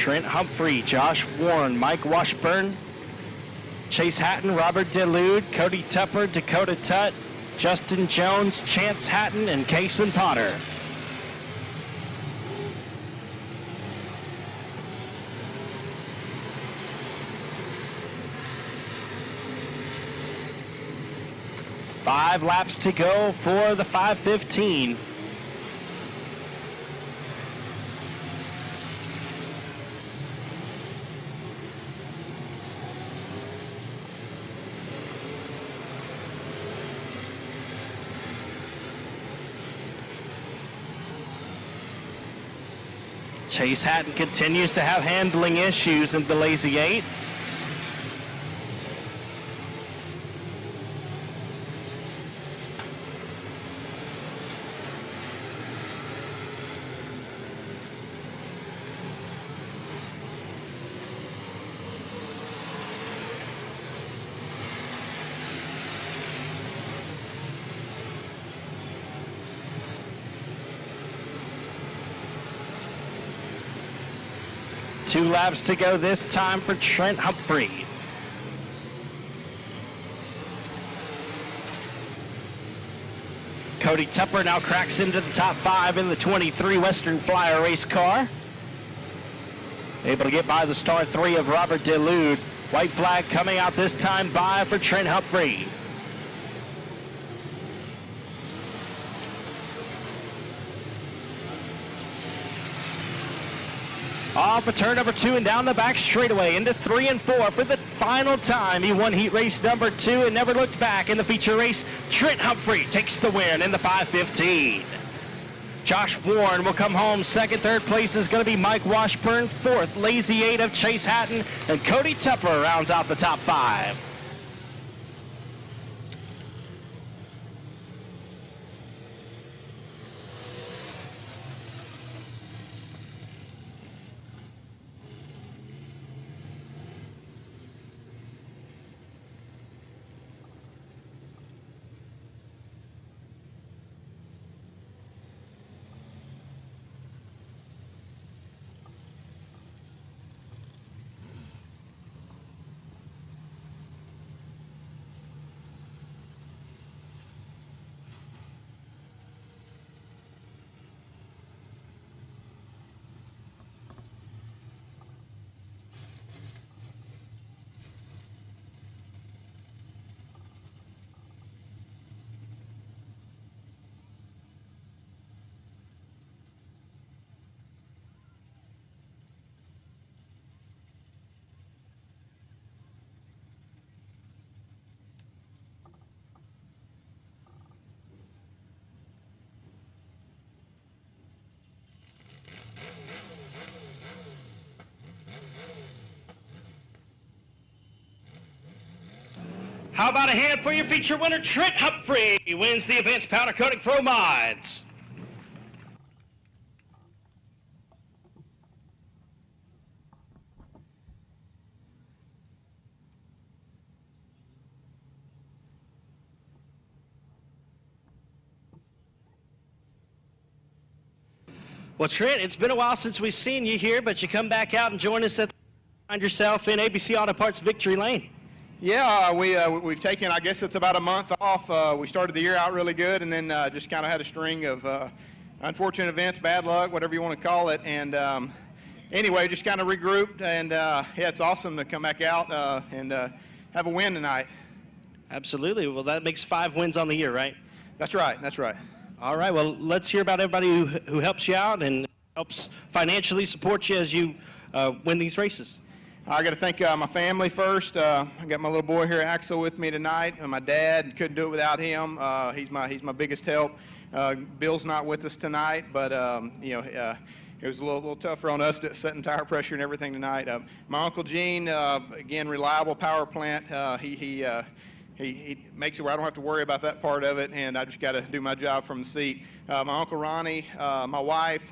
Trent Humphrey, Josh Warren, Mike Washburn, Chase Hatton, Robert DeLude, Cody Tupper, Dakota Tutt, Justin Jones, Chance Hatton, and Kason Potter. 5 laps to go for the 5:15. Chase Hatton continues to have handling issues in the Lazy 8. Two laps to go this time for Trent Humphrey. Cody Tupper now cracks into the top 5 in the 23 Western Flyer race car. Able to get by the star 3 of Robert Delude. White flag coming out this time by for Trent Humphrey. Off of turn number 2 and down the back straightaway into 3 and 4 for the final time. He won heat race number 2 and never looked back in the feature race. Trent Humphrey takes the win in the 5:15. Josh Warren will come home second. Third place is going to be Mike Washburn. Fourth, Lazy 8 of Chase Hatton. And Cody Tupper rounds out the top 5. How about a hand for your feature winner, Trent Humphrey, wins the Advanced Powder Coating Pro Mods. Well, Trent, it's been a while since we've seen you here, but you come back out and join us at find yourself in ABC Auto Parts Victory Lane. Yeah, we've taken, I guess it's about a month off. We started the year out really good, and then just kind of had a string of unfortunate events, bad luck, whatever you want to call it. And anyway, just kind of regrouped, and yeah, it's awesome to come back out and have a win tonight. Absolutely. Well, that makes 5 wins on the year, right? That's right. That's right. All right. Well, let's hear about everybody who helps you out and helps financially support you as you win these races. I got to thank my family first. I got my little boy here, Axel, with me tonight. My dad, couldn't do it without him. He's my biggest help. Bill's not with us tonight, but you know, it was a little tougher on us to setting tire pressure and everything tonight. My Uncle Gene, again, reliable power plant. He makes it where I don't have to worry about that part of it, and I just got to do my job from the seat. My Uncle Ronnie, my wife,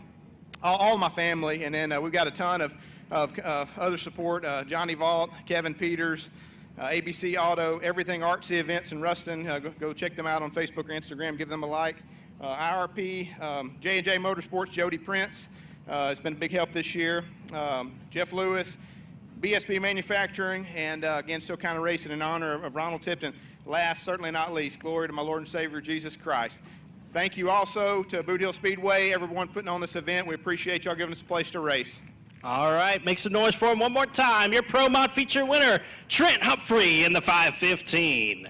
all my family, and then we've got a ton of other support, Johnny Vault, Kevin Peters, ABC Auto, everything Artsy Events in Ruston. Go check them out on Facebook or Instagram. Give them a like. IRP, J&J Motorsports, Jody Prince has been a big help this year. Jeff Lewis, BSB Manufacturing, and again, still kind of racing in honor of Ronald Tipton. Last, certainly not least, glory to my Lord and Savior, Jesus Christ. Thank you also to Boothill Speedway, everyone putting on this event. We appreciate y'all giving us a place to race. All right, make some noise for him one more time. Your Pro Mod feature winner, Trent Humphrey in the 5:15.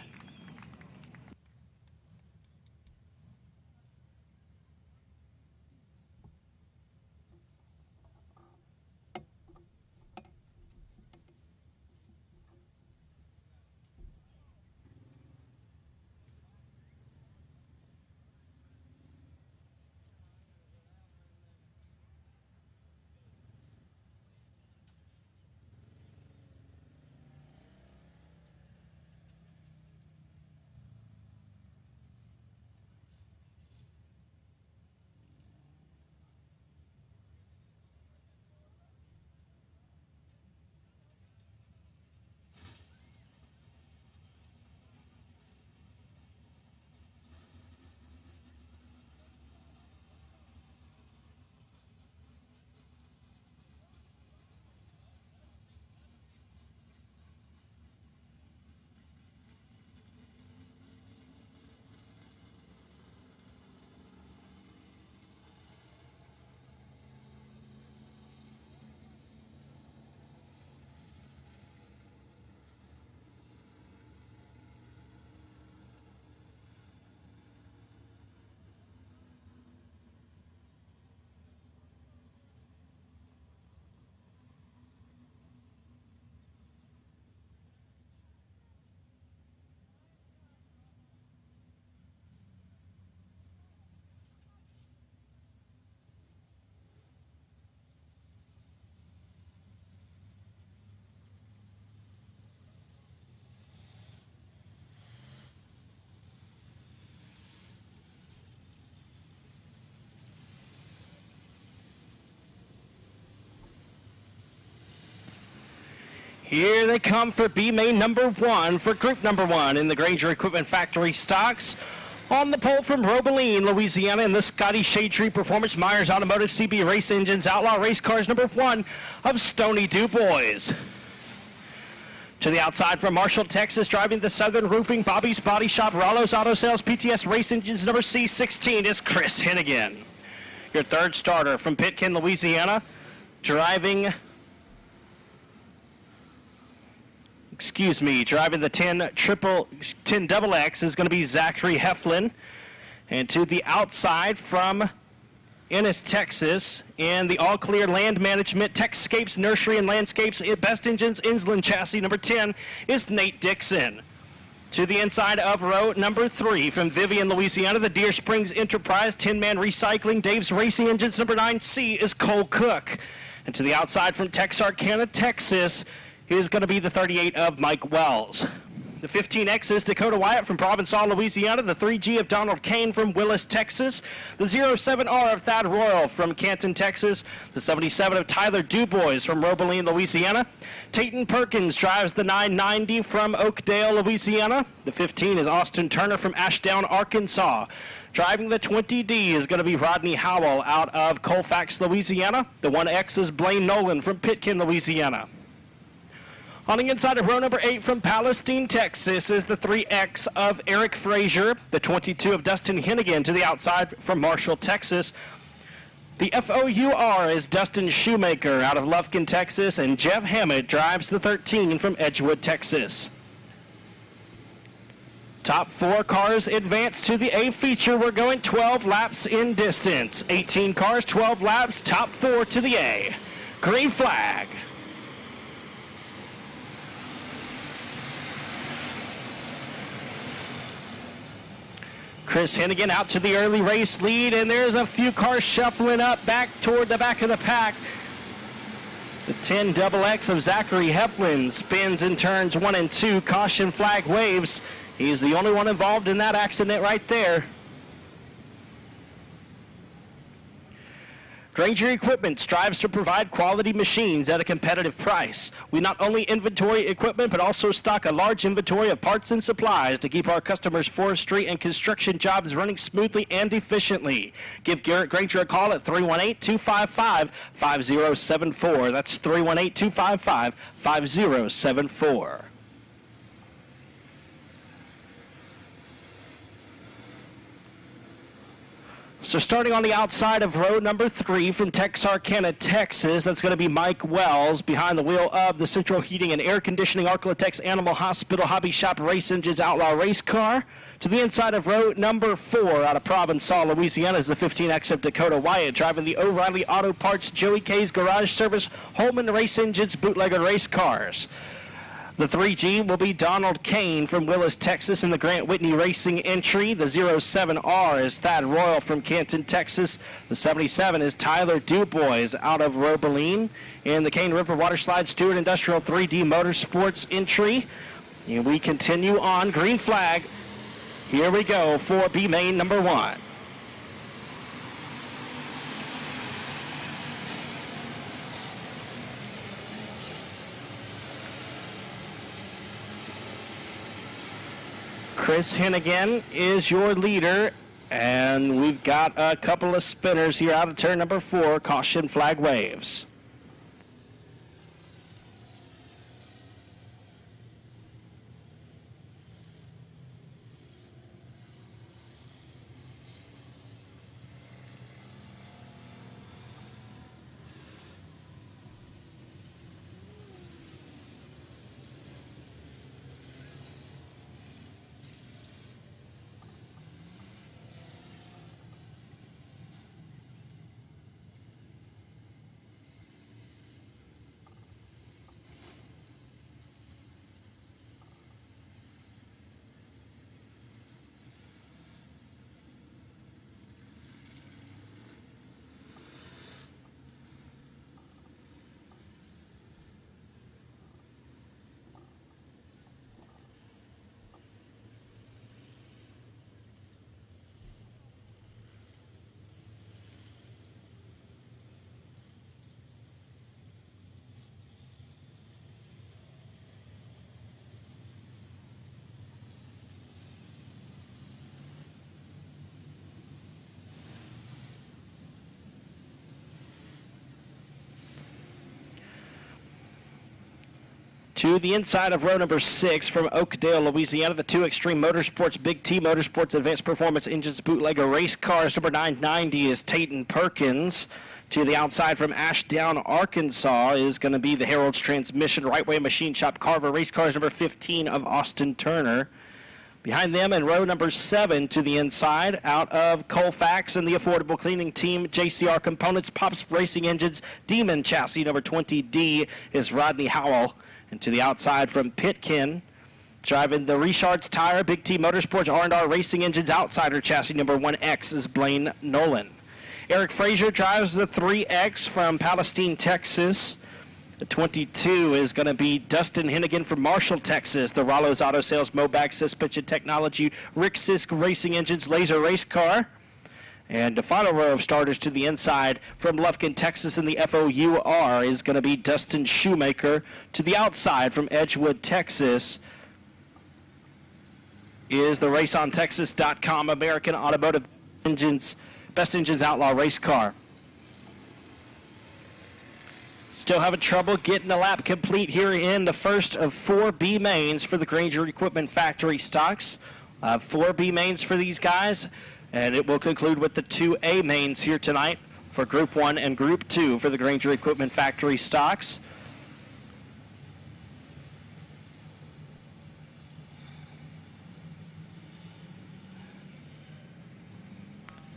Here they come for B main number 1 for group number 1 in the Granger Equipment Factory stocks. On the pole from Robeline, Louisiana, in the Scotty Shade Tree Performance Myers Automotive CB Race Engines Outlaw Race Cars number 1 of Stony DuBois. To the outside from Marshall, Texas, driving the Southern Roofing, Bobby's Body Shop, Rollo's Auto Sales, PTS Race Engines number C16 is Chris Hennigan. Your third starter from Pitkin, Louisiana, driving the 10 double X is going to be Zachary Heflin. And to the outside from Ennis, Texas, in the All Clear Land Management, Texscapes Nursery and Landscapes, Best Engines, Insland Chassis number 10 is Nate Dixon. To the inside of row number 3 from Vivian, Louisiana, the Deer Springs Enterprise 10-man recycling, Dave's Racing Engines number 9C is Cole Cook. And to the outside from Texarkana, Texas, is going to be the 38 of Mike Wells. The 15X is Dakota Wyatt from Provençal, Louisiana. The 3G of Donald Kane from Willis, Texas. The 07R of Thad Royal from Canton, Texas. The 77 of Tyler DuBois from Robeline, Louisiana. Tayton Perkins drives the 990 from Oakdale, Louisiana. The 15 is Austin Turner from Ashdown, Arkansas. Driving the 20D is going to be Rodney Howell out of Colfax, Louisiana. The 1X is Blaine Nolan from Pitkin, Louisiana. On the inside of row number 8 from Palestine, Texas is the 3X of Eric Frazier. The 22 of Dustin Hennigan to the outside from Marshall, Texas. The FOUR is Dustin Shoemaker out of Lufkin, Texas. And Jeff Hammett drives the 13 from Edgewood, Texas. Top 4 cars advance to the A feature. We're going 12 laps in distance. 18 cars, 12 laps, top 4 to the A. Green flag. Chris Hennigan out to the early race lead, and there's a few cars shuffling up back toward the back of the pack. The 10 double X of Zachary Heflin spins in turns 1 and 2. Caution flag waves. He's the only one involved in that accident right there. Granger Equipment strives to provide quality machines at a competitive price. We not only inventory equipment, but also stock a large inventory of parts and supplies to keep our customers' forestry and construction jobs running smoothly and efficiently. Give Garrett Granger a call at 318-255-5074. That's 318-255-5074. So starting on the outside of row number 3 from Texarkana, Texas, that's going to be Mike Wells behind the wheel of the Central Heating and Air Conditioning Arklatex Animal Hospital Hobby Shop Race Engines Outlaw Race Car. To the inside of row number 4 out of Provençal, Louisiana, is the 15X of Dakota Wyatt driving the O'Reilly Auto Parts Joey K's Garage Service Holman Race Engines Bootlegger Race Cars. The 3G will be Donald Kane from Willis, Texas, in the Grant Whitney Racing entry. The 07R is Thad Royal from Canton, Texas. The 77 is Tyler DuBois out of Robeline. In the Cane River Waterslide Stewart Industrial 3D Motorsports entry. And we continue on. Green flag. Here we go for B main number 1. Chris Hennigan is your leader, and we've got a couple of spinners here out of turn number 4. Caution flag waves. To the inside of row number 6 from Oakdale, Louisiana, the 2 Extreme Motorsports, Big T Motorsports, Advanced Performance Engines, Bootlegger Race Cars. Number 990 is Tayton Perkins. To the outside from Ashdown, Arkansas is going to be the Harold's Transmission, Right Way Machine Shop, Carver Race Cars, number 15 of Austin Turner. Behind them in row number 7 to the inside, out of Colfax and the Affordable Cleaning Team, JCR Components, Pops Racing Engines, Demon Chassis, number 20D is Rodney Howell. And to the outside from Pitkin, driving the Richards Tire, Big T Motorsports, R&R Racing Engines, Outsider Chassis, number 1X is Blaine Nolan. Eric Frazier drives the 3X from Palestine, Texas. The 22 is going to be Dustin Hennigan from Marshall, Texas. The Rollo's Auto Sales, Mobag Suspension Technology, Rick Sisk Racing Engines, Laser Race Car. And the final row of starters to the inside from Lufkin, Texas in the FOUR is going to be Dustin Shoemaker. To the outside from Edgewood, Texas is the RaceOnTexas.com American Automotive Engines, Best Engines Outlaw Race Car. Still having trouble getting the lap complete here in the first of 4 B mains for the Granger Equipment Factory stocks. 4 B mains for these guys. And it will conclude with the 2 A mains here tonight for Group 1 and Group 2 for the Granger Equipment Factory stocks.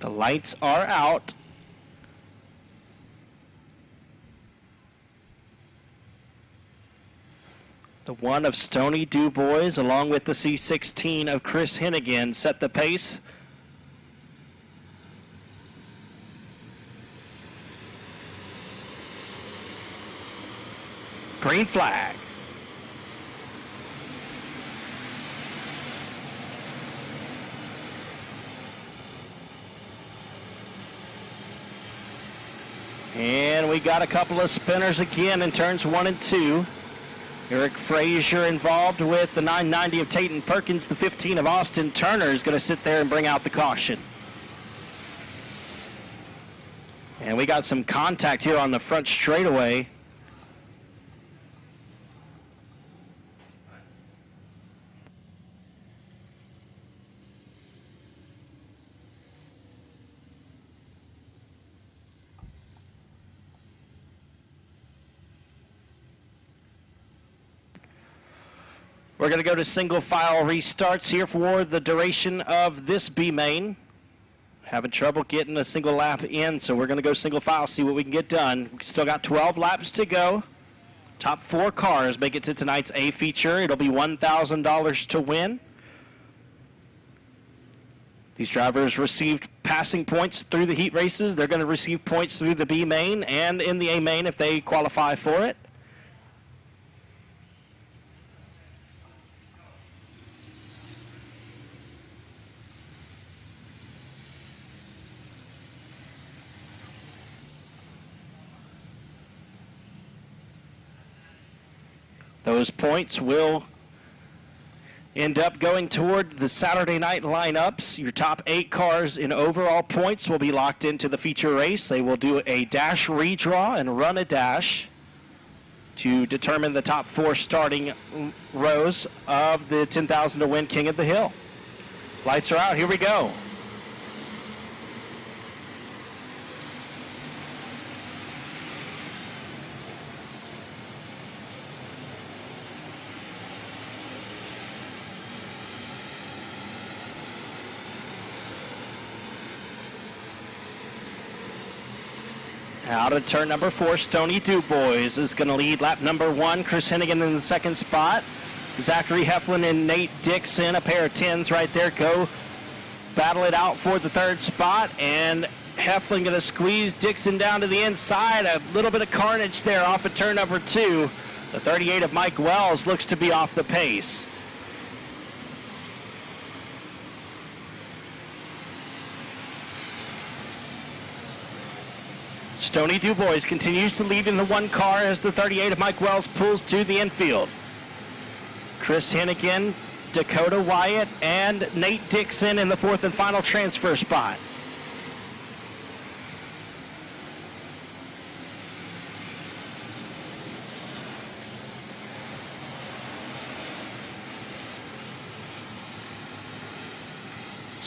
The lights are out. The 1 of Stony DuBois along with the C16 of Chris Hennigan set the pace. Green flag. And we got a couple of spinners again in turns 1 and 2. Eric Frazier involved with the 990 of Tayton Perkins. The 15 of Austin Turner is going to sit there and bring out the caution. And we got some contact here on the front straightaway. We're going to go to single file restarts here for the duration of this B main. Having trouble getting a single lap in, so we're going to go single file, see what we can get done. We still got 12 laps to go. Top 4 cars make it to tonight's A feature. It'll be $1,000 to win. These drivers received passing points through the heat races. They're going to receive points through the B main and in the A main if they qualify for it. Those points will end up going toward the Saturday night lineups. Your top 8 cars in overall points will be locked into the feature race. They will do a dash redraw and run a dash to determine the top 4 starting rows of the 10,000 to win King of the Hill. Lights are out. Here we go. Out of turn number 4, Stony DuBois is going to lead lap number 1. Chris Hennigan in the second spot. Zachary Heflin and Nate Dixon, a pair of 10s right there, go battle it out for the 3rd spot. And Heflin going to squeeze Dixon down to the inside. A little bit of carnage there off of turn number 2. The 38 of Mike Wells looks to be off the pace. Stony DuBois continues to lead in the 1 car as the 38 of Mike Wells pulls to the infield. Chris Hennigan, Dakota Wyatt, and Nate Dixon in the 4th and final transfer spot.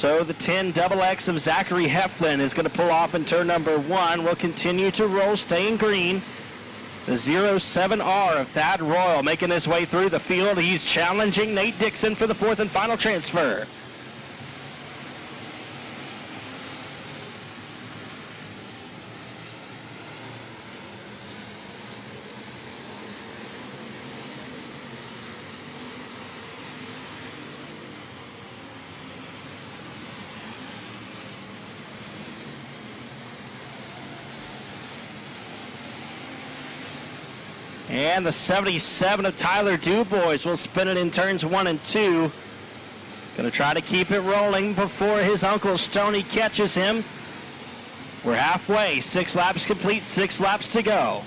So the 10 XX of Zachary Heflin is going to pull off in turn number 1. Will continue to roll, staying green. The 07R of Thad Royal making his way through the field. He's challenging Nate Dixon for the 4th and final transfer. And the 77 of Tyler Dubois will spin it in turns 1 and 2. Going to try to keep it rolling before his uncle Stoney catches him. We're halfway. 6 laps complete, 6 laps to go.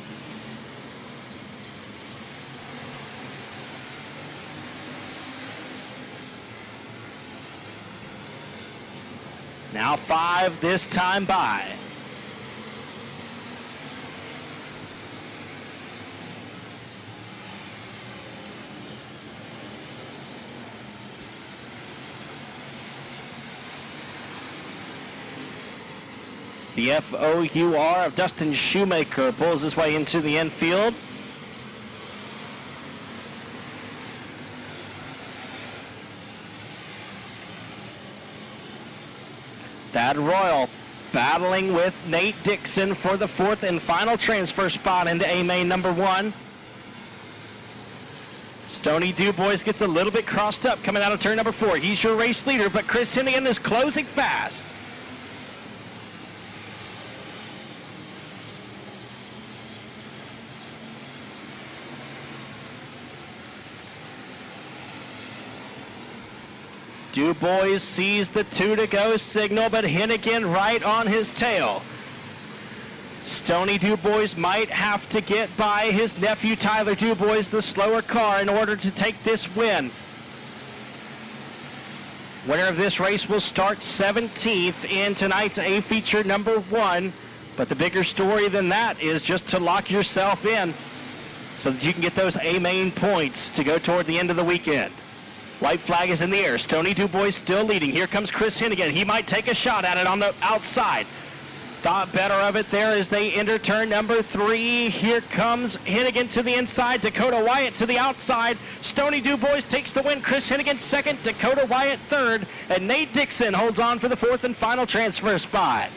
Now 5 this time by. The FOUR of Dustin Shoemaker pulls his way into the infield. Thad Royal battling with Nate Dixon for the 4th and final transfer spot into A-Main number 1. Stoney Dubois gets a little bit crossed up coming out of turn number 4. He's your race leader, but Chris Hennigan is closing fast. Dubois sees the 2 to go signal, but Hennigan right on his tail. Stoney Dubois might have to get by his nephew Tyler Dubois, the slower car, in order to take this win. Winner of this race will start 17th in tonight's A feature number 1. But the bigger story than that is just to lock yourself in so that you can get those A-Main points to go toward the end of the weekend. White flag is in the air. Stoney Dubois still leading. Here comes Chris Hennigan. He might take a shot at it on the outside. Thought better of it there as they enter turn number 3. Here comes Hennigan to the inside. Dakota Wyatt to the outside. Stoney Dubois takes the win. Chris Hennigan 2nd. Dakota Wyatt 3rd. And Nate Dixon holds on for the 4th and final transfer spot.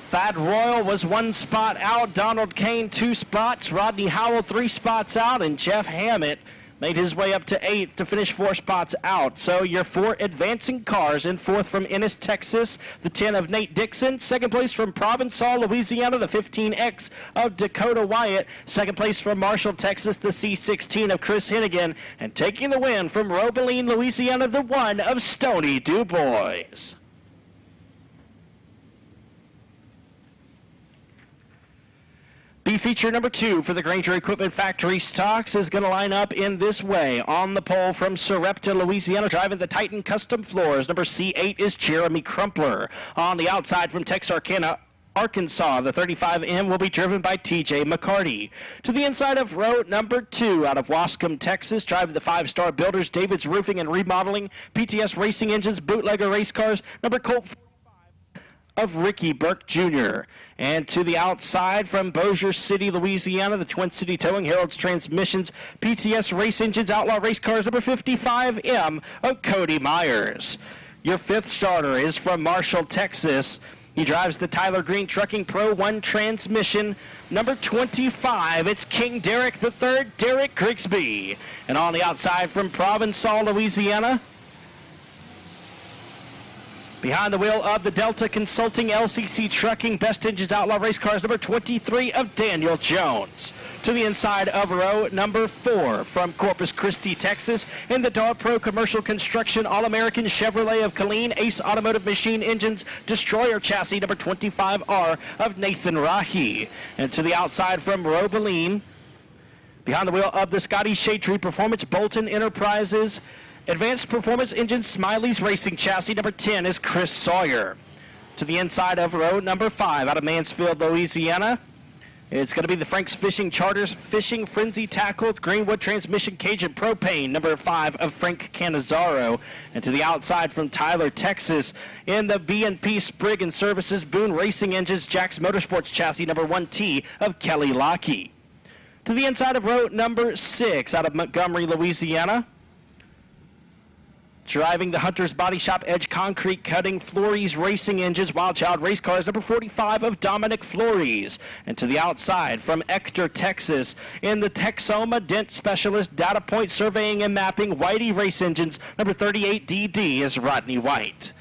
Thad Royal was 1 spot out. Donald Kane 2 spots. Rodney Howell 3 spots out. And Jeff Hammett made his way up to 8th to finish 4 spots out. So your 4 advancing cars in 4th from Ennis, Texas, the 10 of Nate Dixon. 2nd place from Provençal, Louisiana, the 15X of Dakota Wyatt. 2nd place from Marshall, Texas, the C16 of Chris Hennigan. And taking the win from Robeline, Louisiana, the 1 of Stoney Dubois. B feature number 2 for the Granger Equipment Factory stocks is going to line up in this way. On the pole from Sarepta, Louisiana, driving the Titan Custom Floors. Number C8 is Jeremy Crumpler. On the outside from Texarkana, Arkansas, the 35M will be driven by TJ McCarty. To the inside of row number 2 out of Wascom, Texas, driving the 5-star builders, David's Roofing and Remodeling, PTS Racing Engines, Bootlegger Race Cars, number Colt of Ricky Burke Jr. And to the outside from Bossier City, Louisiana, the Twin City Towing, Harold's Transmissions, PTS Race Engines, Outlaw Race Cars, number 55M of Cody Myers. Your 5th starter is from Marshall, Texas. He drives the Tyler Green Trucking Pro 1 transmission. Number 25, it's King Derek III, Derek Grigsby. And on the outside from Provençal, Louisiana, behind the wheel of the Delta Consulting LCC Trucking Best Engines Outlaw Race Cars, number 23 of Daniel Jones. To the inside of row number 4 from Corpus Christi, Texas, in the Dar Pro Commercial Construction All-American Chevrolet of Killeen, Ace Automotive Machine Engines, Destroyer Chassis, number 25R of Nathan Rahi. And to the outside from Robeline, behind the wheel of the Scotty Shade Tree Performance Bolton Enterprises, Advanced Performance Engine Smiley's Racing Chassis, number 10 is Chris Sawyer. To the inside of row number 5 out of Mansfield, Louisiana, It's going to be the Frank's Fishing Charters Fishing Frenzy Tackle, Greenwood Transmission Cajun Propane, number 5 of Frank Canizaro. And to the outside from Tyler, Texas, in the B&P Sprigg and Services Boone Racing Engines Jax Motorsports Chassis, number 1T of Kelly Lockheed. To the inside of row number 6 out of Montgomery, Louisiana. Driving the Hunter's Body Shop Edge Concrete Cutting Flores Racing Engines Wild Child Race Cars, number 45 of Dominic Flores. And to the outside from Ector, Texas, in the Texoma Dent Specialist Data Point Surveying and Mapping Whitey Race Engines, number 38 DD is Rodney White.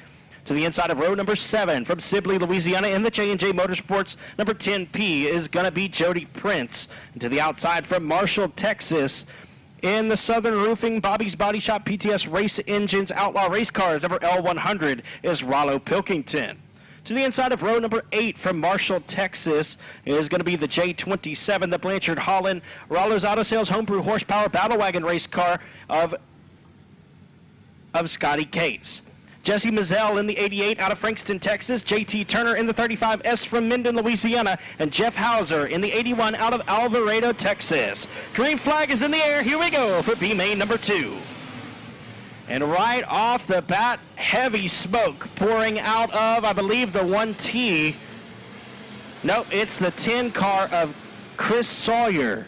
To the inside of row number 7 from Sibley, Louisiana, in the J&J Motorsports, number 10P is going to be Jody Prince. And to the outside from Marshall, Texas, in the Southern Roofing Bobby's Body Shop PTS Race Engines Outlaw Race Cars, number L100 is Rollo Pilkington. To the inside of row number 8 from Marshall, Texas, is going to be the J27, the Blanchard Holland Rollo's Auto Sales Homebrew Horsepower Battle Wagon Race Car of Scotty Case. Jesse Mazzell in the 88 out of Frankston, Texas. JT Turner in the 35S from Minden, Louisiana. And Jeff Hauser in the 81 out of Alvarado, Texas. Green flag is in the air. Here we go for B main number 2. And right off the bat, heavy smoke pouring out of, I believe, the 1T. Nope, it's the 10 car of Chris Sawyer.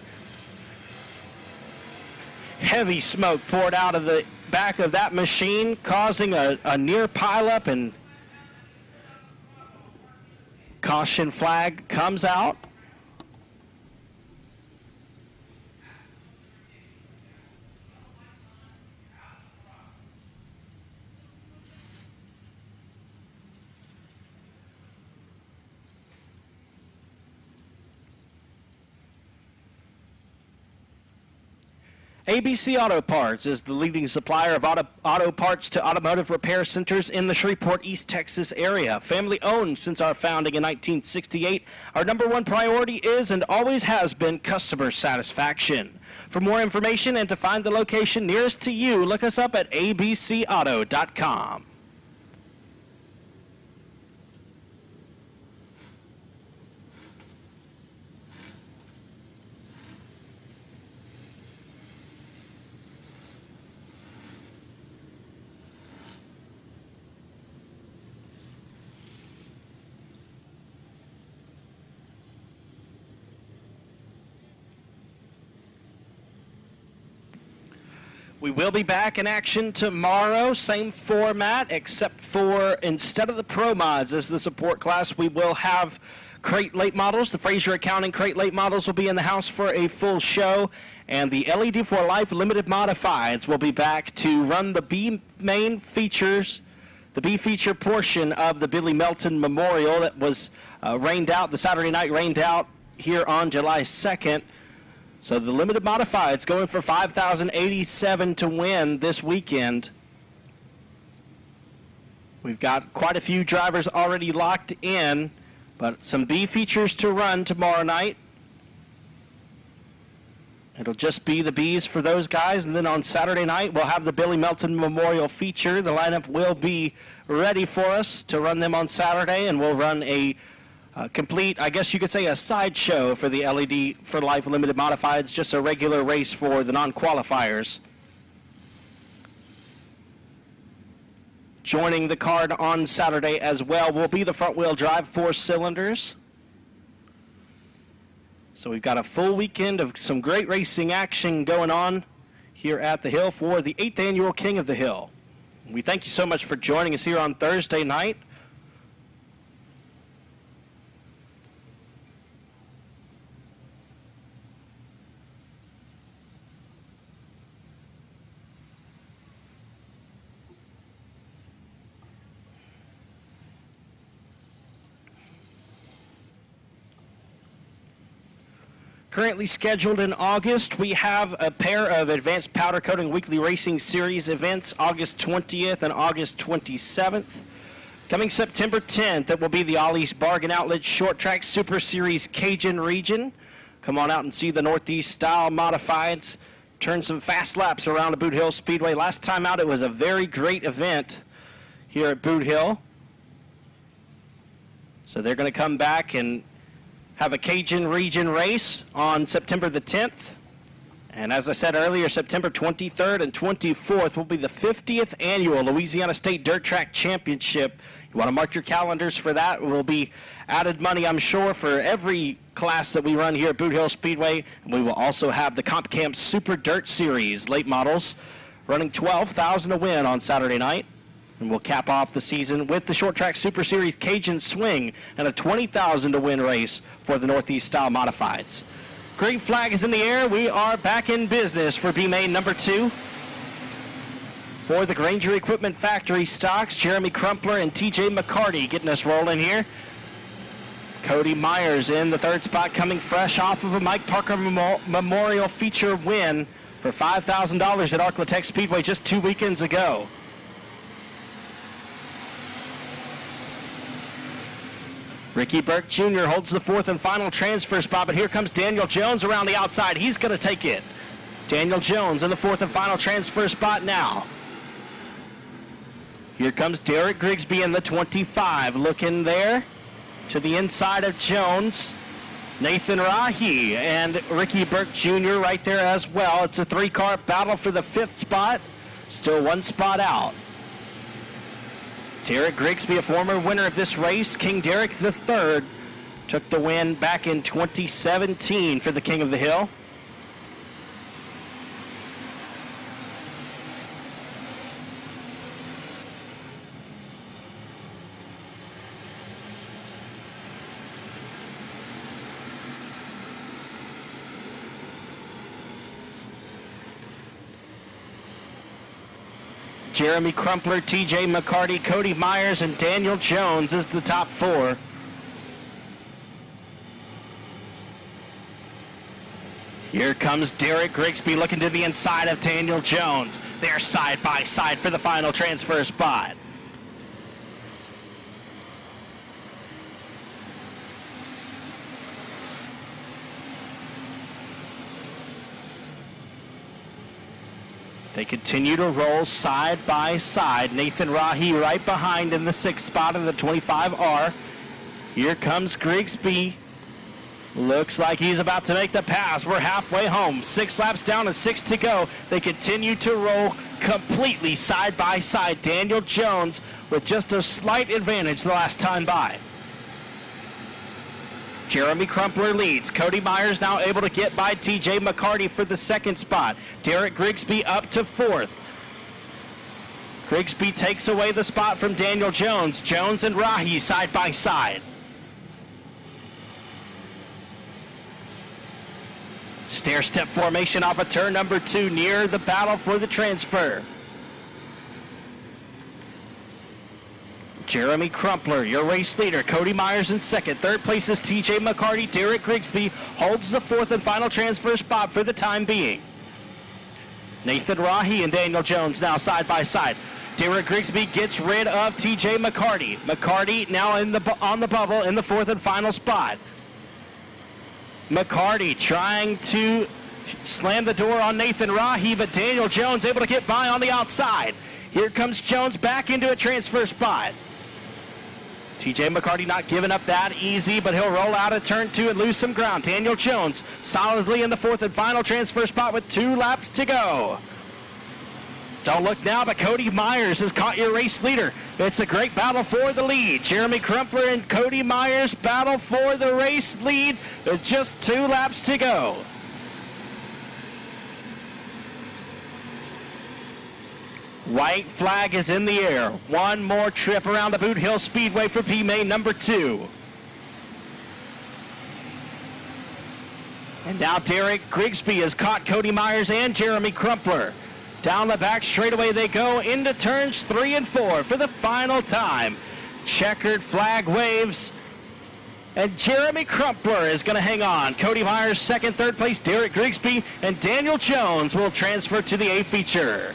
Heavy smoke poured out of the back of that machine, causing a near pileup, and caution flag comes out. ABC Auto Parts is the leading supplier of auto parts to automotive repair centers in the Shreveport, East Texas area. Family owned since our founding in 1968, our number one priority is and always has been customer satisfaction. For more information and to find the location nearest to you, look us up at abcauto.com. We will be back in action tomorrow, same format, except for instead of the Pro Mods as the support class, we will have crate late models. The Fraser Accounting crate late models will be in the house for a full show, and the LED for Life Limited Modifieds will be back to run the B main features, the B feature portion of the Billy Melton Memorial that was rained out, the Saturday night rained out here on July 2nd. So the limited modifieds going for $5,087 to win this weekend. We've got quite a few drivers already locked in, but some B features to run tomorrow night. It'll just be the Bs for those guys, and then on Saturday night we'll have the Billy Melton Memorial feature. The lineup will be ready for us to run them on Saturday, and we'll run a complete, I guess you could say, a sideshow for the LED for Life Limited Modifieds, just a regular race for the non-qualifiers. Joining the card on Saturday as well will be the front-wheel drive 4 cylinders. So we've got a full weekend of some great racing action going on here at the Hill for the 8th annual King of the Hill. We thank you so much for joining us here on Thursday night. Currently scheduled in August, we have a pair of Advanced Powder Coating Weekly Racing Series events, August 20th and August 27th. Coming September 10th, it will be the Ollie's Bargain Outlet Short Track Super Series Cajun Region. Come on out and see the Northeast Style Modifieds. Turn some fast laps around the Boothill Speedway. Last time out, it was a very great event here at Boothill. So they're going to come back and have a Cajun region race on September the 10th. And as I said earlier, September 23rd and 24th will be the 50th annual Louisiana State Dirt Track Championship. You want to mark your calendars for that. It will be added money, I'm sure, for every class that we run here at Boothill Speedway. And we will also have the Comp Camp Super Dirt Series late models running $12,000 to win on Saturday night. And we'll cap off the season with the Short Track Super Series Cajun Swing and a $20,000 to win race for the Northeast Style Modifieds. Green flag is in the air. We are back in business for B-Main number 2. For the Granger Equipment Factory stocks, Jeremy Crumpler and TJ McCarty getting us rolling here. Cody Myers in the 3rd spot, coming fresh off of a Mike Parker Memorial Feature win for $5,000 at Arklatex Speedway just 2 weekends ago. Ricky Burke Jr. holds the 4th and final transfer spot, but here comes Daniel Jones around the outside. He's going to take it. Daniel Jones in the 4th and final transfer spot now. Here comes Derek Grigsby in the 25, looking there to the inside of Jones. Nathan Rahi and Ricky Burke Jr. right there as well. It's a 3-car battle for the 5th spot. Still 1 spot out. Derek Grigsby, a former winner of this race. King Derek III took the win back in 2017 for the King of the Hill. Jeremy Crumpler, TJ McCarty, Cody Myers, and Daniel Jones is the top 4. Here comes Derek Grigsby looking to the inside of Daniel Jones. They're side by side for the final transfer spot. They continue to roll side by side. Nathan Rahi right behind in the 6th spot in the 25R. Here comes Grigsby. Looks like he's about to make the pass. We're halfway home. 6 laps down and 6 to go. They continue to roll completely side by side. Daniel Jones with just a slight advantage the last time by. Jeremy Crumpler leads. Cody Myers now able to get by TJ McCarty for the 2nd spot. Derek Grigsby up to 4th. Grigsby takes away the spot from Daniel Jones. Jones and Rahi side by side. Stair-step formation off of turn number 2 near the battle for the transfer. Jeremy Crumpler, your race leader. Cody Myers in 2nd. 3rd place is TJ McCarty. Derek Grigsby holds the 4th and final transfer spot for the time being. Nathan Rahi and Daniel Jones now side by side. Derek Grigsby gets rid of TJ McCarty. McCarty now on the bubble in the 4th and final spot. McCarty trying to slam the door on Nathan Rahi, but Daniel Jones able to get by on the outside. Here comes Jones back into a transfer spot. TJ McCarty not giving up that easy, but he'll roll out of turn 2 and lose some ground. Daniel Jones solidly in the 4th and final transfer spot with 2 laps to go. Don't look now, but Cody Myers has caught your race leader. It's a great battle for the lead. Jeremy Crumpler and Cody Myers battle for the race lead with just 2 laps to go. White flag is in the air. One more trip around the Boothill Speedway for B-Main number 2. And now Derek Grigsby has caught Cody Myers and Jeremy Crumpler. Down the back straightaway they go into turns 3 and 4 for the final time. Checkered flag waves. And Jeremy Crumpler is going to hang on. Cody Myers 2nd, 3rd place, Derek Grigsby, and Daniel Jones will transfer to the A feature.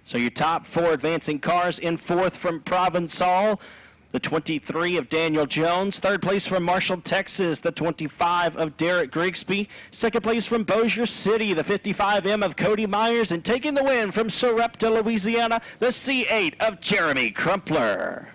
So your top 4 advancing cars in 4th from Provençal. The 23 of Daniel Jones. Third place from Marshall, Texas, the 25 of Derek Grigsby. Second place from Bossier City, the 55M of Cody Myers. And taking the win from Sarepta, Louisiana, the C8 of Jeremy Crumpler.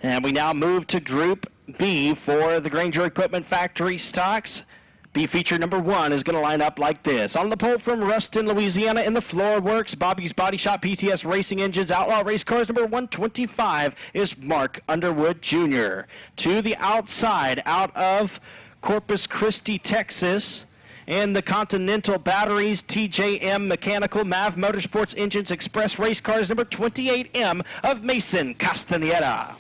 And we now move to Group B for the Granger Equipment Factory stocks. B feature number 1 is going to line up like this. On the pole from Ruston, Louisiana, in the floor works, Bobby's Body Shop, PTS Racing Engines, Outlaw Race Cars, number 125 is Mark Underwood Jr. To the outside, out of Corpus Christi, Texas, and the Continental Batteries, TJM Mechanical, MAV Motorsports Engines, Express Race Cars, number 28M of Mason Castaneda.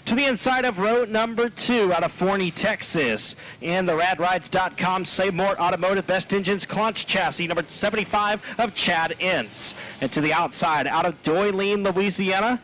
To the inside of row number 2 out of Forney, Texas, and the RadRides.com Save More Automotive Best Engines Claunch Chassis, number 75 of Chad Ince. And to the outside out of Doyline, Louisiana,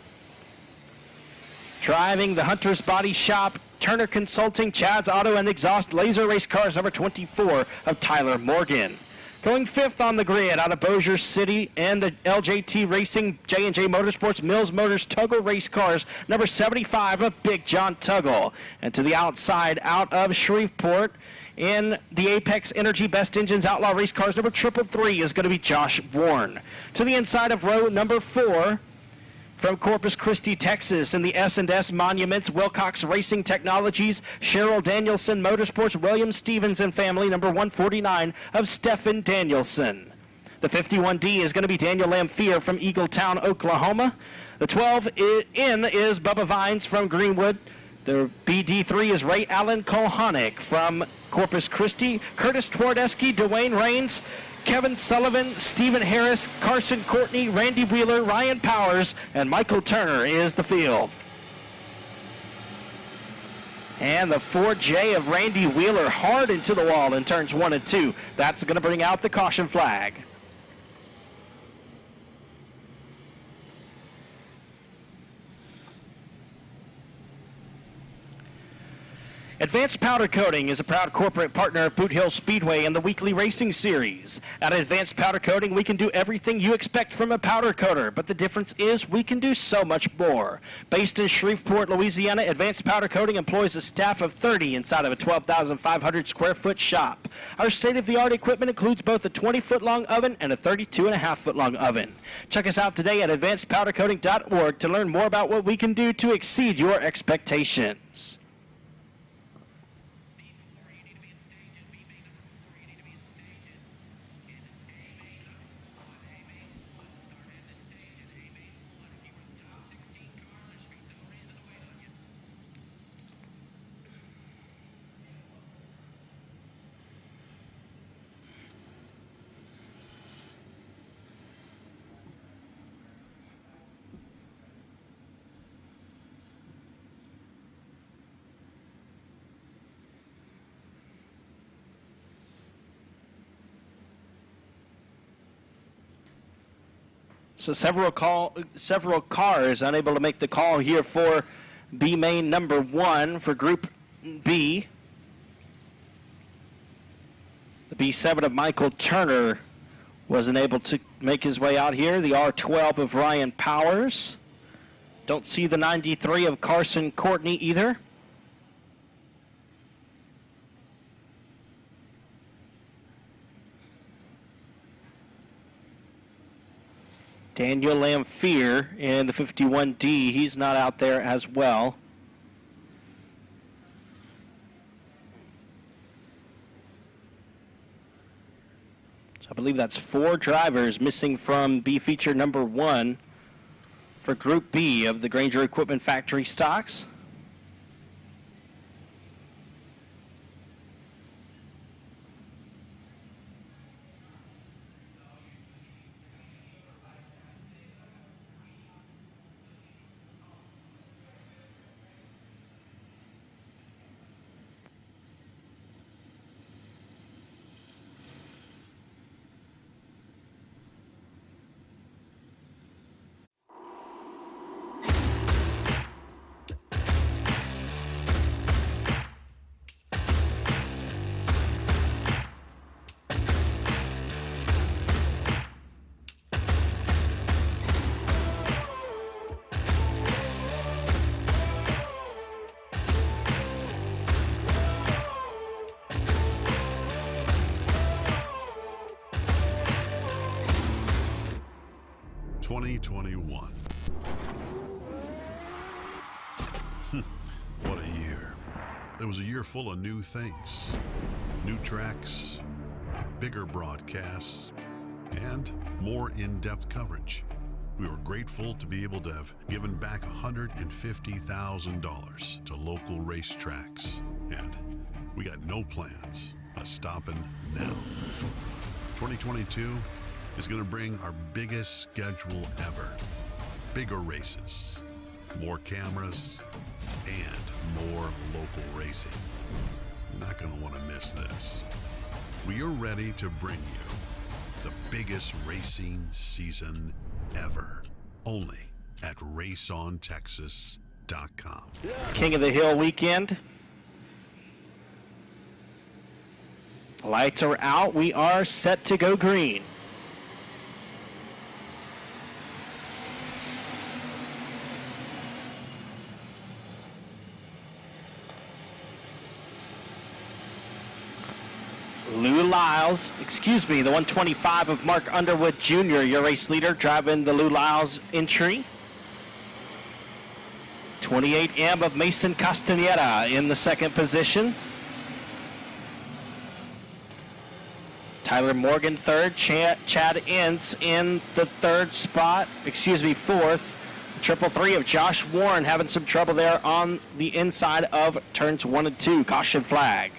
driving the Hunter's Body Shop, Turner Consulting, Chad's Auto and Exhaust Laser Race Cars, number 24 of Tyler Morgan. Going 5th on the grid out of Bossier City and the LJT Racing, J&J Motorsports, Mills Motors, Tuggle Race Cars, number 75 of Big John Tuggle. And to the outside out of Shreveport in the Apex Energy Best Engines Outlaw Race Cars, number 333 is going to be Josh Warren. To the inside of row number 4, from Corpus Christi, Texas, in the S&S Monuments, Wilcox Racing Technologies, Cheryl Danielson Motorsports, William Stevens and family, number 149 of Stephen Danielson. The 51D is going to be Daniel Lamphere from Eagletown, Oklahoma. The 12 in is Bubba Vines from Greenwood. The BD3 is Ray Allen Kolhanek from Corpus Christi. Curtis Twardesky, Dwayne Raines, Kevin Sullivan, Stephen Harris, Carson Courtney, Randy Wheeler, Ryan Powers, and Michael Turner is the field. And the 4J of Randy Wheeler hard into the wall in turns 1 and 2. That's going to bring out the caution flag. Advanced Powder Coating is a proud corporate partner of Boothill Speedway and the weekly racing series. At Advanced Powder Coating, we can do everything you expect from a powder coater, but the difference is we can do so much more. Based in Shreveport, Louisiana, Advanced Powder Coating employs a staff of 30 inside of a 12,500 square foot shop. Our state-of-the-art equipment includes both a 20-foot-long oven and a 32.5-foot-long oven. Check us out today at advancedpowdercoating.org to learn more about what we can do to exceed your expectations. So several cars unable to make the call here for B main number 1 for Group B. The B7 of Michael Turner wasn't able to make his way out here. The R12 of Ryan Powers. Don't see the 93 of Carson Courtney either. Daniel Lamphere in the 51D, he's not out there as well. So I believe that's 4 drivers missing from B feature number 1 for Group B of the Granger Equipment Factory stocks. 2021. What a year. It was a year full of new things, new tracks, bigger broadcasts, and more in-depth coverage. We were grateful to be able to have given back $150,000 to local racetracks, and we got no plans of stopping now. 2022 is going to bring our biggest schedule ever. Bigger races, more cameras, and more local racing. You're not going to want to miss this. We are ready to bring you the biggest racing season ever, only at raceontexas.com. King of the Hill weekend. Lights are out. We are set to go green. Lou Lyles, the 125 of Mark Underwood Jr., your race leader, driving the Lou Lyles entry. 28M of Mason Castaneda in the second position. Tyler Morgan third, Chad Ince in the fourth. Triple three of Josh Warren having some trouble there on the inside of turns 1 and 2. Caution flag.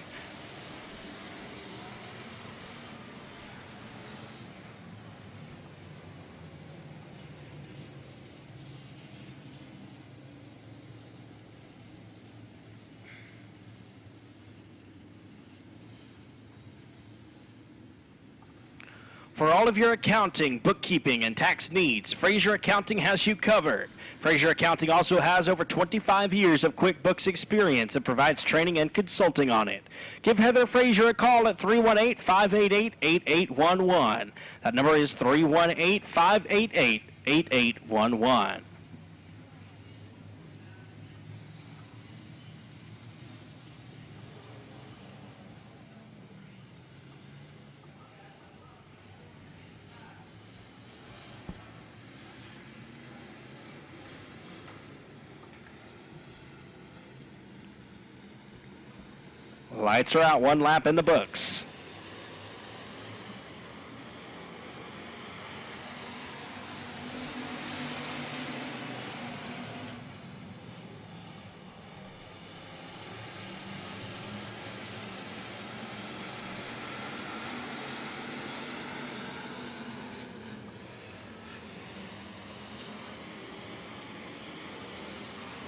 For all of your accounting, bookkeeping, and tax needs, Fraser Accounting has you covered. Fraser Accounting also has over 25 years of QuickBooks experience and provides training and consulting on it. Give Heather Fraser a call at 318-588-8811. That number is 318-588-8811. Lights are out, 1 lap in the books.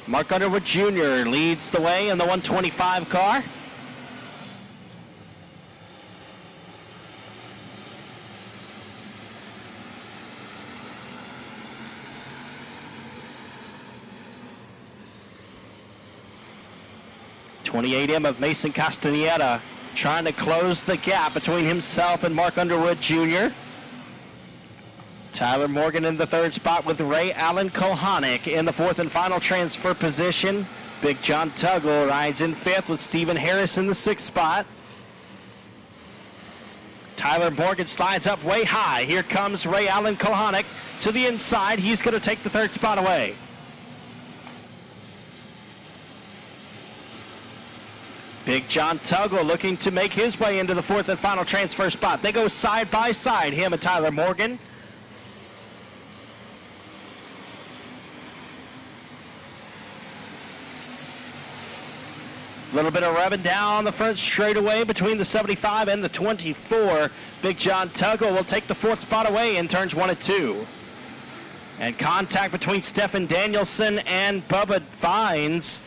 Mark Underwood Jr. leads the way in the 125 car. .28M of Mason Castaneda trying to close the gap between himself and Mark Underwood Jr. Tyler Morgan in the third spot with Ray Allen Kohanek in the fourth and final transfer position. Big John Tuggle rides in fifth with Stephen Harris in the sixth spot. Tyler Morgan slides up way high. Here comes Ray Allen Kohanek to the inside. He's going to take the third spot away. Big John Tuggle looking to make his way into the fourth and final transfer spot. They go side by side, him and Tyler Morgan. A little bit of rubbing down the front straightaway between the 75 and the 24. Big John Tuggle will take the fourth spot away in turns 1 and 2. And contact between Stefan Danielson and Bubba Vines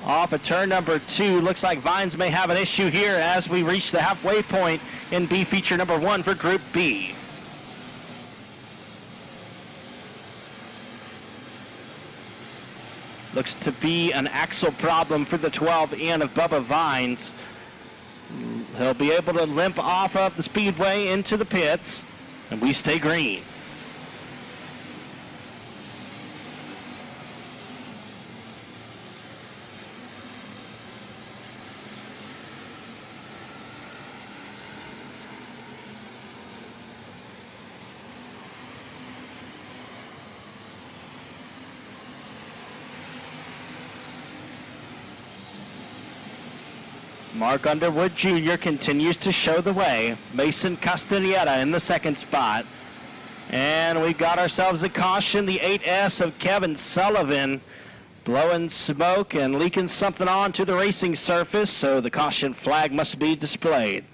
off of turn number 2. Looks like Vines may have an issue here as we reach the halfway point in B feature number 1 for Group B. Looks to be an axle problem for the 12N of Bubba Vines. He'll be able to limp off of the speedway into the pits, and we stay green. Mark Underwood Jr. continues to show the way. Mason Castaneda in the second spot. And we got ourselves a caution, the 8S of Kevin Sullivan, blowing smoke and leaking something onto the racing surface, so the caution flag must be displayed.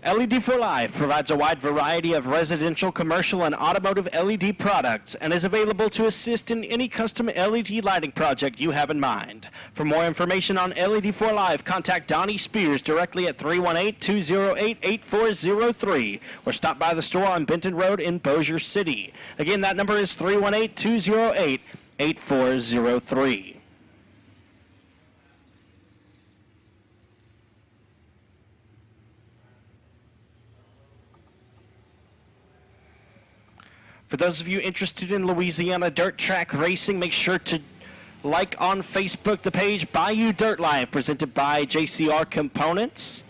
LED for Life provides a wide variety of residential, commercial, and automotive LED products and is available to assist in any custom LED lighting project you have in mind. For more information on LED for Life, contact Donnie Spears directly at 318-208-8403 or stop by the store on Benton Road in Bossier City. Again, that number is 318-208-8403. For those of you interested in Louisiana dirt track racing, make sure to like on Facebook the page Bayou Dirt Live, presented by JCR Components.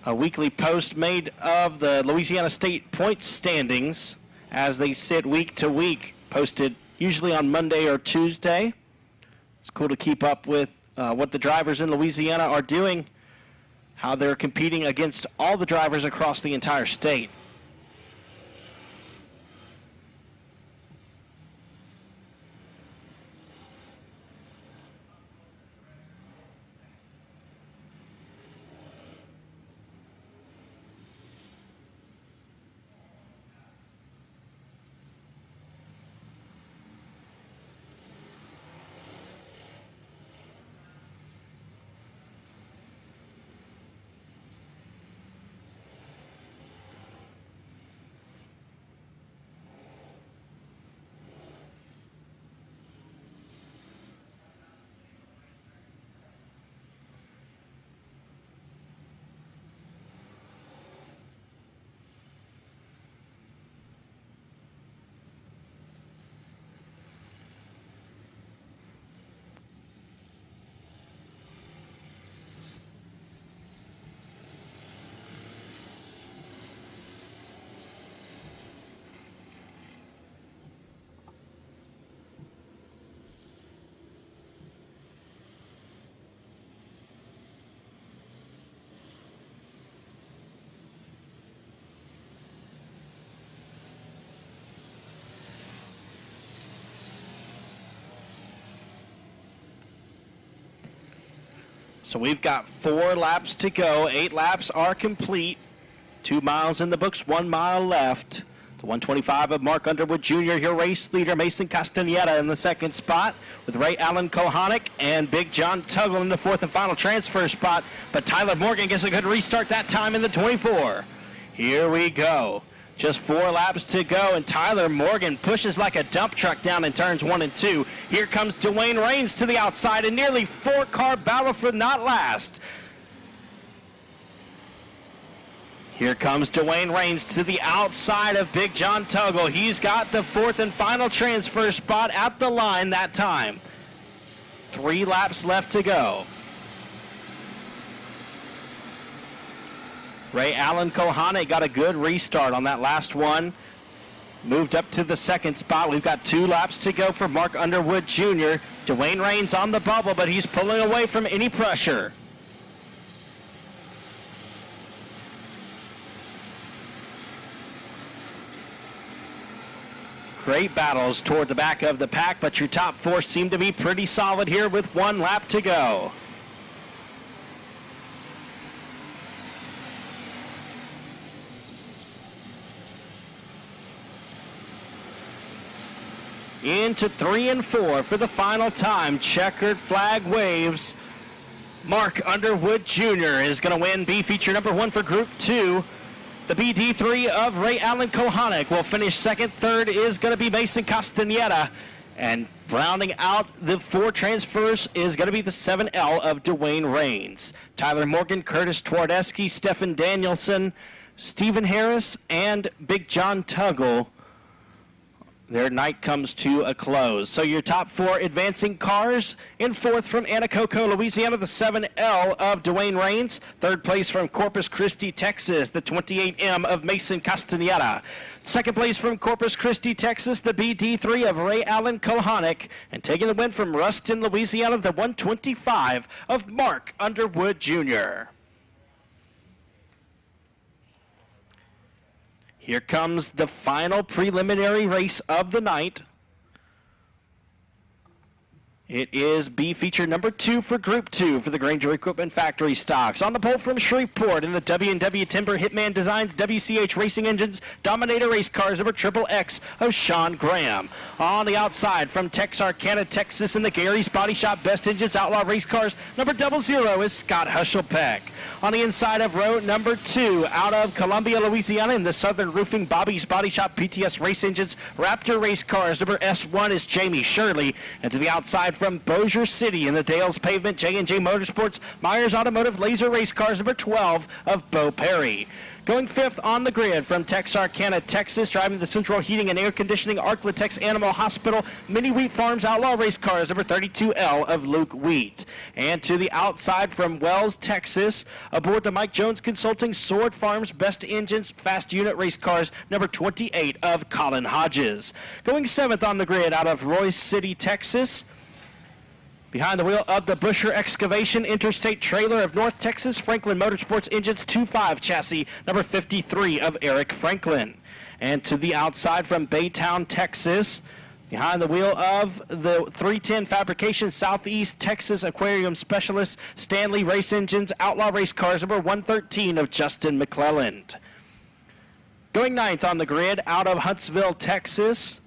A weekly post made of the Louisiana State points standings as they sit week to week, posted usually on Monday or Tuesday. It's cool to keep up with what the drivers in Louisiana are doing, how they're competing against all the drivers across the entire state. So we've got 4 laps to go. 8 laps are complete. 2 miles in the books, 1 mile left. The 125 of Mark Underwood Jr., your race leader, Mason Castaneda in the second spot, with Ray Allen Kohanic and Big John Tuggle in the fourth and final transfer spot. But Tyler Morgan gets a good restart that time in the 24. Here we go. Just 4 laps to go, and Tyler Morgan pushes like a dump truck down in turns 1 and 2. Here comes Dwayne Raines to the outside, and nearly 4-car battle for not last. Here comes Dwayne Raines to the outside of Big John Tuggle. He's got the fourth and final transfer spot at the line that time. 3 laps left to go. Ray Allen Kohane got a good restart on that last one. Moved up to the second spot. We've got 2 laps to go for Mark Underwood Jr. Dwayne Raines on the bubble, but he's pulling away from any pressure. Great battles toward the back of the pack, but your top 4 seem to be pretty solid here with 1 lap to go. Into 3 and 4 for the final time. Checkered flag waves. Mark Underwood Jr. is going to win B feature number 1 for Group 2. The BD3 of Ray Allen Kohanic will finish second. Third is going to be Mason Castaneda. And rounding out the 4 transfers is going to be the 7L of Dwayne Raines. Tyler Morgan, Curtis Twardesky, Stephen Danielson, Stephen Harris, and Big John Tuggle their night comes to a close. So your top 4 advancing cars: in 4th from Anacoco, Louisiana, the 7L of Dwayne Rains. 3rd place from Corpus Christi, Texas, the 28M of Mason Castaneda. 2nd place from Corpus Christi, Texas, the BD3 of Ray Allen Kohanic. And taking the win from Ruston, Louisiana, the 125 of Mark Underwood Jr. Here comes the final preliminary race of the night. It is B feature number 2 for Group 2 for the Granger Equipment Factory stocks. On the pole from Shreveport in the W&W Timber Hitman Designs WCH Racing Engines Dominator Race Cars number XXX of Sean Graham. On the outside from Texarkana, Texas in the Gary's Body Shop Best Engines Outlaw Race Cars number 00 is Scott Hushelpeck. On the inside of row number 2, out of Columbia, Louisiana, in the Southern Roofing Bobby's Body Shop PTS Race Engines Raptor Race Cars number S1 is Jamie Shirley. And to the outside from Bossier City in the Dales Pavement J&J Motorsports Myers Automotive Laser Race Cars number 12 of Bo Perry. Going 5th on the grid from Texarkana, Texas, driving the Central Heating and Air Conditioning Arklatex Animal Hospital Mini Wheat Farms Outlaw Race Cars number 32L of Luke Wheat. And to the outside from Wells, Texas, aboard the Mike Jones Consulting Sword Farms Best Engines Fast Unit Race Cars number 28 of Colin Hodges. Going 7th on the grid out of Royce City, Texas, behind the wheel of the Busher Excavation Interstate Trailer of North Texas, Franklin Motorsports Engines 2.5 chassis number 53 of Eric Franklin. And to the outside from Baytown, Texas, behind the wheel of the 310 Fabrication Southeast Texas Aquarium Specialist Stanley Race Engines Outlaw Race Cars number 113 of Justin McClelland. Going 9th on the grid out of Huntsville, Texas,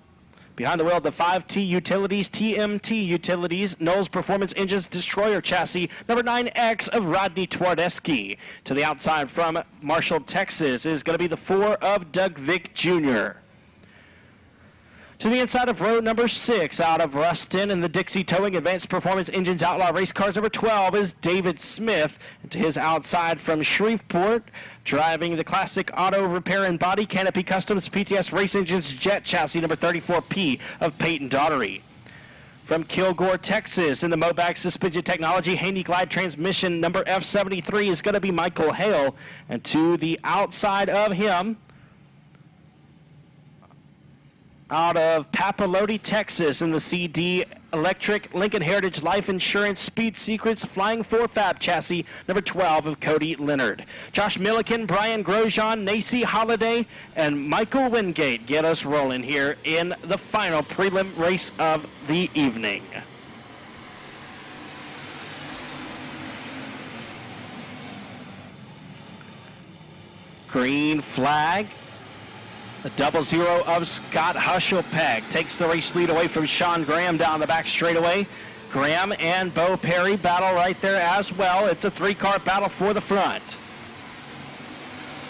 behind the wheel of the 5T Utilities, TMT Utilities, Knowles Performance Engines Destroyer Chassis, number 9X of Rodney Twardesky. To the outside from Marshall, Texas, is going to be the 4 of Doug Vick Jr. To the inside of row number 6, out of Ruston and the Dixie Towing Advanced Performance Engines Outlaw Race Cars number 12 is David Smith. And to his outside from Shreveport, driving the Classic Auto Repair and Body Canopy Customs PTS Race Engines Jet Chassis number 34P of Peyton Daughtery. From Kilgore, Texas, in the Mobac Suspension Technology Haney Glide Transmission number F73 is going to be Michael Hale. And to the outside of him, out of Papalote, Texas, in the CD Electric Lincoln Heritage Life Insurance Speed Secrets Flying 4 Fab Chassis, number 12 of Cody Leonard. Josh Milliken, Brian Grosjean, Nacy Holiday, and Michael Wingate get us rolling here in the final prelim race of the evening. Green flag. The 00 of Scott Hushelpeck takes the race lead away from Sean Graham down the back straightaway. Graham and Bo Perry battle right there as well. It's a 3-car battle for the front.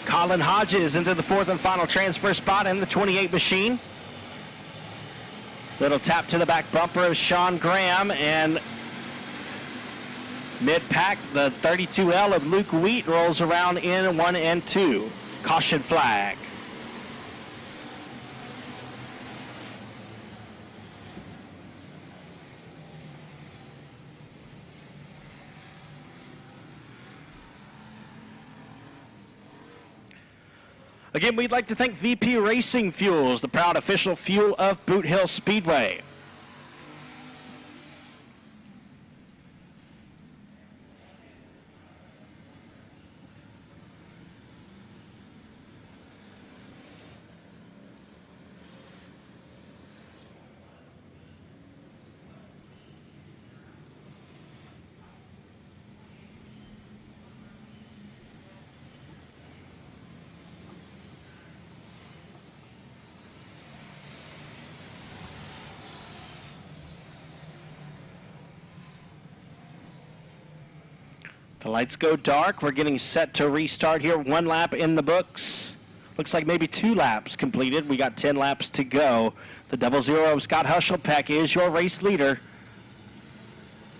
Colin Hodges into the 4th and final transfer spot in the 28 machine. Little tap to the back bumper of Sean Graham, and mid-pack, the 32L of Luke Wheat rolls around in 1 and 2. Caution flag. Again, we'd like to thank VP Racing Fuels, the proud official fuel of Boothill Speedway. The lights go dark. We're getting set to restart here. 1 lap in the books. Looks like maybe 2 laps completed. We got 10 laps to go. The 00 of Scott Hushelpeck is your race leader.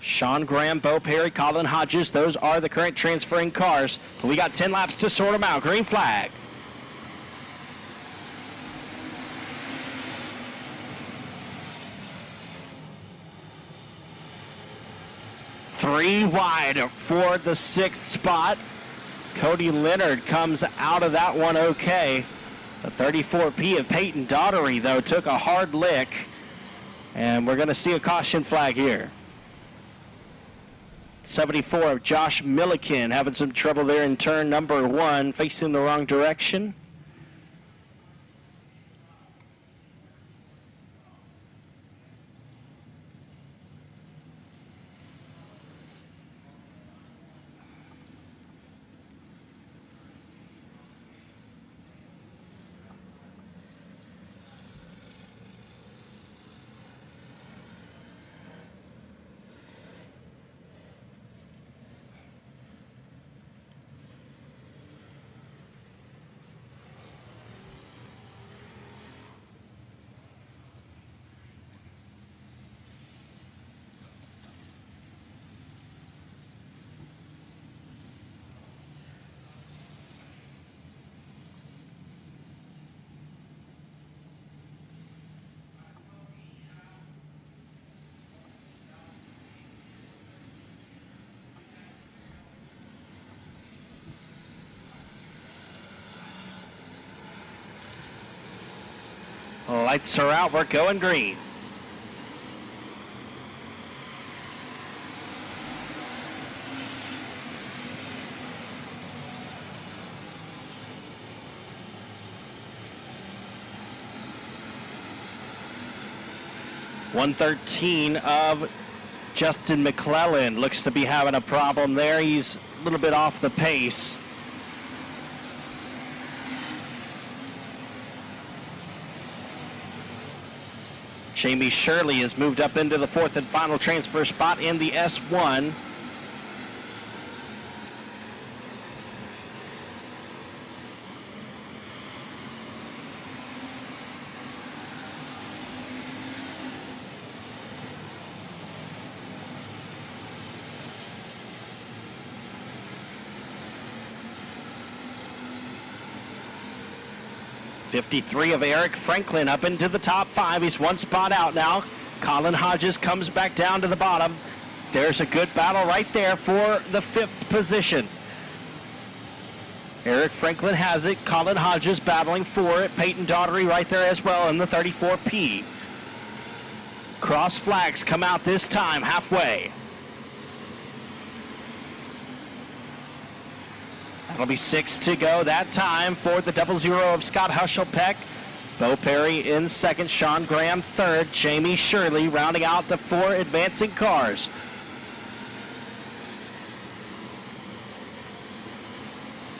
Sean Graham, Bo Perry, Colin Hodges, those are the current transferring cars. But we got 10 laps to sort them out. Green flag. 3 wide for the 6th spot. Cody Leonard comes out of that one okay. The 34P of Peyton Daughtery, though, took a hard lick. And we're going to see a caution flag here. 74 of Josh Milliken having some trouble there in turn number 1, facing the wrong direction. Lights are out, we're going green. .113 of Justin McClellan looks to be having a problem there. He's a little bit off the pace. Jamie Shirley has moved up into the 4th and final transfer spot in the S1. .53 of Eric Franklin up into the top 5. He's 1 spot out now. Colin Hodges comes back down to the bottom. There's a good battle right there for the 5th position. Eric Franklin has it. Colin Hodges battling for it. Peyton Daughtery right there as well in the 34P. Cross flags come out this time halfway. That'll be 6 to go that time for the 00 of Scott Hushelpeck. Bo Perry in 2nd, Sean Graham 3rd, Jamie Shirley rounding out the 4 advancing cars.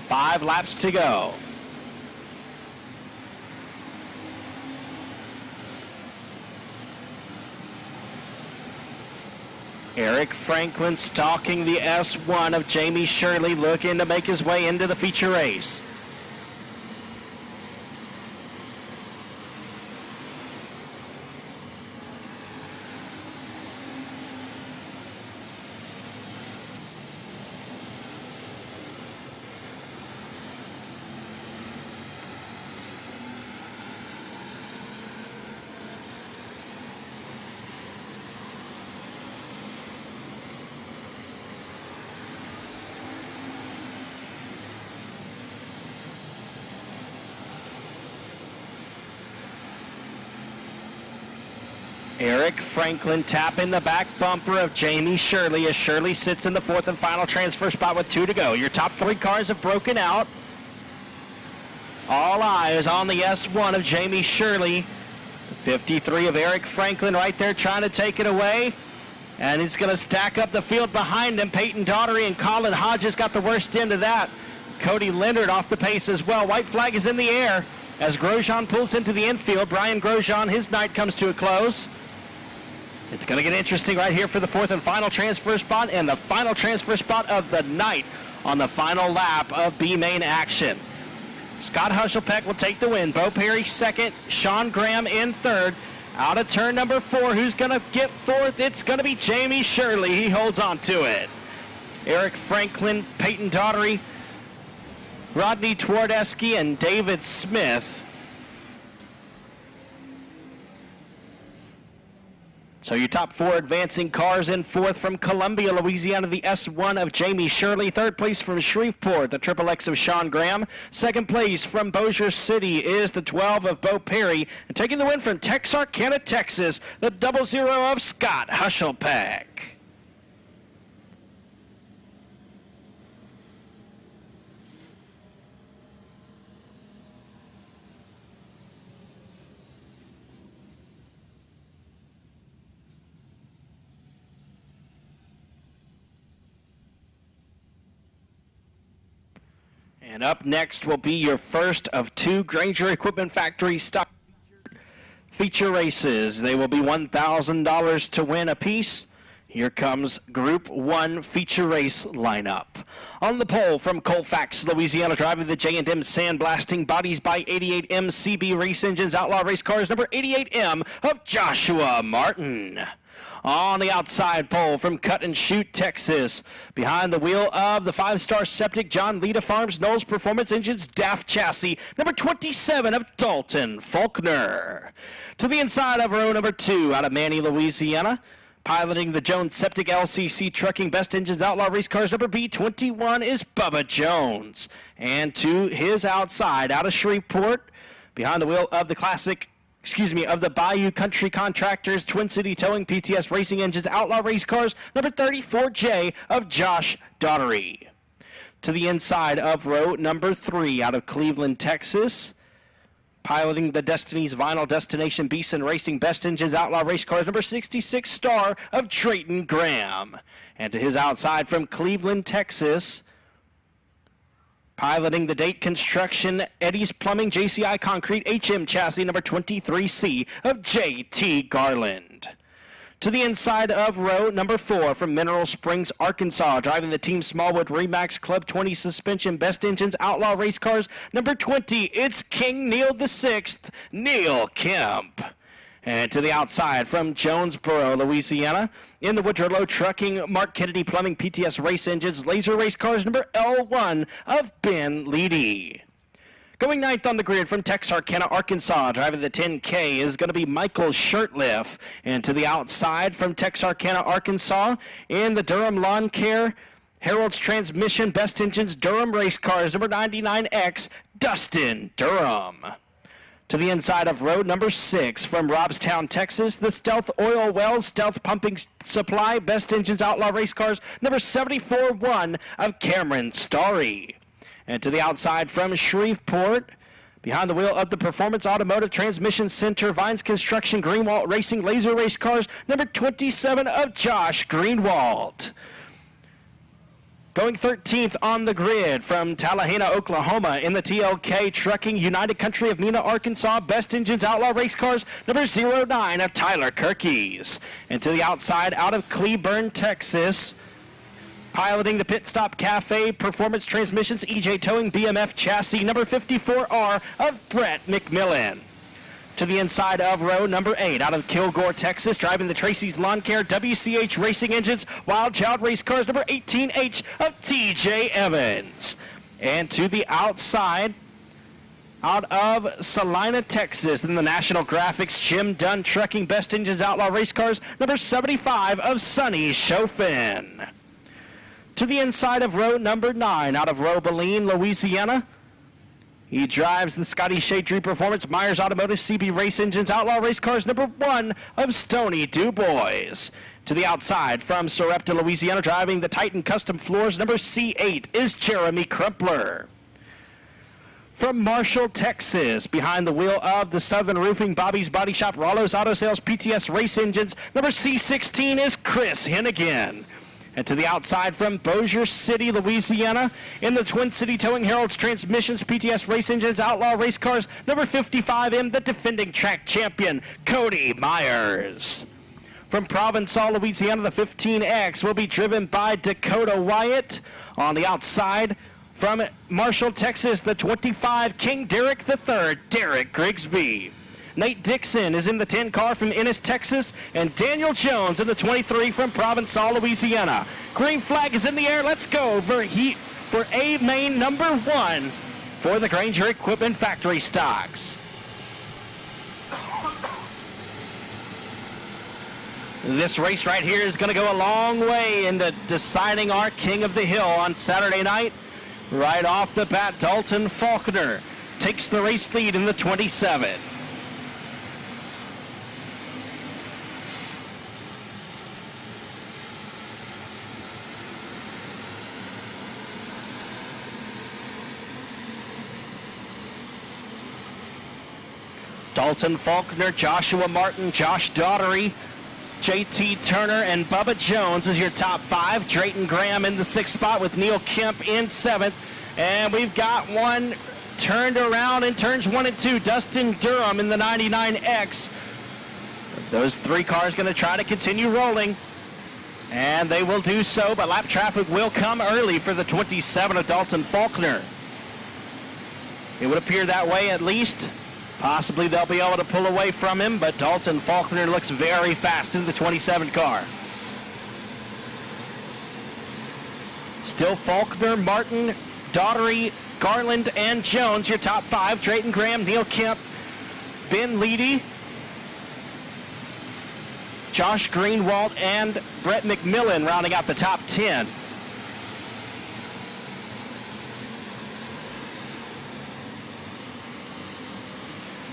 Five laps to go. Eric Franklin stalking the S1 of Jamie Shirley, looking to make his way into the feature race. Eric Franklin tapping the back bumper of Jamie Shirley as Shirley sits in the 4th and final transfer spot with 2 to go. Your top 3 cars have broken out. All eyes on the S1 of Jamie Shirley. 53 of Eric Franklin right there trying to take it away. And it's going to stack up the field behind him. Peyton Daughtery and Colin Hodges got the worst end of that. Cody Leonard off the pace as well. White flag is in the air as Grosjean pulls into the infield. Brian Grosjean, his night comes to a close. It's going to get interesting right here for the 4th and final transfer spot and the final transfer spot of the night on the final lap of B-Main action. Scott Hushelpeck will take the win. Bo Perry 2nd, Sean Graham in 3rd. Out of turn number 4, who's going to get 4th? It's going to be Jamie Shirley. He holds on to it. Eric Franklin, Peyton Daughtery, Rodney Twardesky, and David Smith So your top 4 advancing cars in 4th from Columbia, Louisiana, the S1 of Jamie Shirley. 3rd place from Shreveport, the Triple X of Sean Graham. 2nd place from Bossier City is the 12 of Bo Perry. And taking the win from Texarkana, Texas, the 00 of Scott Hushelpeck. And up next will be your first of 2 Granger Equipment Factory stock feature races. They will be $1,000 to win apiece. Here comes Group 1 feature race lineup. On the pole from Colfax, Louisiana, driving the J&M Sandblasting Bodies by 88M CB Race Engines Outlaw Race Cars, number 88M of Joshua Martin. On the outside pole from Cut and Shoot, Texas, behind the wheel of the 5-star Septic John Lita Farms Knowles Performance Engines DAF Chassis, number 27 of Dalton Faulkner. To the inside of row number 2 out of Manny, Louisiana, piloting the Jones Septic LCC Trucking Best Engines Outlaw Race Cars, number B21 is Bubba Jones. And to his outside out of Shreveport, behind the wheel of the of the Bayou Country Contractors Twin City Towing PTS Racing Engines Outlaw Race Cars, number 34J of Josh Daughtery. To the inside of row number 3 out of Cleveland, Texas, piloting the Destiny's Vinyl Destination Beeson Racing Best Engines Outlaw Race Cars, number 66 Star of Drayton Graham. And to his outside from Cleveland, Texas, piloting the Date Construction, Eddie's Plumbing, JCI Concrete, HM Chassis, number 23C of J.T. Garland. To the inside of row number 4 from Mineral Springs, Arkansas, driving the Team Smallwood Remax Club 20 Suspension Best Engines Outlaw Race Cars, number 20, it's King Neil VI, Neil Kemp. And to the outside from Jonesboro, Louisiana, in the Woodrow Lowe Trucking, Mark Kennedy Plumbing, PTS Race Engines, Laser Race Cars, number L1 of Ben Leedy. Going 9th on the grid from Texarkana, Arkansas, driving the 10K is going to be Michael Shirtliff. And to the outside from Texarkana, Arkansas, in the Durham Lawn Care, Harold's Transmission, Best Engines, Durham Race Cars, number 99X, Dustin Durham. To the inside of row number 6 from Robstown, Texas, the Stealth Oil Wells Stealth Pumping Supply Best Engines Outlaw Race Cars, number 74-1 of Cameron Starry. And to the outside from Shreveport, behind the wheel of the Performance Automotive Transmission Center, Vines Construction, Greenwald Racing Laser Race Cars, number 27 of Josh Greenwald. Going 13th on the grid from Tallahassee, Oklahoma, in the TLK Trucking United Country of Neenah, Arkansas, Best Engines Outlaw Race Cars, number 09 of Tyler Kirkies. And to the outside out of Cleburne, Texas, piloting the Pit Stop Cafe Performance Transmissions, EJ Towing BMF Chassis, number 54R of Brett McMillan. To the inside of row number 8 out of Kilgore, Texas, driving the Tracy's Lawn Care WCH Racing Engines Wild Child Race Cars, number 18H of TJ Evans. And to the outside out of Salina, Texas, in the National Graphics Jim Dunn Trucking Best Engines Outlaw Race Cars, number 75 of Sonny Chofin. To the inside of row number 9 out of Robeline, Louisiana, he drives the Scotty Shadry Performance Myers Automotive CB Race Engines Outlaw Race Cars, number 1 of Stony DuBois. To the outside from Sarepta, Louisiana, driving the Titan Custom Floors, number C8 is Jeremy Crumpler. From Marshall, Texas, behind the wheel of the Southern Roofing, Bobby's Body Shop, Rollo's Auto Sales, PTS Race Engines, number C16 is Chris Hennigan. And to the outside from Bossier City, Louisiana, in the Twin City Towing, Harold's Transmissions, PTS Race Engines, Outlaw Race Cars, number 55M, the defending track champion, Cody Myers. From Provençal, Louisiana, the 15X will be driven by Dakota Wyatt. On the outside from Marshall, Texas, the 25, King Derek III, Derek Grigsby. Nate Dixon is in the 10 car from Ennis, Texas, and Daniel Jones in the 23 from Provençal, Louisiana. Green flag is in the air. Let's go for A main number 1 for the Granger Equipment Factory stocks. This race right here is going to go a long way into deciding our King of the Hill on Saturday night. Right off the bat, Dalton Faulkner takes the race lead in the 27. Dalton Faulkner, Joshua Martin, Josh Daughtery, JT Turner, and Bubba Jones is your top 5. Drayton Graham in the 6th spot with Neil Kemp in 7th. And we've got one turned around in turns 1 and 2. Dustin Durham in the 99X. Those 3 cars going to try to continue rolling. And they will do so, but lap traffic will come early for the 27 of Dalton Faulkner. It would appear that way at least. Possibly they'll be able to pull away from him, but Dalton Faulkner looks very fast in the 27 car. Still Faulkner, Martin, Daughtery, Garland, and Jones, your top 5. Drayton Graham, Neil Kemp, Ben Leedy, Josh Greenwald, and Brett McMillan rounding out the top 10.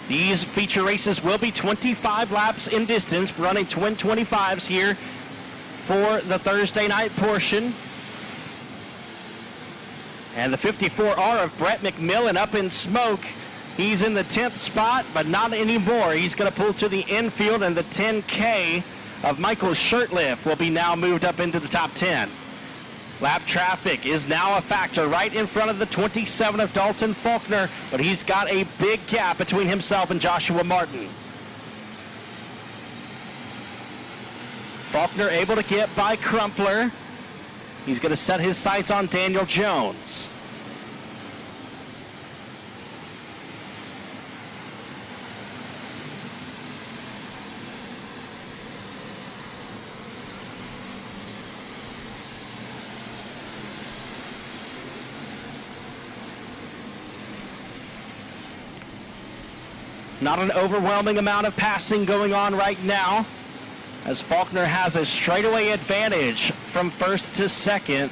These feature races will be 25 laps in distance, running twin 25s here for the Thursday night portion. And the 54R of Brett McMillan up in smoke. He's in the 10th spot, but not anymore. He's going to pull to the infield, and the 10K of Michael Shirtliff will be now moved up into the top 10. Lap traffic is now a factor right in front of the 27 of Dalton Faulkner, but he's got a big gap between himself and Joshua Martin. Faulkner able to get by Crumpler. He's going to set his sights on Daniel Jones. Not an overwhelming amount of passing going on right now, as Faulkner has a straightaway advantage from 1st to 2nd.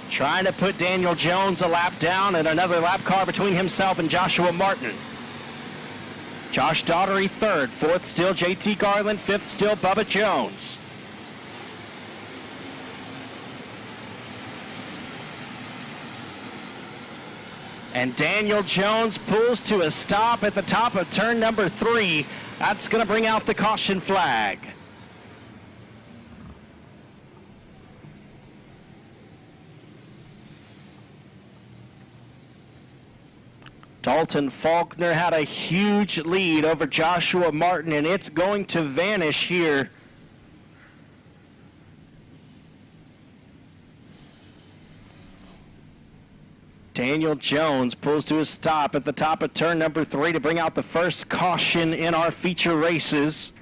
Trying to put Daniel Jones a lap down, and another lap car between himself and Joshua Martin. Josh Daughtery 3rd, 4th still JT Garland, 5th still Bubba Jones. And Daniel Jones pulls to a stop at the top of turn number 3. That's going to bring out the caution flag. Dalton Faulkner had a huge lead over Joshua Martin, and it's going to vanish here. Daniel Jones pulls to a stop at the top of turn number 3 to bring out the first caution in our feature races.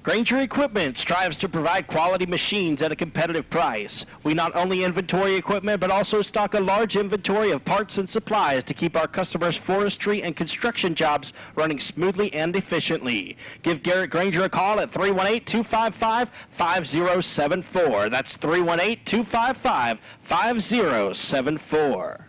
Granger Equipment strives to provide quality machines at a competitive price. We not only inventory equipment, but also stock a large inventory of parts and supplies to keep our customers' forestry and construction jobs running smoothly and efficiently. Give Garrett Granger a call at 318-255-5074. That's 318-255-5074.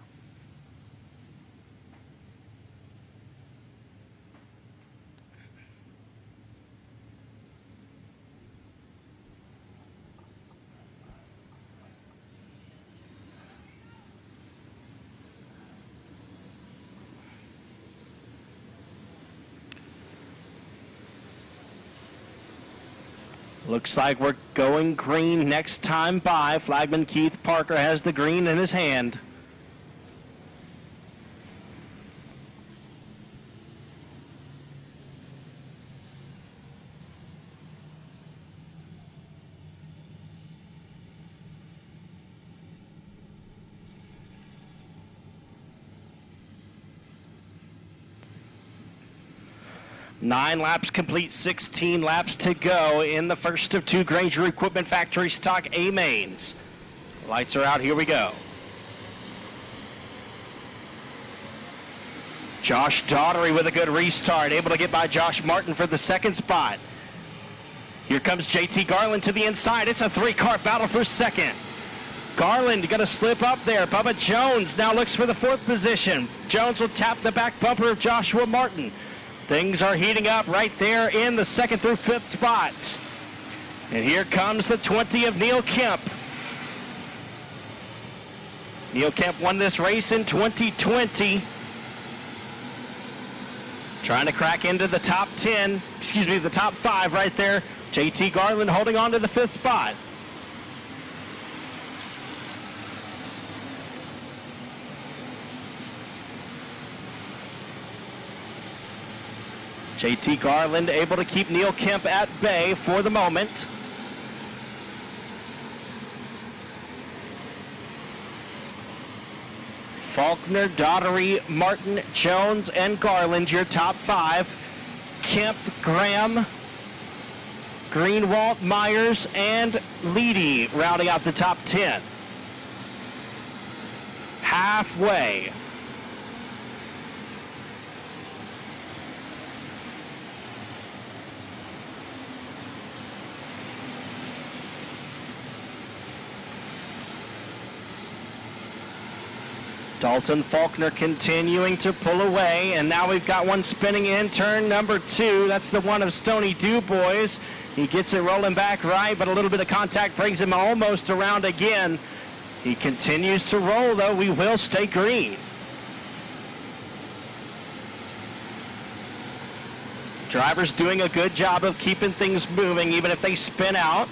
Looks like we're going green next time by. Flagman Keith Parker has the green in his hand. Nine laps complete, 16 laps to go in the first of 2 Granger Equipment Factory stock A mains. Lights are out, here we go. Josh Daughtery with a good restart, able to get by Josh Martin for the second spot. Here comes JT Garland to the inside. It's a 3-car battle for second. Garland going to slip up there. Bubba Jones now looks for the 4th position. Jones will tap the back bumper of Joshua Martin. Things are heating up right there in the 2nd through 5th spots. And here comes the 20 of Neil Kemp. Neil Kemp won this race in 2020. Trying to crack into the top 10, excuse me, the top 5 right there. JT Garland holding on to the 5th spot. JT Garland able to keep Neil Kemp at bay for the moment. Faulkner, Daughtery, Martin, Jones, and Garland, your top 5. Kemp, Graham, Greenwald, Myers, and Leedy rounding out the top 10. Halfway. Dalton Faulkner continuing to pull away, and now we've got one spinning in turn number 2. That's the one of Stoney Dubois. He gets it rolling back right, but a little bit of contact brings him almost around again. He continues to roll, though. We will stay green. Drivers doing a good job of keeping things moving, even if they spin out.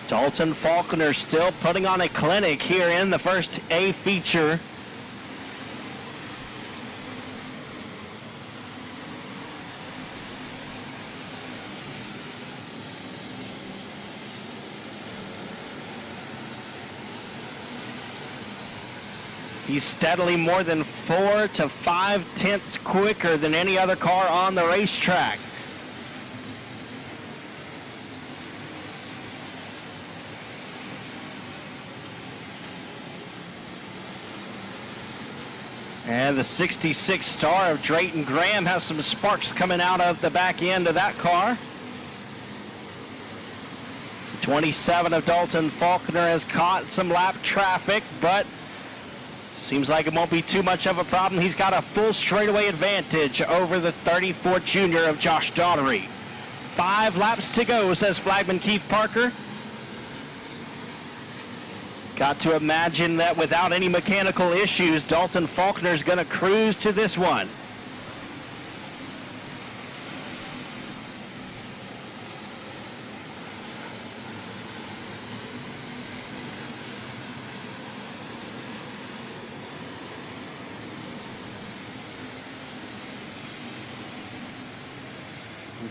Dalton Faulkner still putting on a clinic here in the first A feature. He's steadily more than 4 to 5 tenths quicker than any other car on the racetrack. And the 66 Star of Drayton Graham has some sparks coming out of the back end of that car. 27 of Dalton Faulkner has caught some lap traffic, but seems like it won't be too much of a problem. He's got a full straightaway advantage over the 34 junior of Josh Daughtery. 5 laps to go, says flagman Keith Parker. Got to imagine that without any mechanical issues, Dalton Faulkner is going to cruise to this one.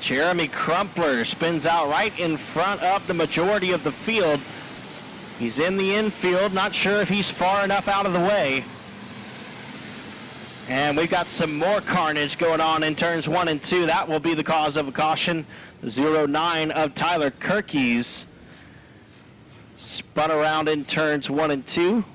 Jeremy Crumpler spins out right in front of the majority of the field. He's in the infield, not sure if he's far enough out of the way. And we've got some more carnage going on in turns 1 and 2. That will be the cause of a caution. 09 of Tyler Kirkies spun around in turns 1 and 2.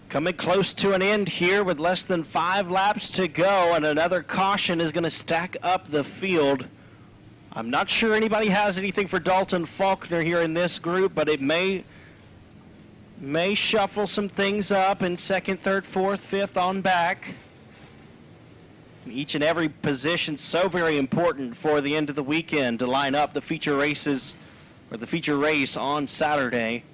Coming close to an end here with less than 5 laps to go, and another caution is going to stack up the field. I'm not sure anybody has anything for Dalton Faulkner here in this group, but it may shuffle some things up in 2nd, 3rd, 4th, 5th on back. Each and every position so very important for the end of the weekend to line up the feature races, or the feature race on Saturday.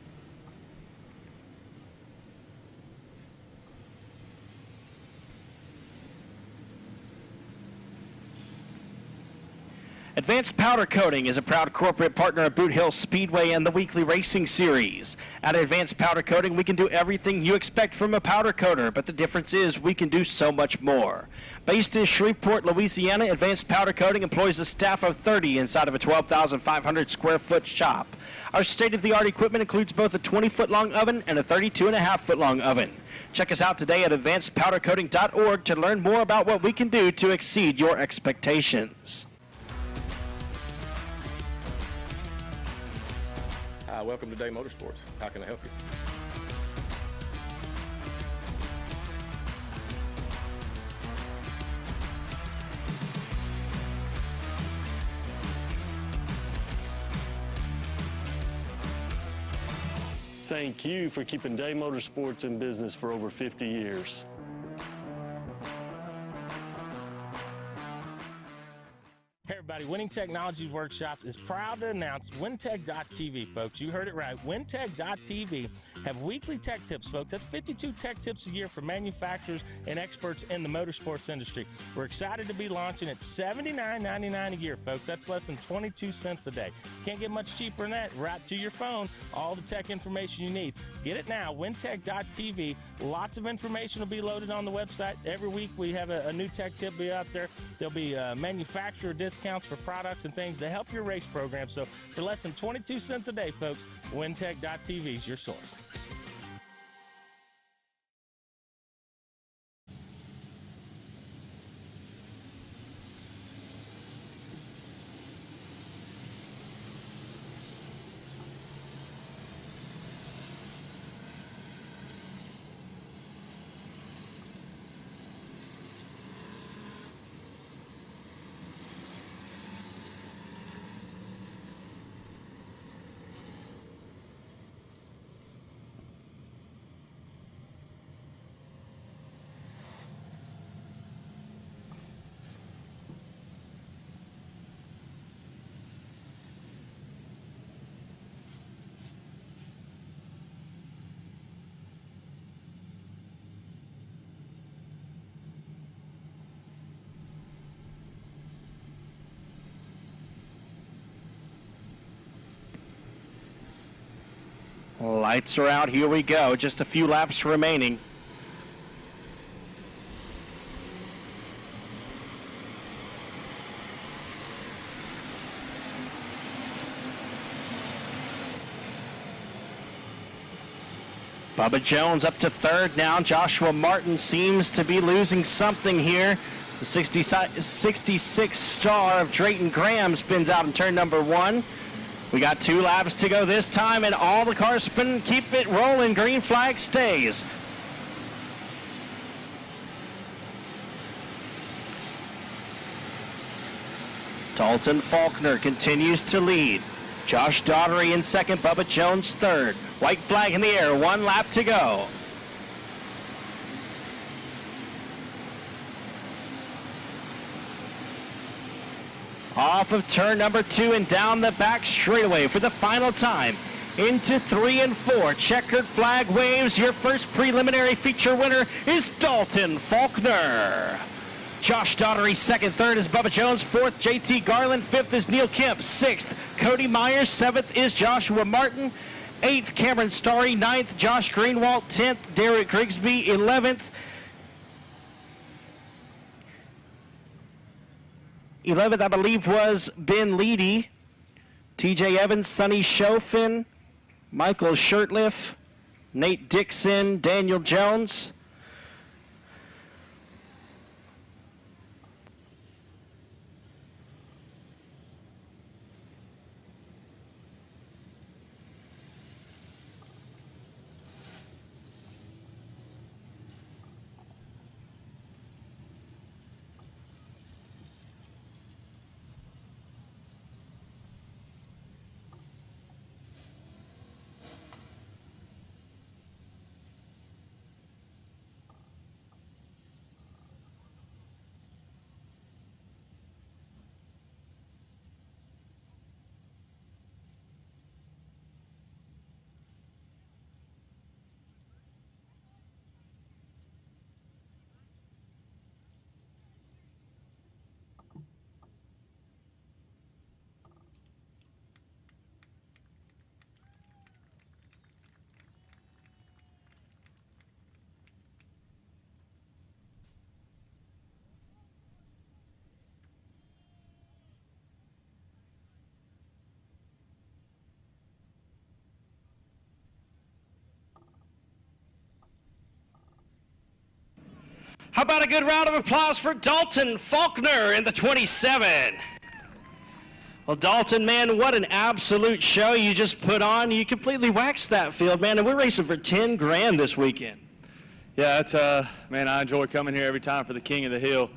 Advanced Powder Coating is a proud corporate partner of Boothill Speedway and the weekly racing series. At Advanced Powder Coating, we can do everything you expect from a powder coater, but the difference is we can do so much more. Based in Shreveport, Louisiana, Advanced Powder Coating employs a staff of 30 inside of a 12,500 square foot shop. Our state-of-the-art equipment includes both a 20-foot long oven and a 32.5-foot long oven. Check us out today at advancedpowdercoating.org to learn more about what we can do to exceed your expectations. Welcome to Day Motorsports. How can I help you? Thank you for keeping Day Motorsports in business for over 50 years. Hey everybody, Winning Technologies Workshop is proud to announce WinTech.tv, folks. You heard it right. WinTech.tv have weekly tech tips, folks. That's 52 tech tips a year for manufacturers and experts in the motorsports industry. We're excited to be launching at $79.99 a year, folks. That's less than 22 cents a day. Can't get much cheaper than that. Right to your phone, all the tech information you need. Get it now, WinTech.tv. Lots of information will be loaded on the website. Every week we have a new tech tip be out there. There'll be manufacturer discounts for products and things to help your race program. So for less than 22 cents a day, folks, WinTech.tv is your source. Lights are out. Here we go. Just a few laps remaining. Bubba Jones up to third now. Joshua Martin seems to be losing something here. The 66 star of Drayton Graham spins out in turn number one. We got 2 laps to go this time, and all the cars spin. Keep it rolling. Green flag stays. Dalton Faulkner continues to lead. Josh Daugherty in second, Bubba Jones third. White flag in the air, 1 lap to go. Off of turn number 2 and down the back straightaway for the final time. Into 3 and 4. Checkered flag waves. Your first preliminary feature winner is Dalton Faulkner. Josh Daugherty second, third is Bubba Jones, fourth JT Garland, fifth is Neil Kemp, sixth Cody Myers, seventh is Joshua Martin, 8th Cameron Starry, 9th Josh Greenwald, 10th Derek Grigsby, 11th I believe was Ben Leedy, TJ Evans, Sonny Chofin, Michael Shirtliff, Nate Dixon, Daniel Jones. How about a good round of applause for Dalton Faulkner in the 27? Well, Dalton, man, what an absolute show you just put on. You completely waxed that field, man, and we're racing for 10 grand this weekend. Yeah, it's man, I enjoy coming here every time for the King of the Hill.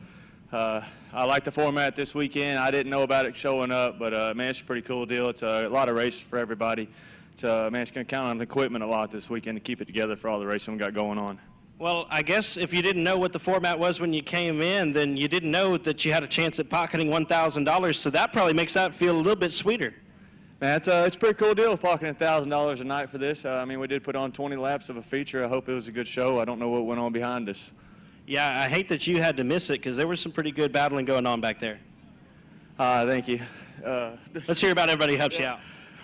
I like the format this weekend. I didn't know about it showing up, but man, it's a pretty cool deal. It's a lot of races for everybody. It's man, it's going to count on the equipment a lot this weekend to keep it together for all the racing we got going on. Well, I guess if you didn't know what the format was when you came in, then you didn't know that you had a chance at pocketing $1,000, so that probably makes that feel a little bit sweeter. Man, it's a pretty cool deal pocketing $1,000 a night for this. I mean, we did put on 20 laps of a feature. I hope it was a good show. I don't know what went on behind us. Yeah, I hate that you had to miss it because there was some pretty good battling going on back there. Thank you. Let's hear about everybody who helps you out.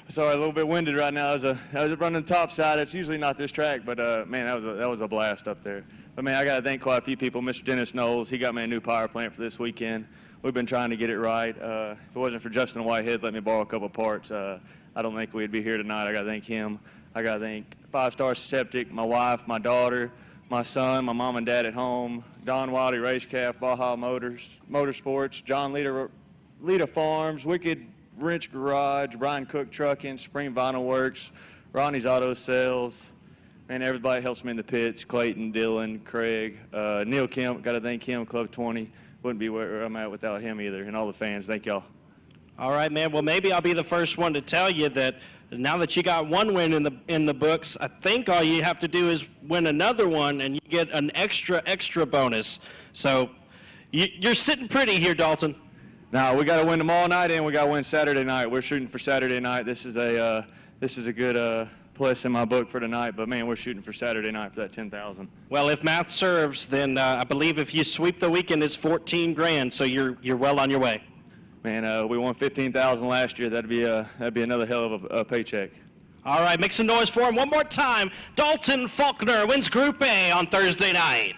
Sorry, a little bit winded right now. I was running the top side. It's usually not this track, but man, that was a blast up there. But man, I got to thank quite a few people. Mr. Dennis Knowles, he got me a new power plant for this weekend. We've been trying to get it right. If it wasn't for Justin Whitehead letting me borrow a couple parts, I don't think we'd be here tonight. I got to thank him. I got to thank 5 Star Septic, my wife, my daughter, my son, my mom and dad at home, Don Wiley Racecraft, Baja Motorsports, John Lita Farms, Wicked Wrench Garage, Brian Cook Trucking, Spring Vinyl Works, Ronnie's Auto Sales, and everybody helps me in the pits, Clayton, Dylan, Craig, Neil Kemp, got to thank him, Club 20. Wouldn't be where I'm at without him either, and all the fans. Thank y'all. All right, man. Well, maybe I'll be the first one to tell you that now that you got one win in the books, I think all you have to do is win another one, and you get an extra bonus. So you're sitting pretty here, Dalton. Now we got to win tomorrow night, and we got to win Saturday night. We're shooting for Saturday night. This is a good place in my book for tonight. But man, we're shooting for Saturday night for that 10,000. Well, if math serves, then I believe if you sweep the weekend, it's 14 grand. So you're well on your way. Man, we won 15,000 last year. That'd be another hell of a paycheck. All right, make some noise for him one more time. Dalton Faulkner wins Group A on Thursday night.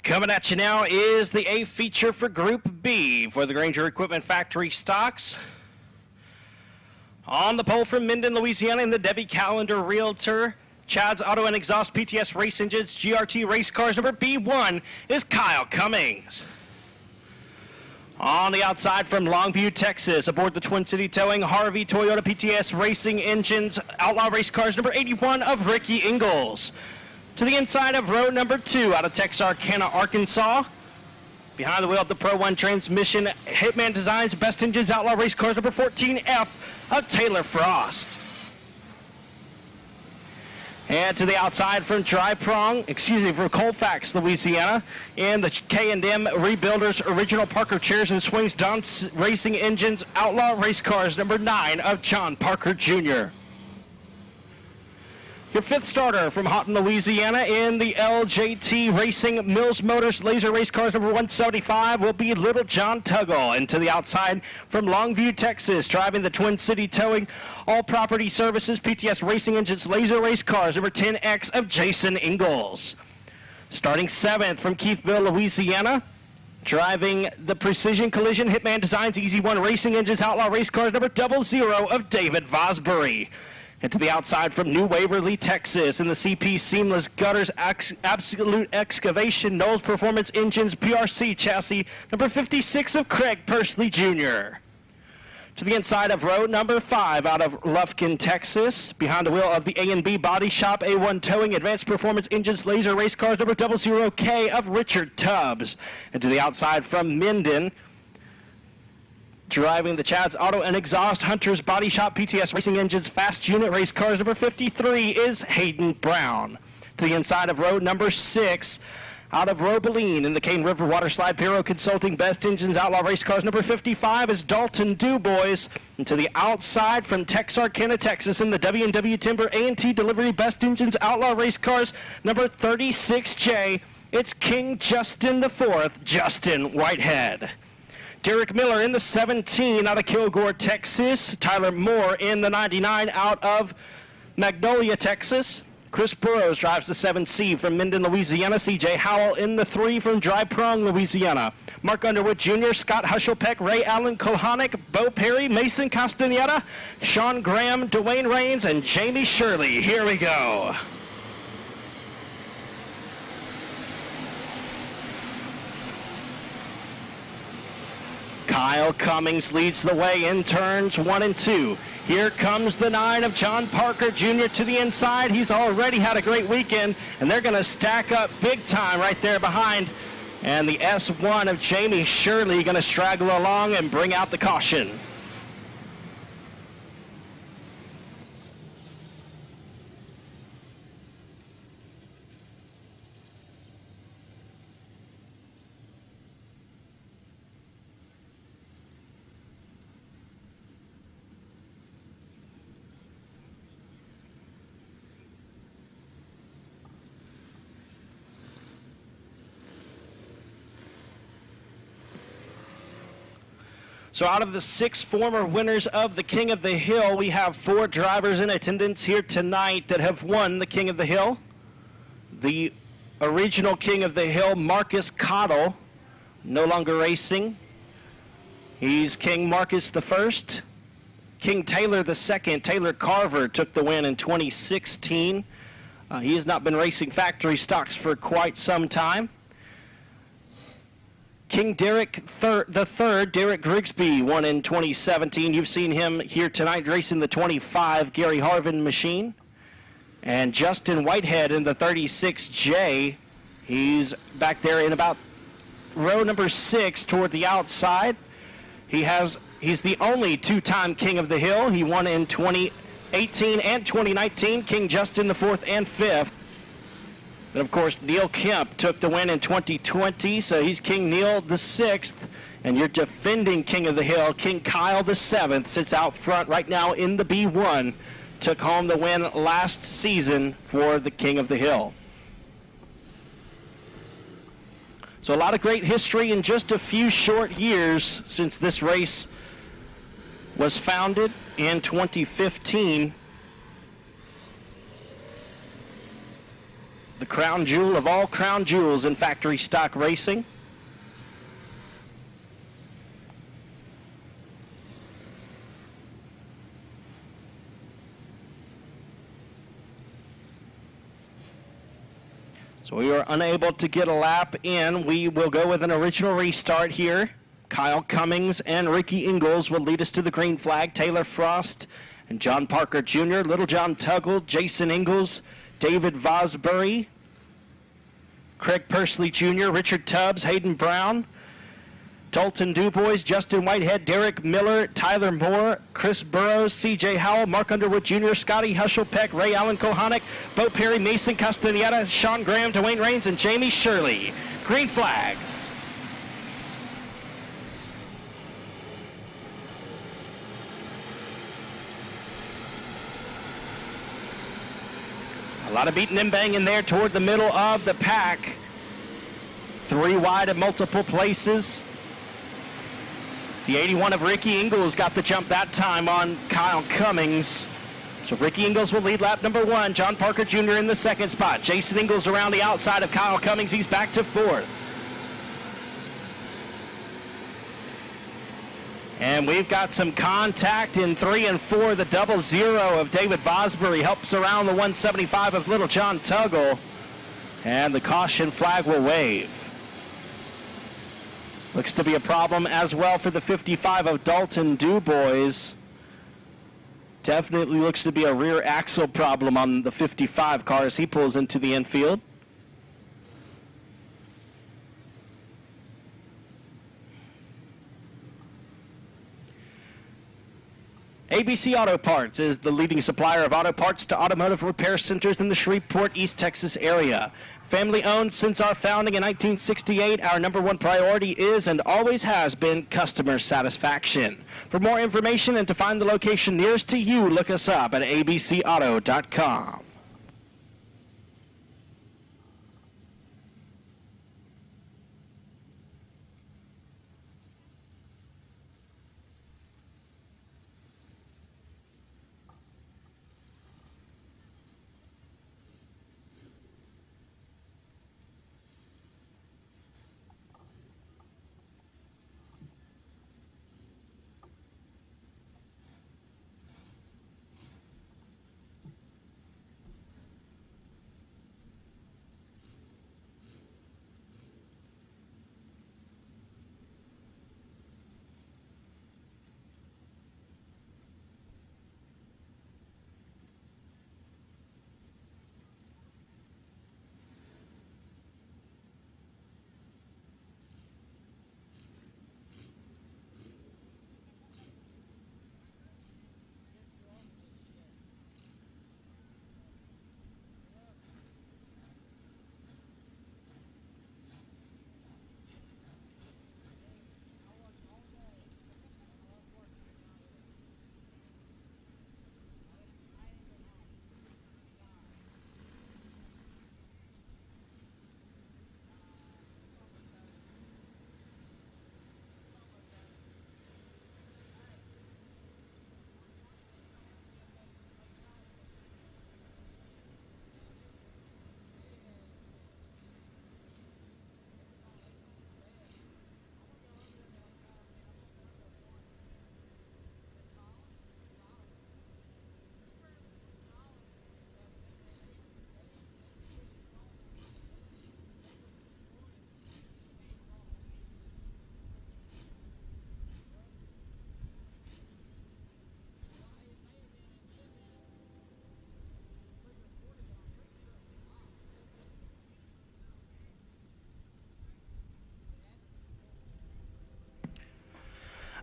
Coming at you now is the A feature for Group B for the Granger Equipment Factory stocks. On the pole from Minden, Louisiana, in the Debbie Callender Realtor, Chad's Auto and Exhaust PTS Race Engines, GRT Race Cars, number B1 is Kyle Cummings. On the outside from Longview, Texas, aboard the Twin City Towing, Harvey Toyota PTS Racing Engines, Outlaw Race Cars, number 81 of Ricky Ingalls. To the inside of row number 2 out of Texarkana, Arkansas. Behind the wheel of the Pro 1 transmission, Hitman Designs, Best Engines, Outlaw Race Cars, number 14F of Taylor Frost. And to the outside from from Colfax, Louisiana, in the K&M Rebuilders Original Parker Chairs and Swings, Don's Racing Engines, Outlaw Race Cars, number 9 of John Parker Jr. Your fifth starter from Houghton, Louisiana in the LJT Racing Mills Motors Laser Race Cars number 175 will be Little John Tuggle. And to the outside from Longview, Texas, driving the Twin City Towing All Property Services PTS Racing Engines Laser Race Cars number 10X of Jason Ingalls. Starting seventh from Keithville, Louisiana, driving the Precision Collision Hitman Designs Easy One Racing Engines Outlaw Race Cars number 00 of David Vosbury. And to the outside from New Waverly, Texas, in the CP Seamless Gutters Absolute Excavation Knowles Performance Engines PRC Chassis number 56 of Craig Persley Jr. To the inside of row number 5 out of Lufkin, Texas, behind the wheel of the A&B Body Shop A1 Towing Advanced Performance Engines Laser Race Cars number 00K of Richard Tubbs. And to the outside from Minden, driving the Chad's Auto and Exhaust Hunters Body Shop PTS Racing Engines Fast Unit Race Cars number 53 is Hayden Brown. To the inside of row number 6, out of Robeline in the Cane River Waterslide Bureau Consulting Best Engines Outlaw Race Cars number 55 is Dalton Dubois. And to the outside from Texarkana, Texas in the W&W Timber A&T Delivery Best Engines Outlaw Race Cars number 36J, it's King Justin IV, Justin Whitehead. Derek Miller in the 17 out of Kilgore, Texas. Tyler Moore in the 99 out of Magnolia, Texas. Chris Burrows drives the 7C from Minden, Louisiana. CJ Howell in the 3 from Dry Prong, Louisiana. Mark Underwood Jr., Scott Hushelpeck, Ray Allen Kohanic, Bo Perry, Mason Castaneda, Sean Graham, Dwayne Rains, and Jamie Shirley. Here we go. Kyle Cummings leads the way in turns 1 and 2. Here comes the 9 of John Parker Jr. to the inside. He's already had a great weekend, and they're going to stack up big time right there behind. And the S1 of Jamie Shirley going to straggle along and bring out the caution. So out of the 6 former winners of the King of the Hill, we have 4 drivers in attendance here tonight that have won the King of the Hill. The original King of the Hill, Marcus Cottle, no longer racing. He's King Marcus the First. King Taylor the Second, Taylor Carver, took the win in 2016. He has not been racing factory stocks for quite some time. King Derek the Third, Derek Grigsby, won in 2017. You've seen him here tonight racing the 25 Gary Harvin machine. And Justin Whitehead in the 36J. He's back there in about row number 6 toward the outside. He's the only 2-time King of the Hill. He won in 2018 and 2019, King Justin the 4th and 5th. And of course, Neil Kemp took the win in 2020, so he's King Neil the 6th. And your defending King of the Hill, King Kyle the 7th, sits out front right now in the B1. Took home the win last season for the King of the Hill. So a lot of great history in just a few short years since this race was founded in 2015. The crown jewel of all crown jewels in factory stock racing. So we were unable to get a lap in. We will go with an original restart here. Kyle Cummings and Ricky Ingalls will lead us to the green flag. Taylor Frost and John Parker Jr., Little John Tuggle, Jason Ingalls, David Vosbury, Craig Persley Jr., Richard Tubbs, Hayden Brown, Dalton Dubois, Justin Whitehead, Derek Miller, Tyler Moore, Chris Burrows, CJ Howell, Mark Underwood Jr., Scotty Hushelpeck, Ray Allen Kohanic, Bo Perry, Mason Castaneda, Sean Graham, Dwayne Rains, and Jamie Shirley. Green flag. lot of beating and banging there toward the middle of the pack. 3 wide at multiple places. The 81 of Ricky Ingles got the jump that time on Kyle Cummings. So Ricky Ingles will lead lap number 1. John Parker Jr. in the second spot. Jason Ingles around the outside of Kyle Cummings. He's back to 4th. And we've got some contact in 3 and 4. The 00 of David Vosbury helps around the 175 of Little John Tuggle. And the caution flag will wave. Looks to be a problem as well for the 55 of Dalton Dubois. Definitely looks to be a rear axle problem on the 55 car as he pulls into the infield. ABC Auto Parts is the leading supplier of auto parts to automotive repair centers in the Shreveport, East Texas area. Family owned since our founding in 1968, our #1 priority is and always has been customer satisfaction. For more information and to find the location nearest to you, look us up at abcauto.com.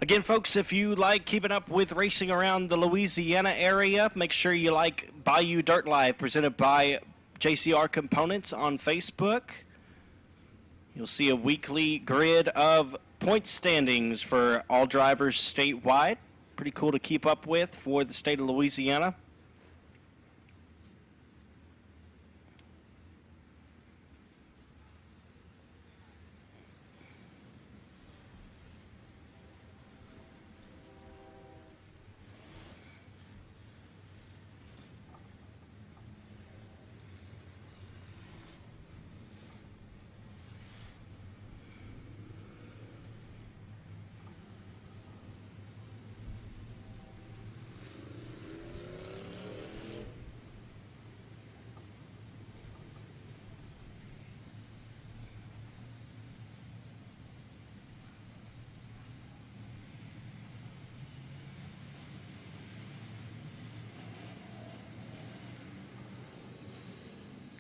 Again, folks, if you like keeping up with racing around the Louisiana area, make sure you like Bayou Dirt Live, presented by JCR Components on Facebook. You'll see a weekly grid of point standings for all drivers statewide. Pretty cool to keep up with for the state of Louisiana.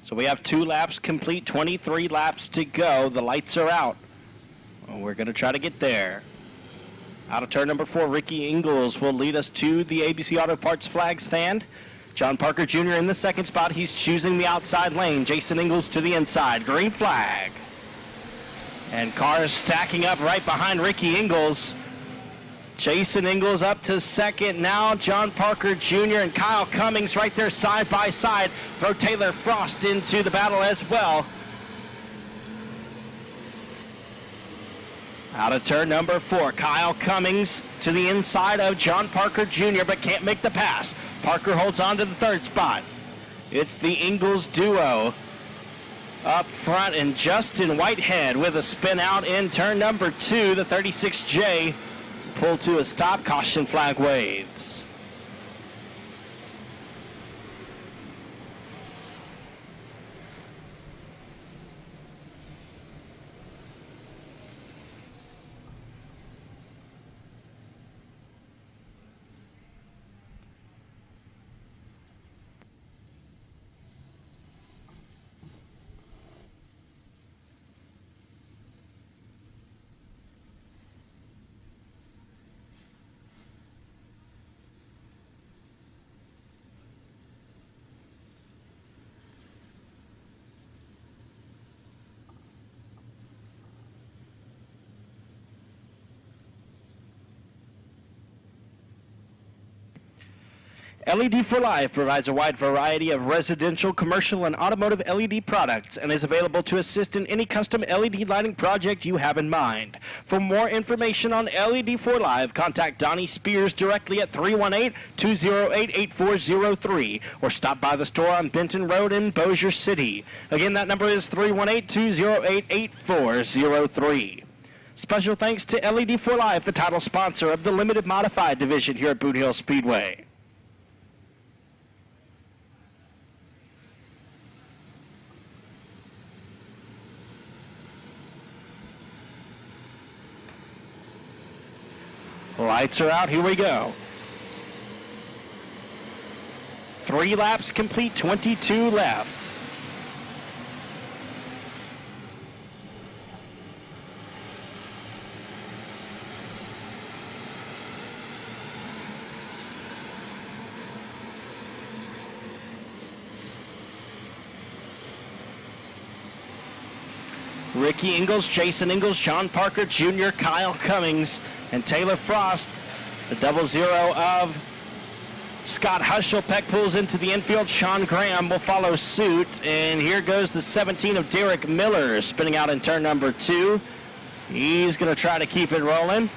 So we have 2 laps complete, 23 laps to go. The lights are out. Well, we're going to try to get there. Out of turn number 4, Ricky Ingles will lead us to the ABC Auto Parts flag stand. John Parker Jr. in the second spot. He's choosing the outside lane. Jason Ingles to the inside. Green flag. And cars stacking up right behind Ricky Ingles. Jason Ingalls up to second now. John Parker Jr. and Kyle Cummings right there side by side. Throw Taylor Frost into the battle as well. Out of turn number 4, Kyle Cummings to the inside of John Parker Jr., but can't make the pass. Parker holds on to the third spot. It's the Ingalls duo up front, and Justin Whitehead with a spin out in turn number 2. The 36J pulled to a stop. Caution flag waves. LED for Life provides a wide variety of residential, commercial, and automotive LED products and is available to assist in any custom LED lighting project you have in mind. For more information on LED for Life, contact Donnie Spears directly at 318-208-8403 or stop by the store on Benton Road in Bossier City. Again, that number is 318-208-8403. Special thanks to LED for Life, the title sponsor of the Limited Modified division here at Boothill Speedway. Lights are out, here we go. 3 laps complete, 22 left. Ricky Ingalls, Jason Ingalls, John Parker Jr., Kyle Cummings, and Taylor Frost. The 00 of Scott Hushelpeck pulls into the infield. Sean Graham will follow suit. And here goes the 17 of Derek Miller spinning out in turn number 2. He's going to try to keep it rolling.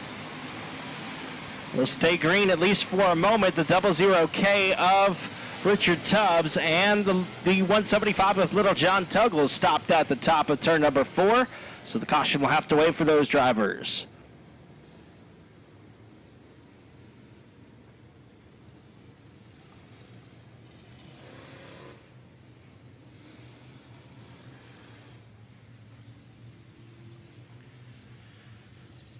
Will stay green at least for a moment. The 00K of Richard Tubbs and the 175 of Little John Tuggle stopped at the top of turn number 4. So the caution will have to wait for those drivers.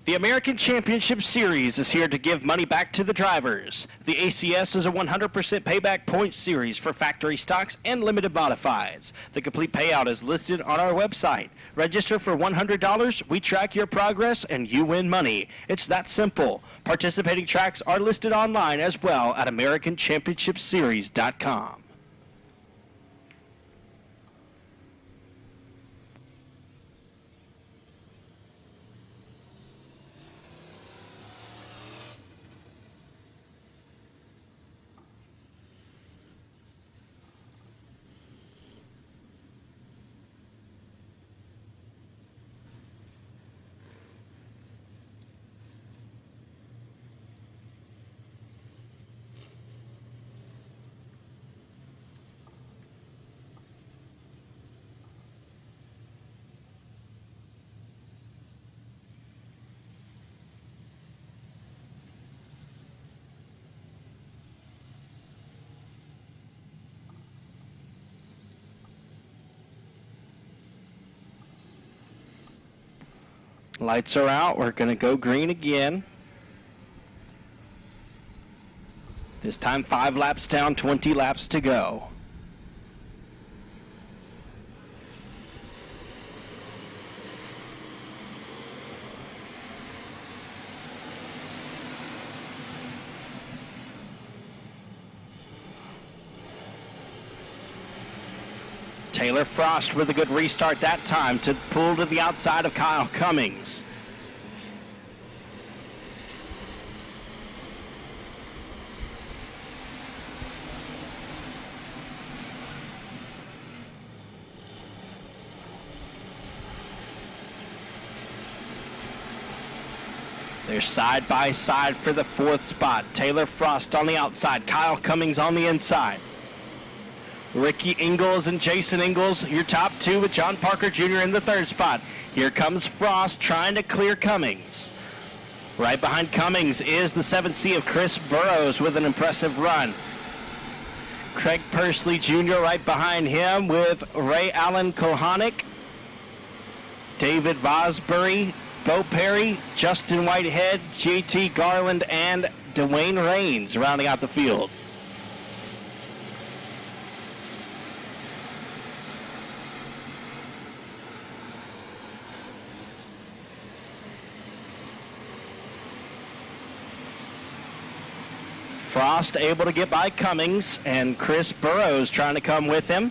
The American Championship Series is here to give money back to the drivers. The ACS is a 100% payback points series for factory stocks and limited modifieds. The complete payout is listed on our website. Register for $100, we track your progress, and you win money. It's that simple. Participating tracks are listed online as well at AmericanChampionshipSeries.com. Lights are out. We're going to go green again. This time 5 laps down, 20 laps to go. Taylor Frost with a good restart that time to pull to the outside of Kyle Cummings. They're side by side for the 4th spot. Taylor Frost on the outside. Kyle Cummings on the inside. Ricky Ingles and Jason Ingles, your top 2, with John Parker Jr. in the 3rd spot. Here comes Frost trying to clear Cummings. Right behind Cummings is the 7C of Chris Burrows with an impressive run. Craig Persley Jr. right behind him with Ray Allen Kohanic, David Vosbury, Bo Perry, Justin Whitehead, JT Garland, and Dwayne Raines rounding out the field. Frost able to get by Cummings, and Chris Burrows trying to come with him.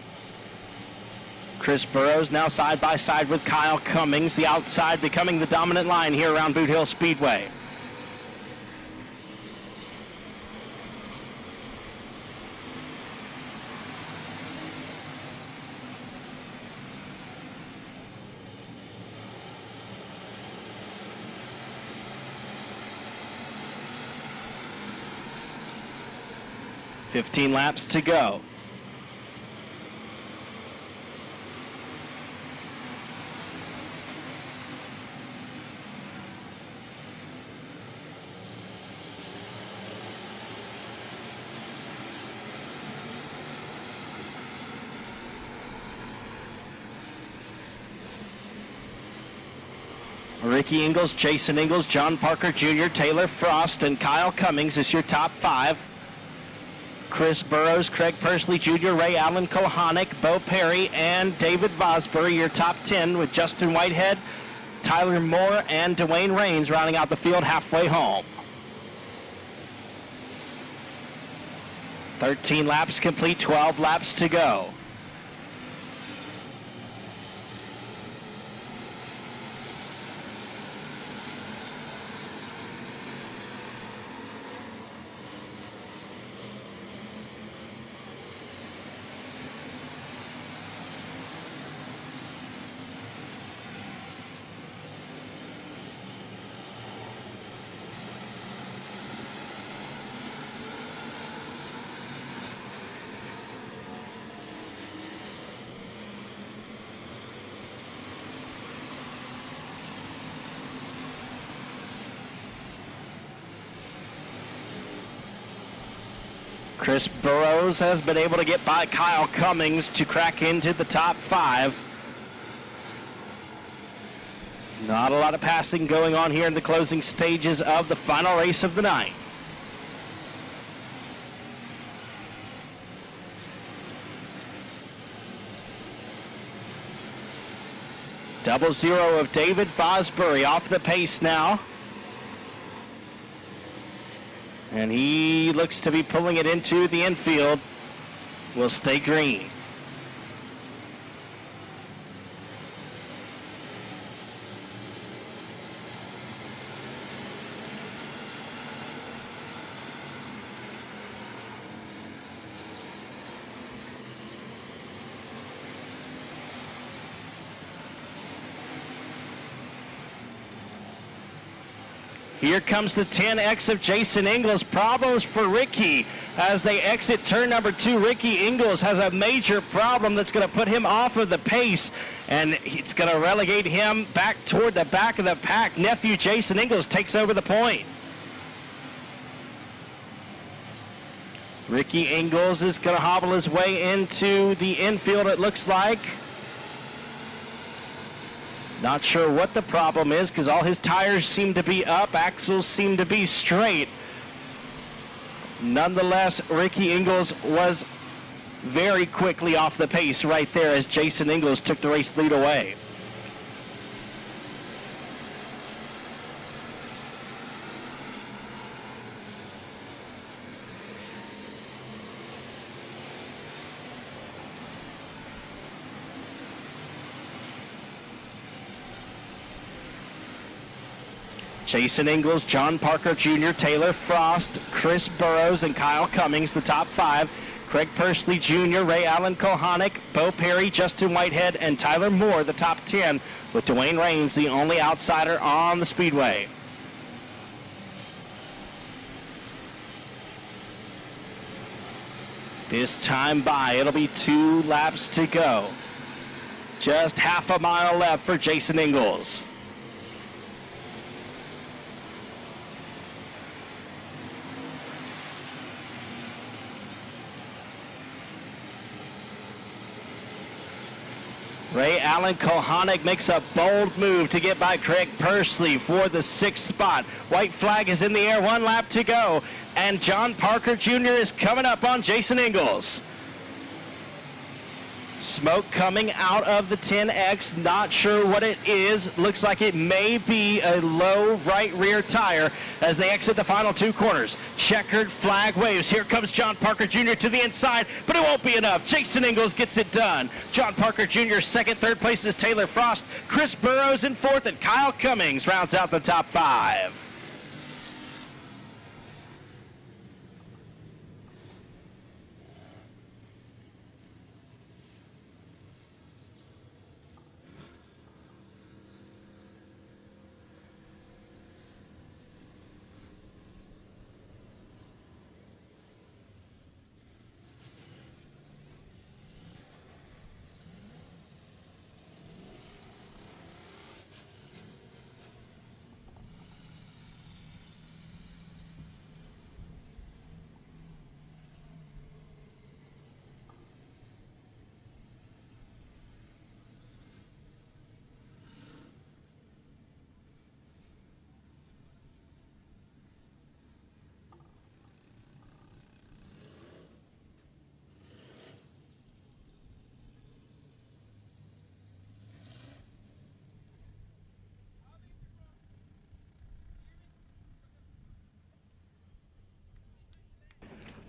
Chris Burrows now side by side with Kyle Cummings, the outside becoming the dominant line here around Boothill Speedway. "15 laps to go. Ricky Ingles, Jason Ingles, John Parker Jr., Taylor Frost, and Kyle Cummings is your top 5. Chris Burrows, Craig Persley Jr., Ray Allen Kohanic, Bo Perry, and David Vosbury, your top 10, with Justin Whitehead, Tyler Moore, and Dwayne Raines rounding out the field halfway home. 13 laps complete, 12 laps to go. Chris Burrows has been able to get by Kyle Cummings to crack into the top 5. Not a lot of passing going on here in the closing stages of the final race of the night. Double zero of David Fosbury off the pace now. And he looks to be pulling it into the infield. Will stay green. Here comes the 10X of Jason Ingles. Problems for Ricky as they exit turn number 2. Ricky Ingles has a major problem that's going to put him off of the pace, and it's going to relegate him back toward the back of the pack. Nephew Jason Ingles takes over the point. Ricky Ingles is going to hobble his way into the infield, it looks like. Not sure what the problem is because all his tires seem to be up, axles seem to be straight. Nonetheless, Ricky Ingles was very quickly off the pace right there as Jason Ingles took the race lead away. Jason Ingles, John Parker Jr., Taylor Frost, Chris Burrows, and Kyle Cummings, the top 5. Craig Persley Jr., Ray Allen Kohanic, Bo Perry, Justin Whitehead, and Tyler Moore, the top 10, with Dwayne Raines, the only outsider on the speedway. his time by. It'll be 2 laps to go. Just half a mile left for Jason Ingalls. Ray Allen Kohanek makes a bold move to get by Craig Pursley for the 6th spot. White flag is in the air, 1 lap to go. And John Parker Jr. is coming up on Jason Ingalls. Smoke coming out of the 10X, not sure what it is. Looks like it may be a low right rear tire as they exit the final 2 corners. Checkered flag waves. Here comes John Parker Jr. to the inside, but it won't be enough. Jason Ingalls gets it done. John Parker Jr. second, third place is Taylor Frost. Chris Burrows in 4th, and Kyle Cummings rounds out the top 5.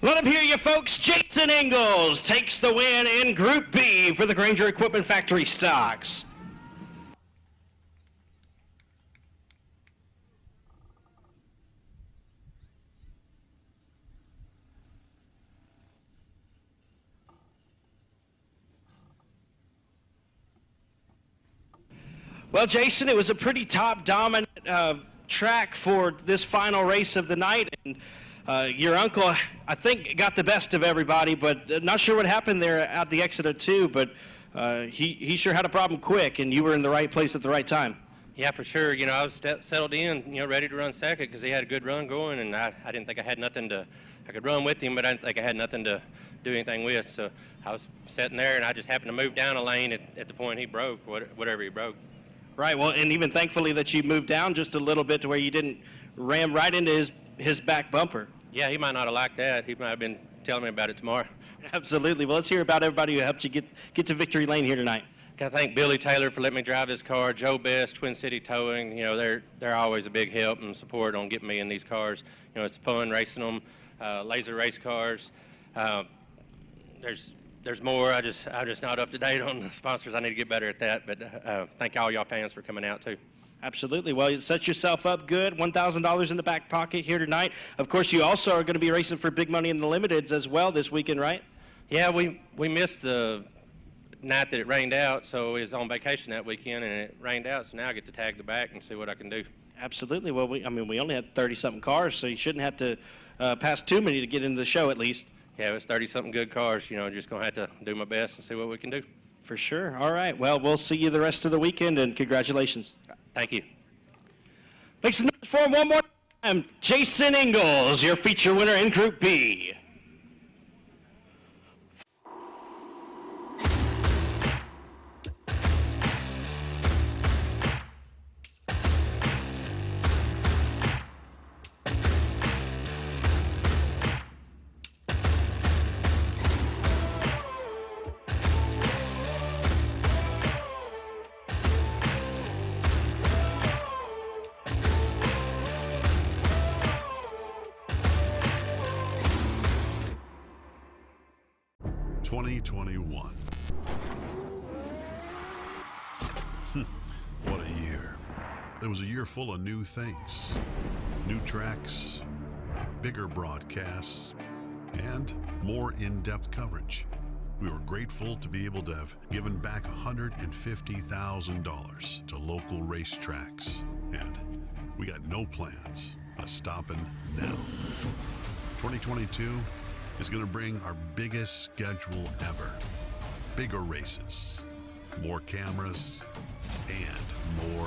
Let him hear you, folks. Jason Ingalls takes the win in Group B for the Granger Equipment Factory Stocks. Well, Jason, it was a pretty top-dominant track for this final race of the night. And your uncle, I think, got the best of everybody, but not sure what happened there at the exit of 2, but he sure had a problem quick, and you were in the right place at the right time. Yeah, for sure. You know, I was settled in, ready to run second because he had a good run going, and I didn't think I had nothing I could run with him, but I didn't think I had nothing to do anything with. So I was sitting there, and I just happened to move down a lane at the point he broke, whatever he broke. Right, well, and even thankfully that you moved down just a little bit to where you didn't ram right into his back bumper. Yeah, he might not have liked that. He might have been telling me about it tomorrow. Absolutely. Well, let's hear about everybody who helped you get to victory lane here tonight. Got to thank Billy Taylor for letting me drive this car, Joe Best, Twin City Towing. They're always a big help and support on getting me in these cars. It's fun racing them, laser race cars. There's more. I'm just not up to date on the sponsors. I need to get better at that. But thank all y'all fans for coming out too. Absolutely. Well, you set yourself up good. $1,000 in the back pocket here tonight. Of course, you also are going to be racing for big money in the limiteds as well this weekend, right? Yeah, we missed the night that it rained out, so we was on vacation that weekend, and it rained out. So now I get to tag the back and see what I can do. Absolutely. Well, we only had 30-something cars, so you shouldn't have to pass too many to get into the show at least. Yeah, it was 30-something good cars. Just going to have to do my best and see what we can do. For sure. All right. Well, we'll see you the rest of the weekend, and congratulations. Thank you. Make some noise for him one more time. Jason Ingalls, your feature winner in Group B. What a year. It was a year full of new things, new tracks, bigger broadcasts, and more in-depth coverage. We were grateful to be able to have given back $150,000 to local racetracks, and we got no plans of stopping now. 2022 is going to bring our biggest schedule ever. Bigger races, more cameras, and more